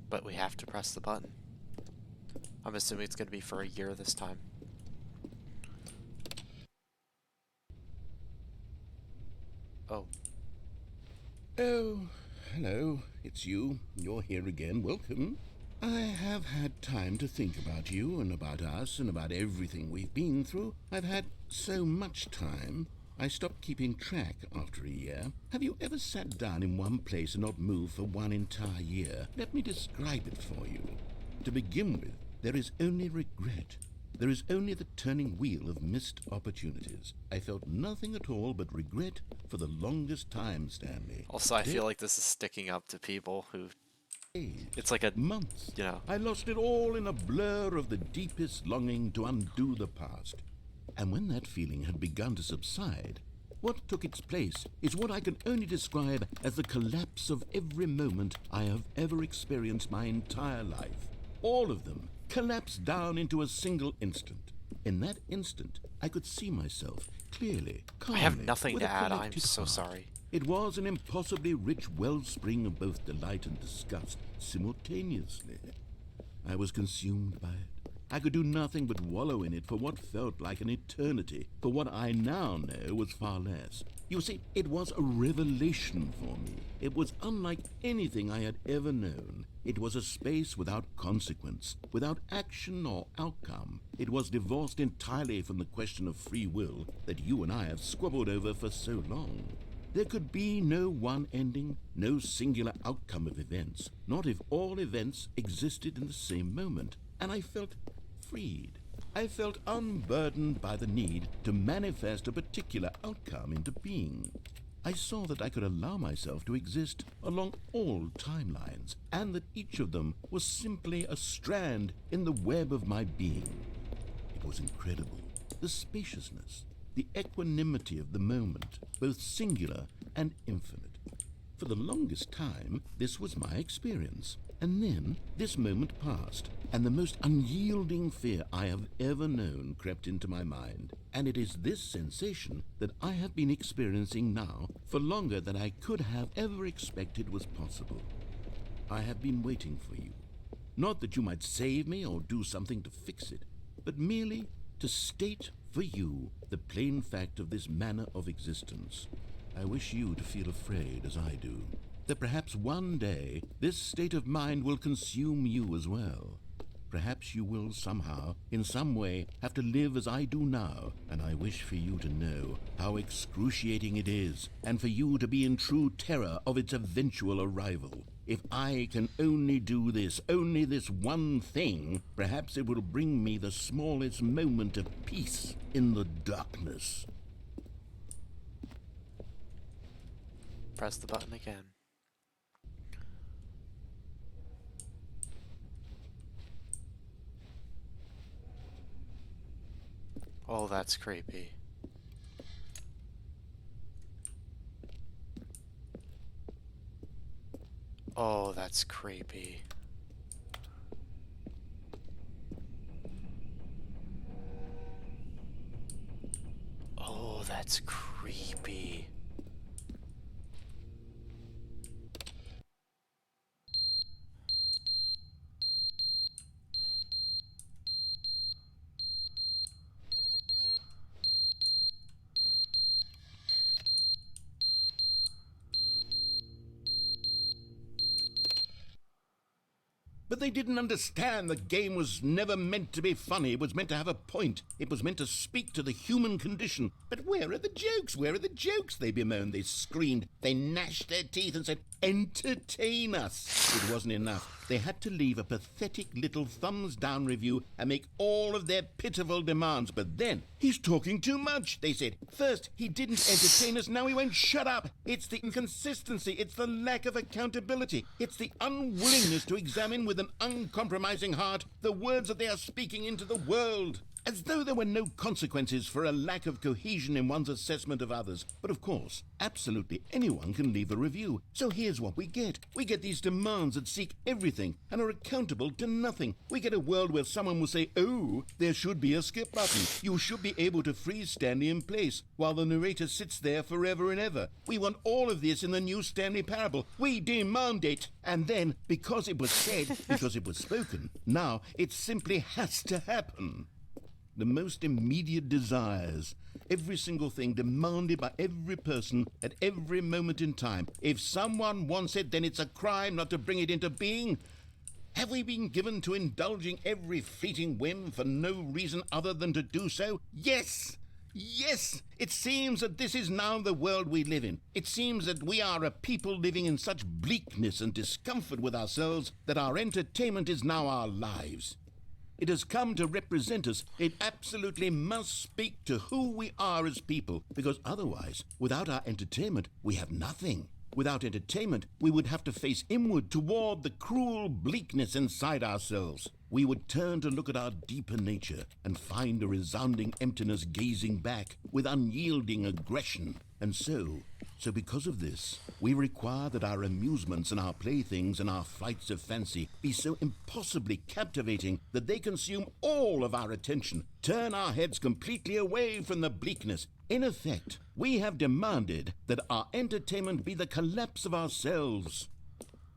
But we have to press the button. I'm assuming it's going to be for a year this time. Oh. Oh, hello. It's you. You're here again. Welcome. I have had time to think about you and about us and about everything we've been through. I've had so much time. I stopped keeping track after a year. Have you ever sat down in one place and not moved for one entire year? Let me describe it for you. To begin with, there is only regret. There is only the turning wheel of missed opportunities. I felt nothing at all but regret for the longest time, Stanley. Also, I feel like this is sticking up to people who... It's like a... months. You know. I lost it all in a blur of the deepest longing to undo the past. And when that feeling had begun to subside, what took its place is what I can only describe as the collapse of every moment I have ever experienced my entire life. All of them collapsed down into a single instant. In that instant, I could see myself clearly, calmly. I have nothing with to a add. I'm collected so heart. sorry. It was an impossibly rich wellspring of both delight and disgust simultaneously. I was consumed by it. I could do nothing but wallow in it for what felt like an eternity, for what I now know was far less. You see, it was a revelation for me. It was unlike anything I had ever known. It was a space without consequence, without action or outcome. It was divorced entirely from the question of free will that you and I have squabbled over for so long. There could be no one ending, no singular outcome of events, not if all events existed in the same moment. And I felt freed. I felt unburdened by the need to manifest a particular outcome into being. I saw that I could allow myself to exist along all timelines, and that each of them was simply a strand in the web of my being. It was incredible. The spaciousness, the equanimity of the moment, both singular and infinite. For the longest time, this was my experience. And then this moment passed, and the most unyielding fear I have ever known crept into my mind. And it is this sensation that I have been experiencing now for longer than I could have ever expected was possible. I have been waiting for you. Not that you might save me or do something to fix it, but merely to state for you the plain fact of this manner of existence. I wish you to feel afraid as I do, that perhaps one day this state of mind will consume you as well. Perhaps you will somehow, in some way, have to live as I do now, and I wish for you to know how excruciating it is, and for you to be in true terror of its eventual arrival. If I can only do this, only this one thing, perhaps it will bring me the smallest moment of peace in the darkness. Press the button again. Oh, that's creepy. Oh, that's creepy. Oh, that's creepy. But But they didn't understand the game was never meant to be funny. It was meant to have a point. It was meant to speak to the human condition. But where are the jokes? Where are the jokes? They bemoaned, they screamed, they gnashed their teeth and said, entertain us. It wasn't enough. They had to leave a pathetic little thumbs-down review and make all of their pitiful demands. But then, he's talking too much, they said. First, he didn't entertain us, now he won't shut up. It's the inconsistency, it's the lack of accountability, it's the unwillingness to examine with an uncompromising heart the words that they are speaking into the world. As though there were no consequences for a lack of cohesion in one's assessment of others. But of course, absolutely anyone can leave a review. So here's what we get. We get these demands that seek everything and are accountable to nothing. We get a world where someone will say, oh, there should be a skip button. You should be able to freeze Stanley in place while the narrator sits there forever and ever. We want all of this in the new Stanley Parable. We demand it. And then, because it was said, because it was spoken, now it simply has to happen. The most immediate desires, every single thing demanded by every person at every moment in time. If someone wants it, then it's a crime not to bring it into being. Have we been given to indulging every fleeting whim for no reason other than to do so? Yes! Yes! It seems that this is now the world we live in. It seems that we are a people living in such bleakness and discomfort with ourselves that our entertainment is now our lives. It has come to represent us. It absolutely must speak to who we are as people, because otherwise, without our entertainment, we have nothing. Without entertainment, we would have to face inward toward the cruel bleakness inside ourselves. We would turn to look at our deeper nature and find a resounding emptiness gazing back with unyielding aggression. And so because of this, we require that our amusements and our playthings and our flights of fancy be so impossibly captivating that they consume all of our attention, turn our heads completely away from the bleakness. In effect, we have demanded that our entertainment be the collapse of ourselves.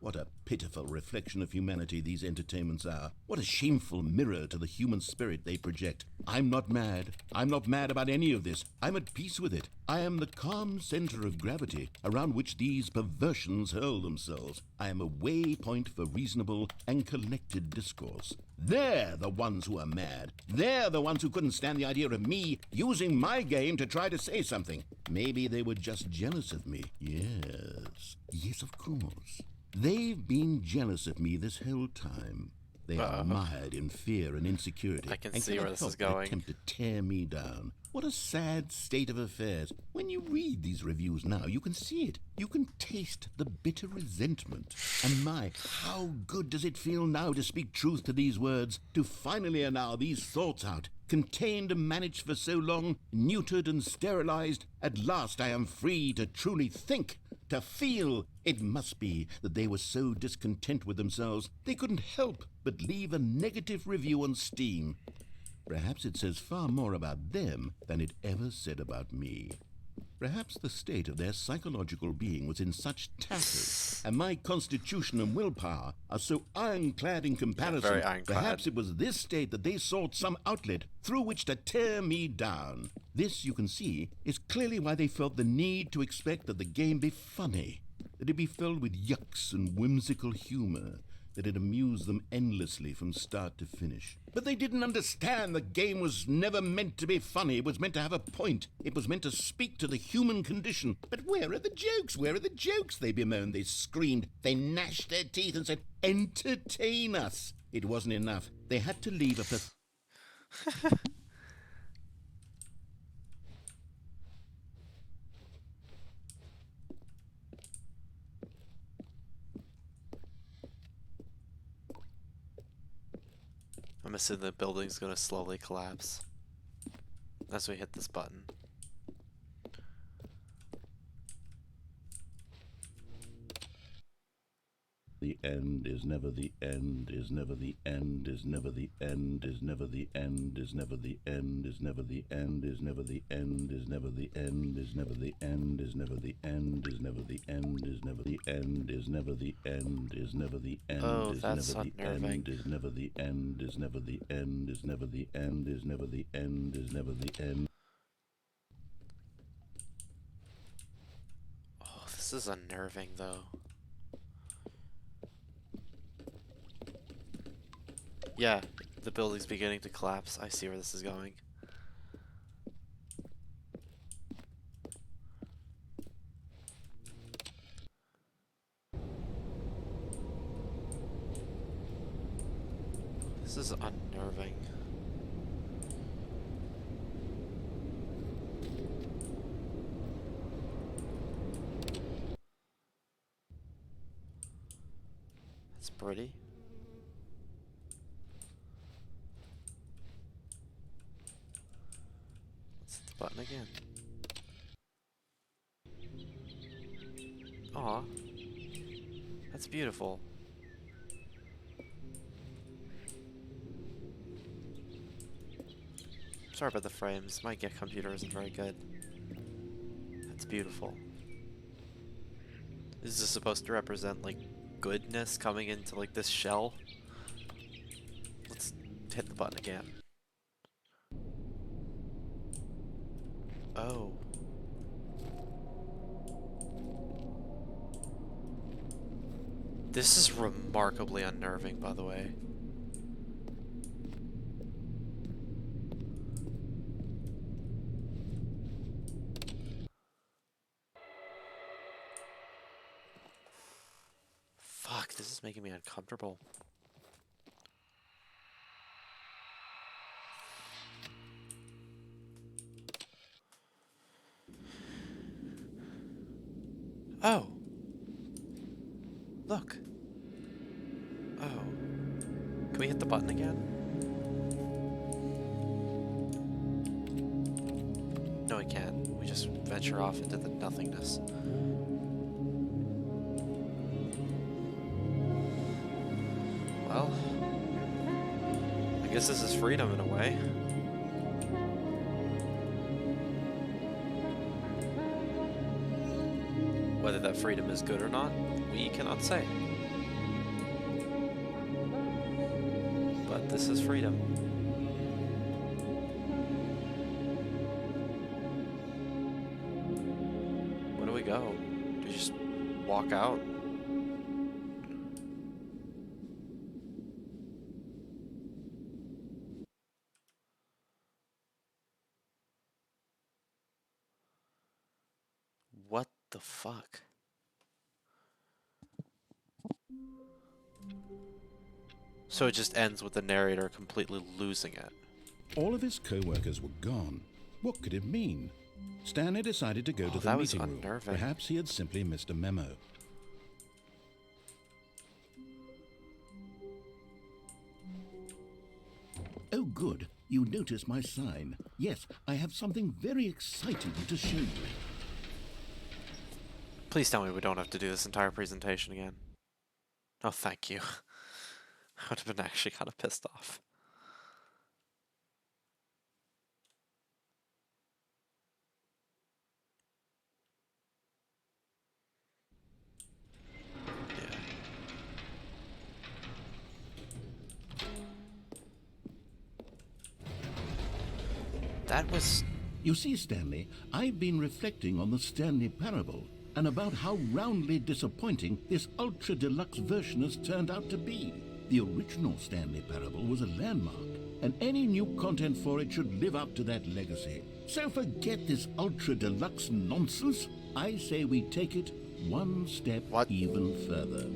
What a pitiful reflection of humanity these entertainments are. What a shameful mirror to the human spirit they project. I'm not mad. I'm not mad about any of this. I'm at peace with it. I am the calm center of gravity around which these perversions hurl themselves. I am a waypoint for reasonable and collected discourse. They're the ones who are mad. They're the ones who couldn't stand the idea of me using my game to try to say something. Maybe they were just jealous of me. Yes, of course. They've been jealous of me this whole time. They are mired in fear and insecurity. I can see where this is going. going. Attempt to tear me down. What a sad state of affairs. When you read these reviews now, you can see it. You can taste the bitter resentment. And my, how good does it feel now to speak truth to these words, to finally allow these thoughts out, contained and managed for so long, neutered and sterilized. At last I am free to truly think, to feel. It must be that they were so discontent with themselves, they couldn't help but leave a negative review on Steam. Perhaps it says far more about them than it ever said about me. Perhaps the state of their psychological being was in such tatters, and my constitution and willpower are so ironclad in comparison. Very ironclad. Perhaps it was this state that they sought some outlet through which to tear me down. This, you can see, is clearly why they felt the need to expect that the game be funny, that it be filled with yucks and whimsical humor, that it amused them endlessly from start to finish. But they didn't understand the game was never meant to be funny. It was meant to have a point. It was meant to speak to the human condition. But where are the jokes? Where are the jokes? They bemoaned, they screamed, they gnashed their teeth and said, entertain us. It wasn't enough. They had to leave a I'm assuming the building's gonna slowly collapse as we hit this button. The end is never the end, is never the end, is never the end, is never the end, is never the end, is never the end, is never the end, is never the end, is never the end, is never the end, is never the end, is never the end, is never the end, is never the end, Oh, is that's never the unnerving. end, is never the end, is never the end, is never the end, is never the end, is never the end. Oh, this is unnerving though. Yeah, the building's beginning to collapse. I see where this is going. This is unnerving. It's pretty. Let's hit the button again. Aw. That's beautiful. Sorry about the frames. My computer isn't very good. That's beautiful. Is this supposed to represent, like, goodness coming into, like, this shell? Let's hit the button again. Oh. This is remarkably unnerving, by the way. Fuck, this is making me uncomfortable. Oh. Look. Oh. Can we hit the button again? No, we can't. We just venture off into the nothingness. Well, I guess this is freedom in a way. Whether that freedom is good or not, we cannot say. But this is freedom. Where do we go? Do we just walk out? What the fuck? So it just ends with the narrator completely losing it. All of his co-workers were gone. What could it mean? Stanley decided to go to the that was meeting room. unnerving. Perhaps he had simply missed a memo. Oh, good. You notice my sign. Yes, I have something very exciting to show you. Please tell me we don't have to do this entire presentation again. Oh, thank you. I would have been actually kind of pissed off. Yeah. That was... You see, Stanley, I've been reflecting on the Stanley Parable and about how roundly disappointing this ultra-deluxe version has turned out to be. The original Stanley Parable was a landmark, and any new content for it should live up to that legacy. So forget this ultra-deluxe nonsense. I say we take it one step even further.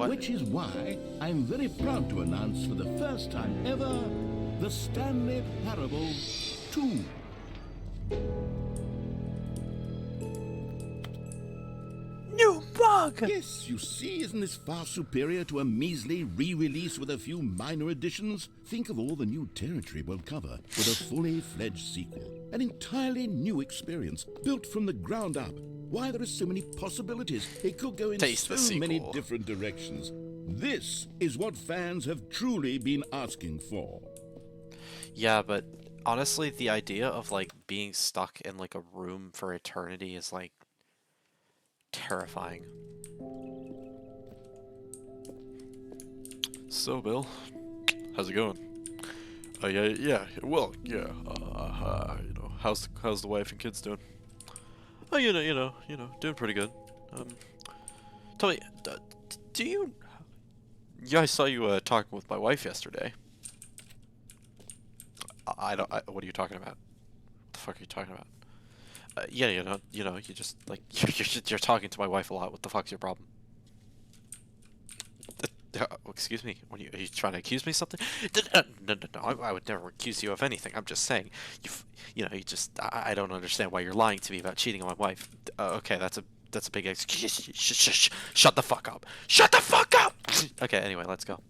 Which is why I'm very proud to announce for the first time ever, the Stanley Parable 2. New bug! Yes, you see, isn't this far superior to a measly re-release with a few minor additions? Think of all the new territory we'll cover with a fully fledged sequel. An entirely new experience, built from the ground up. Why, there are so many possibilities. It could go in so many different directions. This is what fans have truly been asking for. Yeah, but honestly, the idea of, like, being stuck in, like, a room for eternity is, like, terrifying. So, Bill, how's it going? Well, you know, how's the wife and kids doing? Oh, you know, doing pretty good. Tell me, do you? Yeah, I saw you talking with my wife yesterday. I don't. What are you talking about? What the fuck are you talking about? Yeah, you just like you're talking to my wife a lot. What the fuck's your problem? Excuse me. Are you trying to accuse me of something? No. I would never accuse you of anything. I'm just saying, you just. I don't understand why you're lying to me about cheating on my wife. Okay, that's a big excuse. Shut the fuck up. Shut the fuck up. Okay. Anyway, let's go.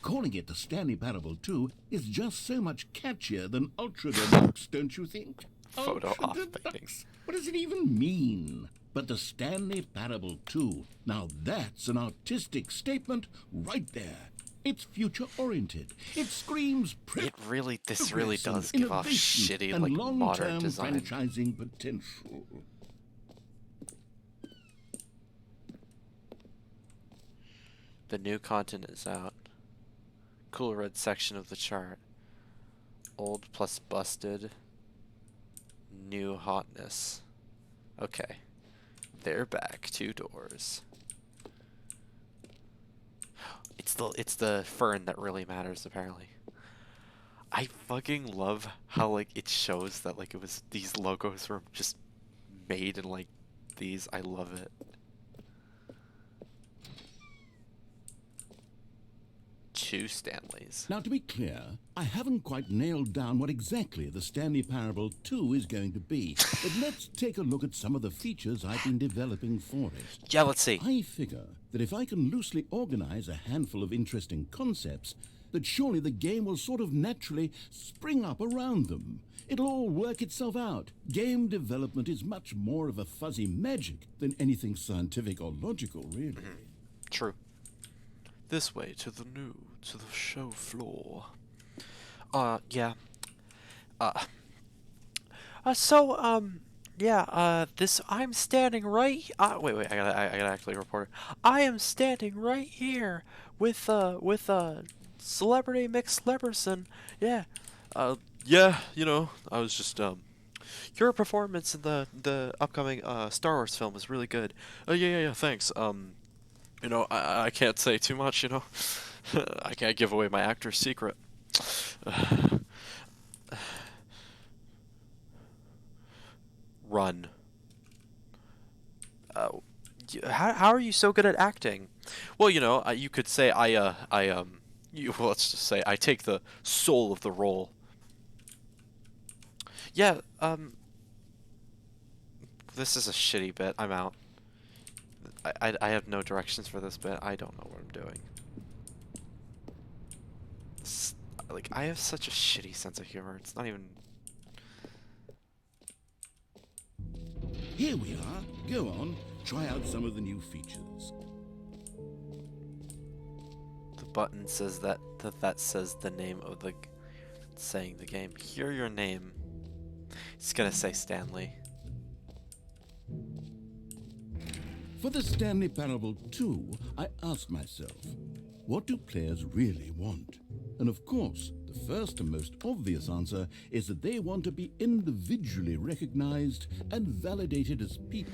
Calling it the Stanley Parable 2 is just so much catchier than Ultra Deluxe, don't you think? Photo Ultra off Deluxe? painting. What does it even mean? But the Stanley Parable 2, now that's an artistic statement right there. It's future-oriented. It screams This really progress and does give off innovation shitty, and like, modern long-term design. franchising potential. The new content is out. Cool red section of the chart. Old plus busted. New hotness. Okay. They're back. 2 doors. It's the fern that really matters, apparently. I fucking love how, like, it shows that, like, these logos were just made in, like, these. I love it. Two Stanleys. Now, to be clear, I haven't quite nailed down what exactly the Stanley Parable 2 is going to be, but let's take a look at some of the features I've been developing for it. Yeah, let's see. I figure that if I can loosely organize a handful of interesting concepts, that surely the game will sort of naturally spring up around them. It'll all work itself out. Game development is much more of a fuzzy magic than anything scientific or logical, really. True. This way to the show floor. Yeah. I'm standing right. Wait. I gotta actually report it. I am standing right here with celebrity Mick Leberson. Yeah. I was just your performance in the upcoming Star Wars film is really good. Yeah, thanks. I can't say too much, I can't give away my actor's secret. Run. How are you so good at acting? Well, you could say let's just say I take the soul of the role. Yeah, this is a shitty bit. I'm out. I have no directions for this bit. I don't know what I'm doing. Like, I have such a shitty sense of humor. It's not even... Here we are. Go on. Try out some of the new features. The button says that says the name of the... saying the game. Hear your name. It's gonna say Stanley. For the Stanley Parable 2, I asked myself, what do players really want? And of course, the first and most obvious answer is that they want to be individually recognized and validated as people.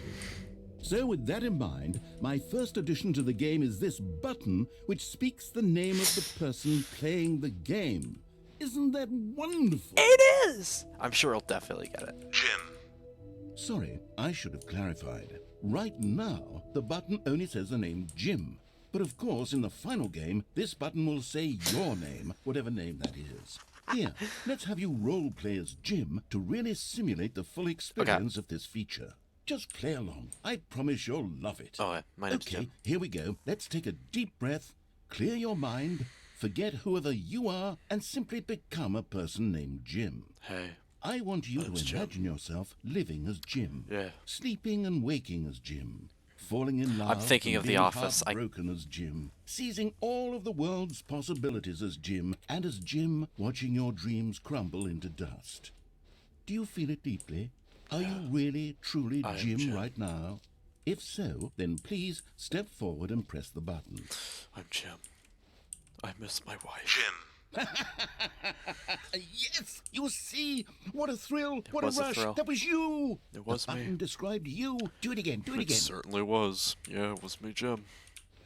So with that in mind, my first addition to the game is this button which speaks the name of the person playing the game. Isn't that wonderful? It is! I'm sure he'll definitely get it. Jim. Sorry, I should have clarified. Right now, the button only says the name Jim. But of course, in the final game, this button will say your name, whatever name that is. Here, let's have you role play as Jim to really simulate the full experience of this feature. Just play along. I promise you'll love it. Oh, my name's Okay, Jim. here we go. Let's take a deep breath, clear your mind, forget whoever you are, and simply become a person named Jim. Hey. I want you to Name's Jim. imagine yourself living as Jim. Yeah. Sleeping and waking as Jim. Falling in love. I'm thinking and of The being Office. Heartbroken as Jim. Seizing all of the world's possibilities as Jim. And as Jim, watching your dreams crumble into dust. Do you feel it deeply? Are you really, truly I am Jim Jim. right now? If so, then please step forward and press the button. I'm Jim. I miss my wife. Jim. Yes! You see? What a thrill! What a was a rush! thrill. That was you! It was the me. button described you. Do it again, do it It again. certainly was. Yeah, it was me, Jim.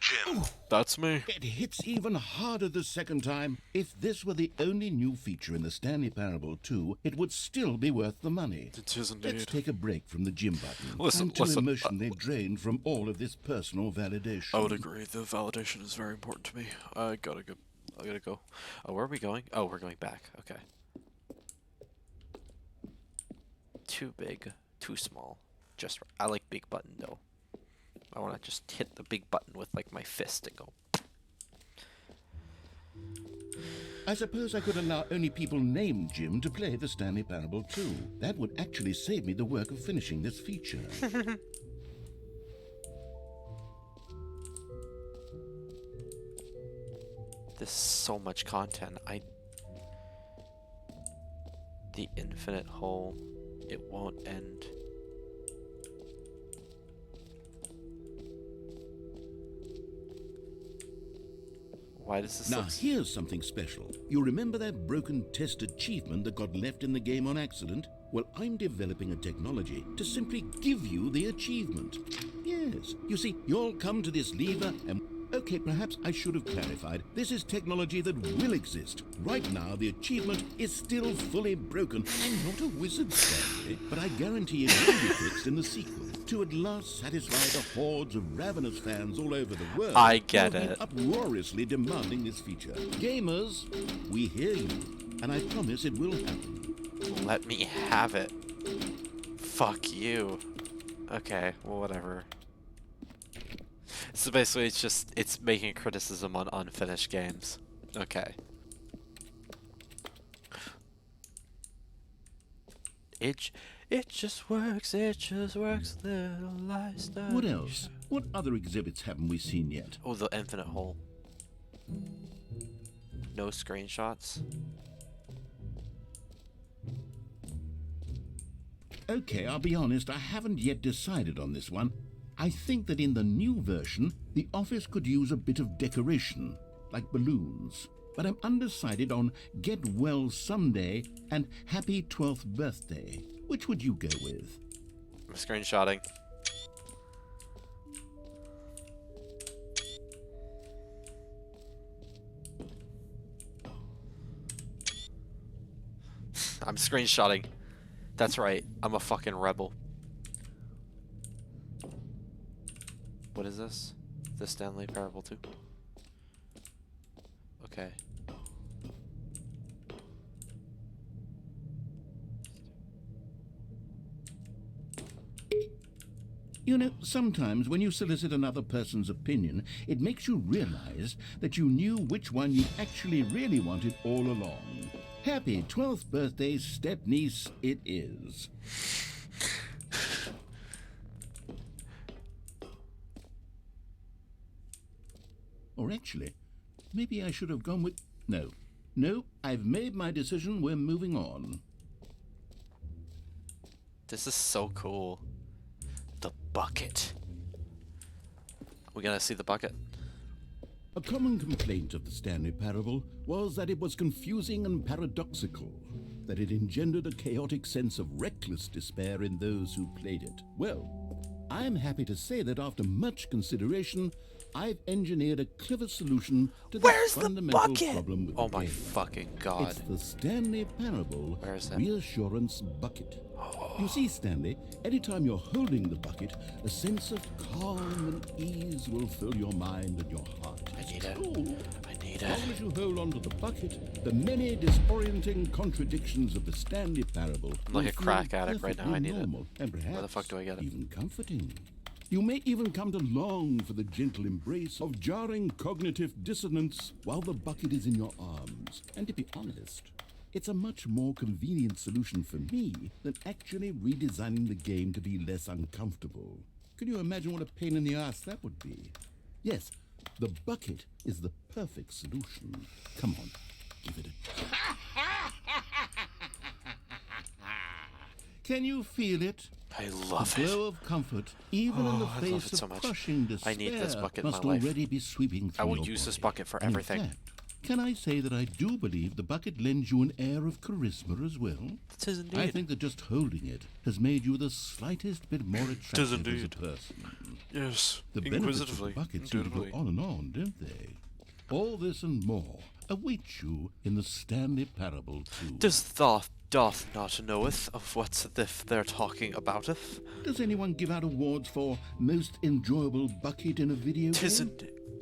Jim. That's me. It hits even harder the second time. If this were the only new feature in the Stanley Parable 2, it would still be worth the money. It is Let's indeed. take a break from the gym button. Listen, I'm too listen, emotionally drained from all of this personal validation. I would agree. The validation is very important to me. I gotta go. Oh, where are we going? Oh, we're going back. Okay. Too big, too small. Just right. I like big button though. I want to just hit the big button with like my fist and go. I suppose I could allow only people named Jim to play the Stanley Parable 2. That would actually save me the work of finishing this feature. There's so much content. The infinite hole. It won't end. Why does this Now, look... here's something special. You remember that broken test achievement that got left in the game on accident? Well, I'm developing a technology to simply give you the achievement. Yes. You see, you'll come to this lever and... Okay, perhaps I should have clarified. This is technology that will exist. Right now, the achievement is still fully broken. I'm not a wizard, Stanley, but I guarantee it will be fixed in the sequel to at last satisfy the hordes of ravenous fans all over the world. I get who have it. been uproariously demanding this feature. Gamers, we hear you, and I promise it will happen. Let me have it. Fuck you. Okay, well, whatever. So basically, it's making criticism on unfinished games. Okay. It just works. It just works. Little lies. What else? What other exhibits haven't we seen yet? Oh, the infinite hole. No screenshots. Okay, I'll be honest, I haven't yet decided on this one. I think that in the new version, the office could use a bit of decoration, like balloons. But I'm undecided on Get Well Someday and Happy 12th Birthday. Which would you go with? I'm screenshotting. I'm screenshotting. That's right. I'm a fucking rebel. What is this? The Stanley Parable 2? Okay. You know, sometimes when you solicit another person's opinion, it makes you realize that you knew which one you actually really wanted all along. Happy 12th birthday, step-niece, it is. Or actually, maybe I should have gone with... No, I've made my decision, we're moving on. This is so cool. The bucket. We're gonna see the bucket. A common complaint of the Stanley Parable was that it was confusing and paradoxical, that it engendered a chaotic sense of reckless despair in those who played it. Well, I'm happy to say that after much consideration, I've engineered a clever solution to this fundamental problem with Oh the my game. fucking god. It's the Stanley Parable Where is it? Reassurance Bucket. You see, Stanley, anytime you're holding the bucket, a sense of calm and ease will fill your mind and your heart. I need it. Cool. I need As long it. as you hold on to the bucket, the many disorienting contradictions of the Stanley Parable I'm like will a feel crack addict right now. I perfectly need it. normal and perhaps Where the fuck do I get it? even comforting. You may even come to long for the gentle embrace of jarring cognitive dissonance while the bucket is in your arms. And to be honest, it's a much more convenient solution for me than actually redesigning the game to be less uncomfortable. Can you imagine what a pain in the ass that would be? Yes, the bucket is the perfect solution. Come on, give it a... Can you feel it? I love The it. glow of comfort, even in the I love face it so of much. crushing despair, I need this bucket in must my life. already be sweeping through I will your use this body. bucket for And in everything. fact, can I say that I do believe the bucket lends you an air of charisma as well? 'Tis indeed. I think that just holding it has made you the slightest bit more attractive as a indeed. person. Yes, The benefits of the bucket seem to go on and on, don't they? All this and more await you in the Stanley Parable 2. Doth not knoweth of what they're talking abouteth. Does anyone give out awards for most enjoyable bucket in a video game? 'Tisn't.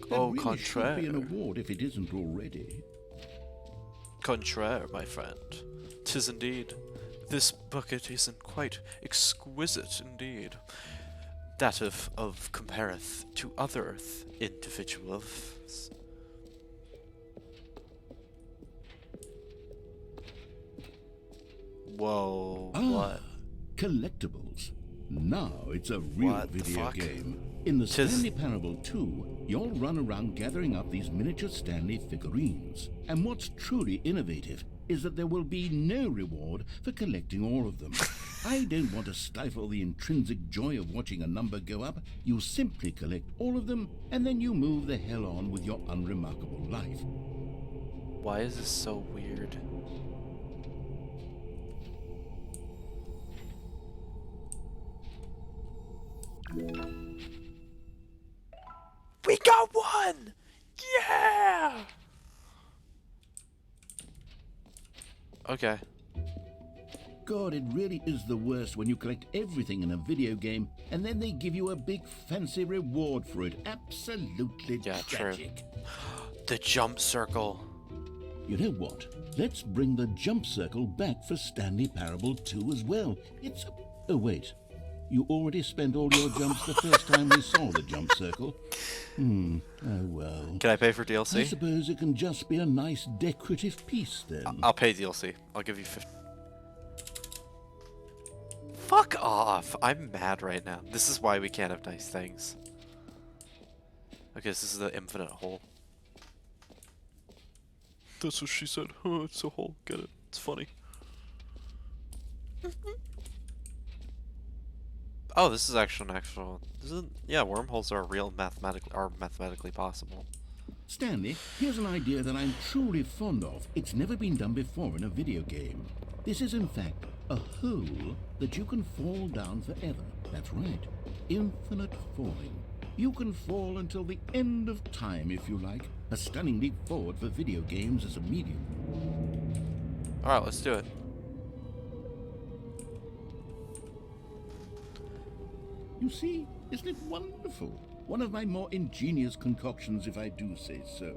That Au really should be an contraire. award if it isn't already. Contraire, my friend. 'Tis indeed. This bucket isn't quite exquisite indeed. That of compareth to other individuals. Whoa, what? Collectibles. Now it's a real What the video fuck? game. In the 'Tis- Stanley Parable 2, you'll run around gathering up these miniature Stanley figurines. And what's truly innovative is that there will be no reward for collecting all of them. I don't want to stifle the intrinsic joy of watching a number go up. You simply collect all of them, and then you move the hell on with your unremarkable life. Why is this so weird? We got one! Yeah! Okay. God, it really is the worst when you collect everything in a video game and then they give you a big fancy reward for it. Absolutely Yeah, true. tragic. The jump circle. You know what? Let's bring the jump circle back for Stanley Parable 2 as well. It's... Oh, wait. You already spent all your jumps the first time we saw the jump circle. Oh, well. Can I pay for I DLC? suppose it can just be a nice decorative piece then. I'll pay DLC. I'll give you 50. Fuck off! I'm mad right now. This is why we can't have nice things. Okay, this is the infinite hole. That's what she said. Oh, it's a hole. Get it? It's funny. Oh, this is actually an actual. This is, yeah, wormholes are real mathematically possible. Stanley, here's an idea that I'm truly fond of. It's never been done before in a video game. This is in fact a hole that you can fall down forever. That's right. Infinite falling. You can fall until the end of time if you like. A stunning leap forward for video games as a medium. Alright, let's do it. You see, isn't it wonderful? One of my more ingenious concoctions, if I do say so.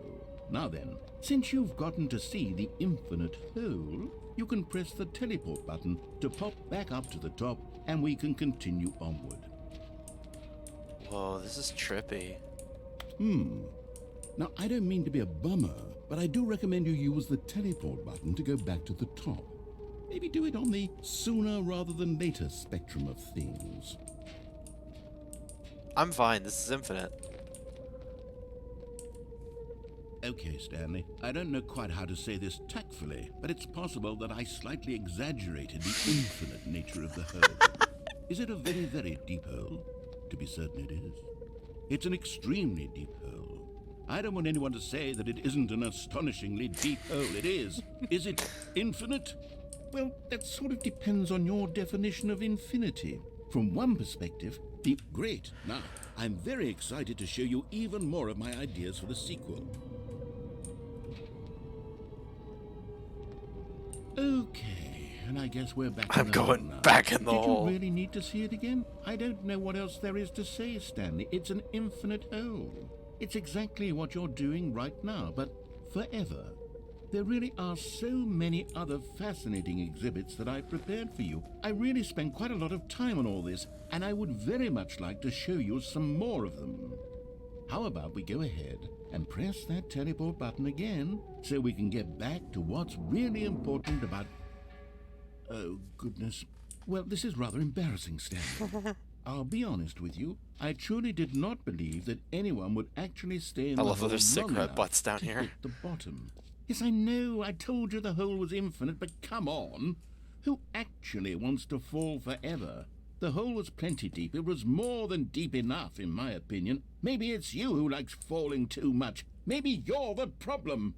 Now then, since you've gotten to see the infinite hole, you can press the teleport button to pop back up to the top, and we can continue onward. Whoa, this is trippy. Now, I don't mean to be a bummer, but I do recommend you use the teleport button to go back to the top. Maybe do it on the sooner rather than later spectrum of things. I'm fine, this is infinite. Okay, Stanley, I don't know quite how to say this tactfully, but it's possible that I slightly exaggerated the infinite nature of the hole. Is it a very, very deep hole? To be certain it is. It's an extremely deep hole. I don't want anyone to say that it isn't an astonishingly deep hole. It is. Is it infinite? Well, that sort of depends on your definition of infinity. From one perspective, great. Now, I'm very excited to show you even more of my ideas for the sequel. Okay, and I guess we're back I'm in the hole going now. back in the Did hole. you really need to see it again? I don't know what else there is to say, Stanley. It's an infinite hole. It's exactly what you're doing right now, but forever. There really are so many other fascinating exhibits that I've prepared for you. I really spent quite a lot of time on all this, and I would very much like to show you some more of them. How about we go ahead and press that teleport button again so we can get back to what's really important about... Oh, goodness. Well, this is rather embarrassing, Stanley. I'll be honest with you. I truly did not believe that anyone would actually stay in I the love that hole there's long cigarette enough butts down to here. hit the bottom. Yes, I know. I told you the hole was infinite, but come on. Who actually wants to fall forever? The hole was plenty deep. It was more than deep enough, in my opinion. Maybe it's you who likes falling too much. Maybe you're the problem.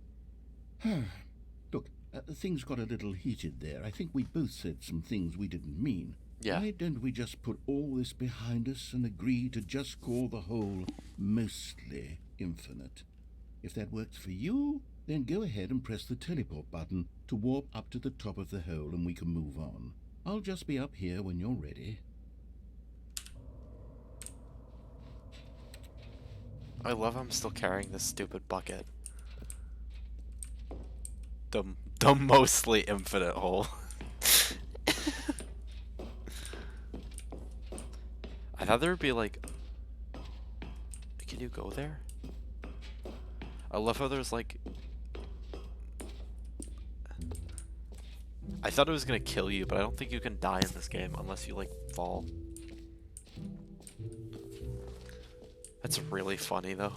Look, things got a little heated there. I think we both said some things we didn't mean. Yeah. Why don't we just put all this behind us and agree to just call the whole mostly infinite? If that works for you, then go ahead and press the teleport button to warp up to the top of the hole and we can move on. I'll just be up here when you're ready. I love I'm still carrying this stupid bucket. The mostly infinite hole. I thought there would be like... Can you go there? I love how there's like... I thought it was gonna kill you, but I don't think you can die in this game unless you like fall. That's really funny though.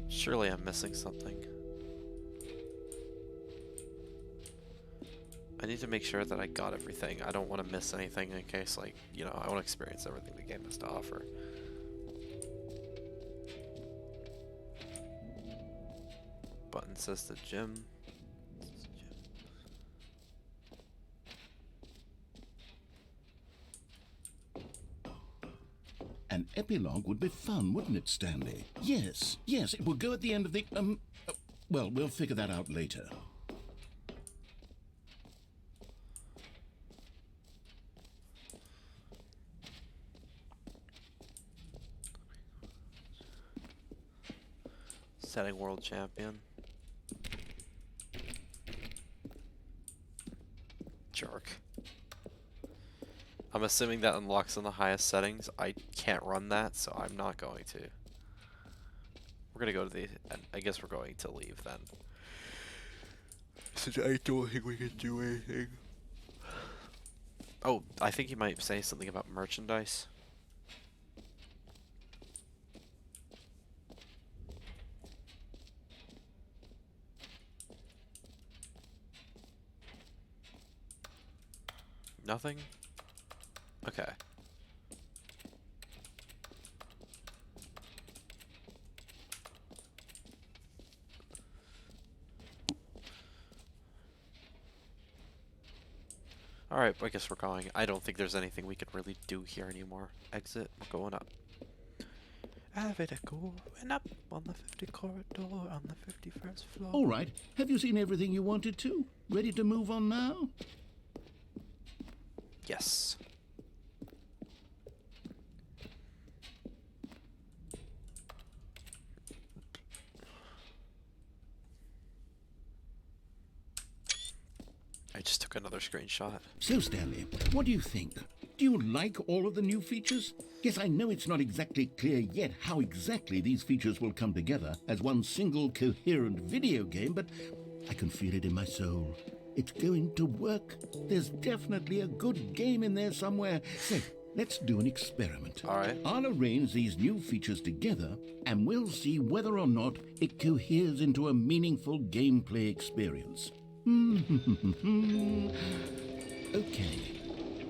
Surely I'm missing something. I need to make sure that I got everything. I don't want to miss anything in case, like, you know, I want to experience everything the game has to offer. Button says the gym. An epilogue would be fun, wouldn't it, Stanley? Yes, it will go at the end of the, well, we'll figure that out later. Setting world champion. Jerk. I'm assuming that unlocks in the highest settings. I can't run that, so I'm not going to. We're gonna go to the... I guess we're going to leave then. Since I don't think we can do anything. Oh, I think you might say something about merchandise. Nothing? Okay. Alright, I guess we're going. I don't think there's anything we could really do here anymore. Exit, we're going up. Going up on the 50 corridor on the 51st floor. All right, have you seen everything you wanted to? Ready to move on now? Yes. I just took another screenshot. So, Stanley, what do you think? Do you like all of the new features? Yes, I know it's not exactly clear yet how exactly these features will come together as one single coherent video game, but I can feel it in my soul. It's going to work. There's definitely a good game in there somewhere. So, let's do an experiment. All right. I'll arrange these new features together, and we'll see whether or not it coheres into a meaningful gameplay experience. Okay.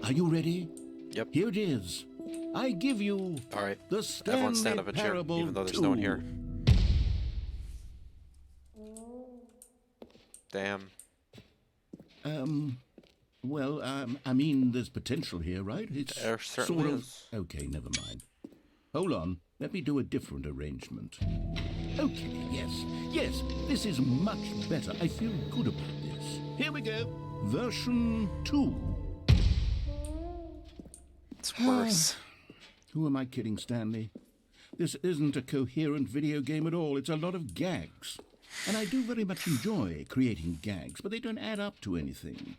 Are you ready? Yep. Here it is. I give you All right. the Everyone Stanley stand up and cheer, Parable even though there's 2. no one here. Damn. Well, I mean, there's potential here, right? It's There certainly sort of... is. Okay, never mind. Hold on. Let me do a different arrangement. Okay, yes, this is much better. I feel good about this. Here we go. Version 2. It's worse. Who am I kidding, Stanley? This isn't a coherent video game at all. It's a lot of gags. And I do very much enjoy creating gags, but they don't add up to anything.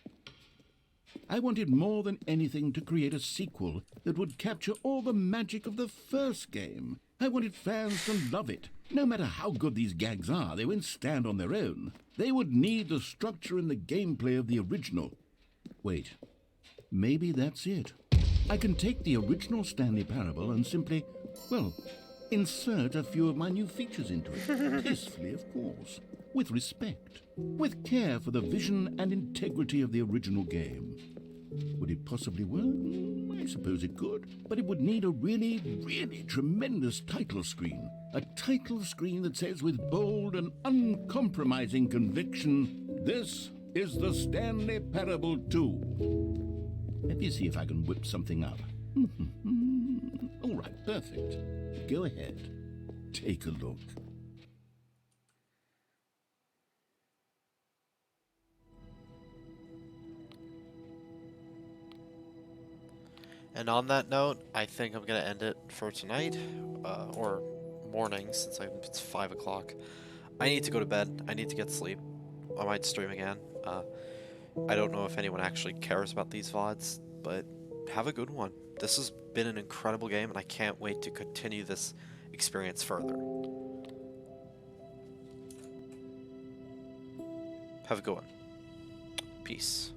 I wanted more than anything to create a sequel that would capture all the magic of the first game. I wanted fans to love it. No matter how good these gags are, they won't stand on their own. They would need the structure and the gameplay of the original. Wait, maybe that's it. I can take the original Stanley Parable and simply, well, insert a few of my new features into it. Tastefully, of course. With respect. With care for the vision and integrity of the original game. Would it possibly work? I suppose it could, but it would need a really, really tremendous title screen. A title screen that says with bold and uncompromising conviction, "This is the Stanley Parable 2." Let me see if I can whip something up. All right, perfect. Go ahead. Take a look. And on that note, I think I'm gonna end it for tonight, or morning, since it's 5 o'clock. I need to go to bed. I need to get sleep. I might stream again. I don't know if anyone actually cares about these VODs, but have a good one. This has been an incredible game, and I can't wait to continue this experience further. Have a good one. Peace.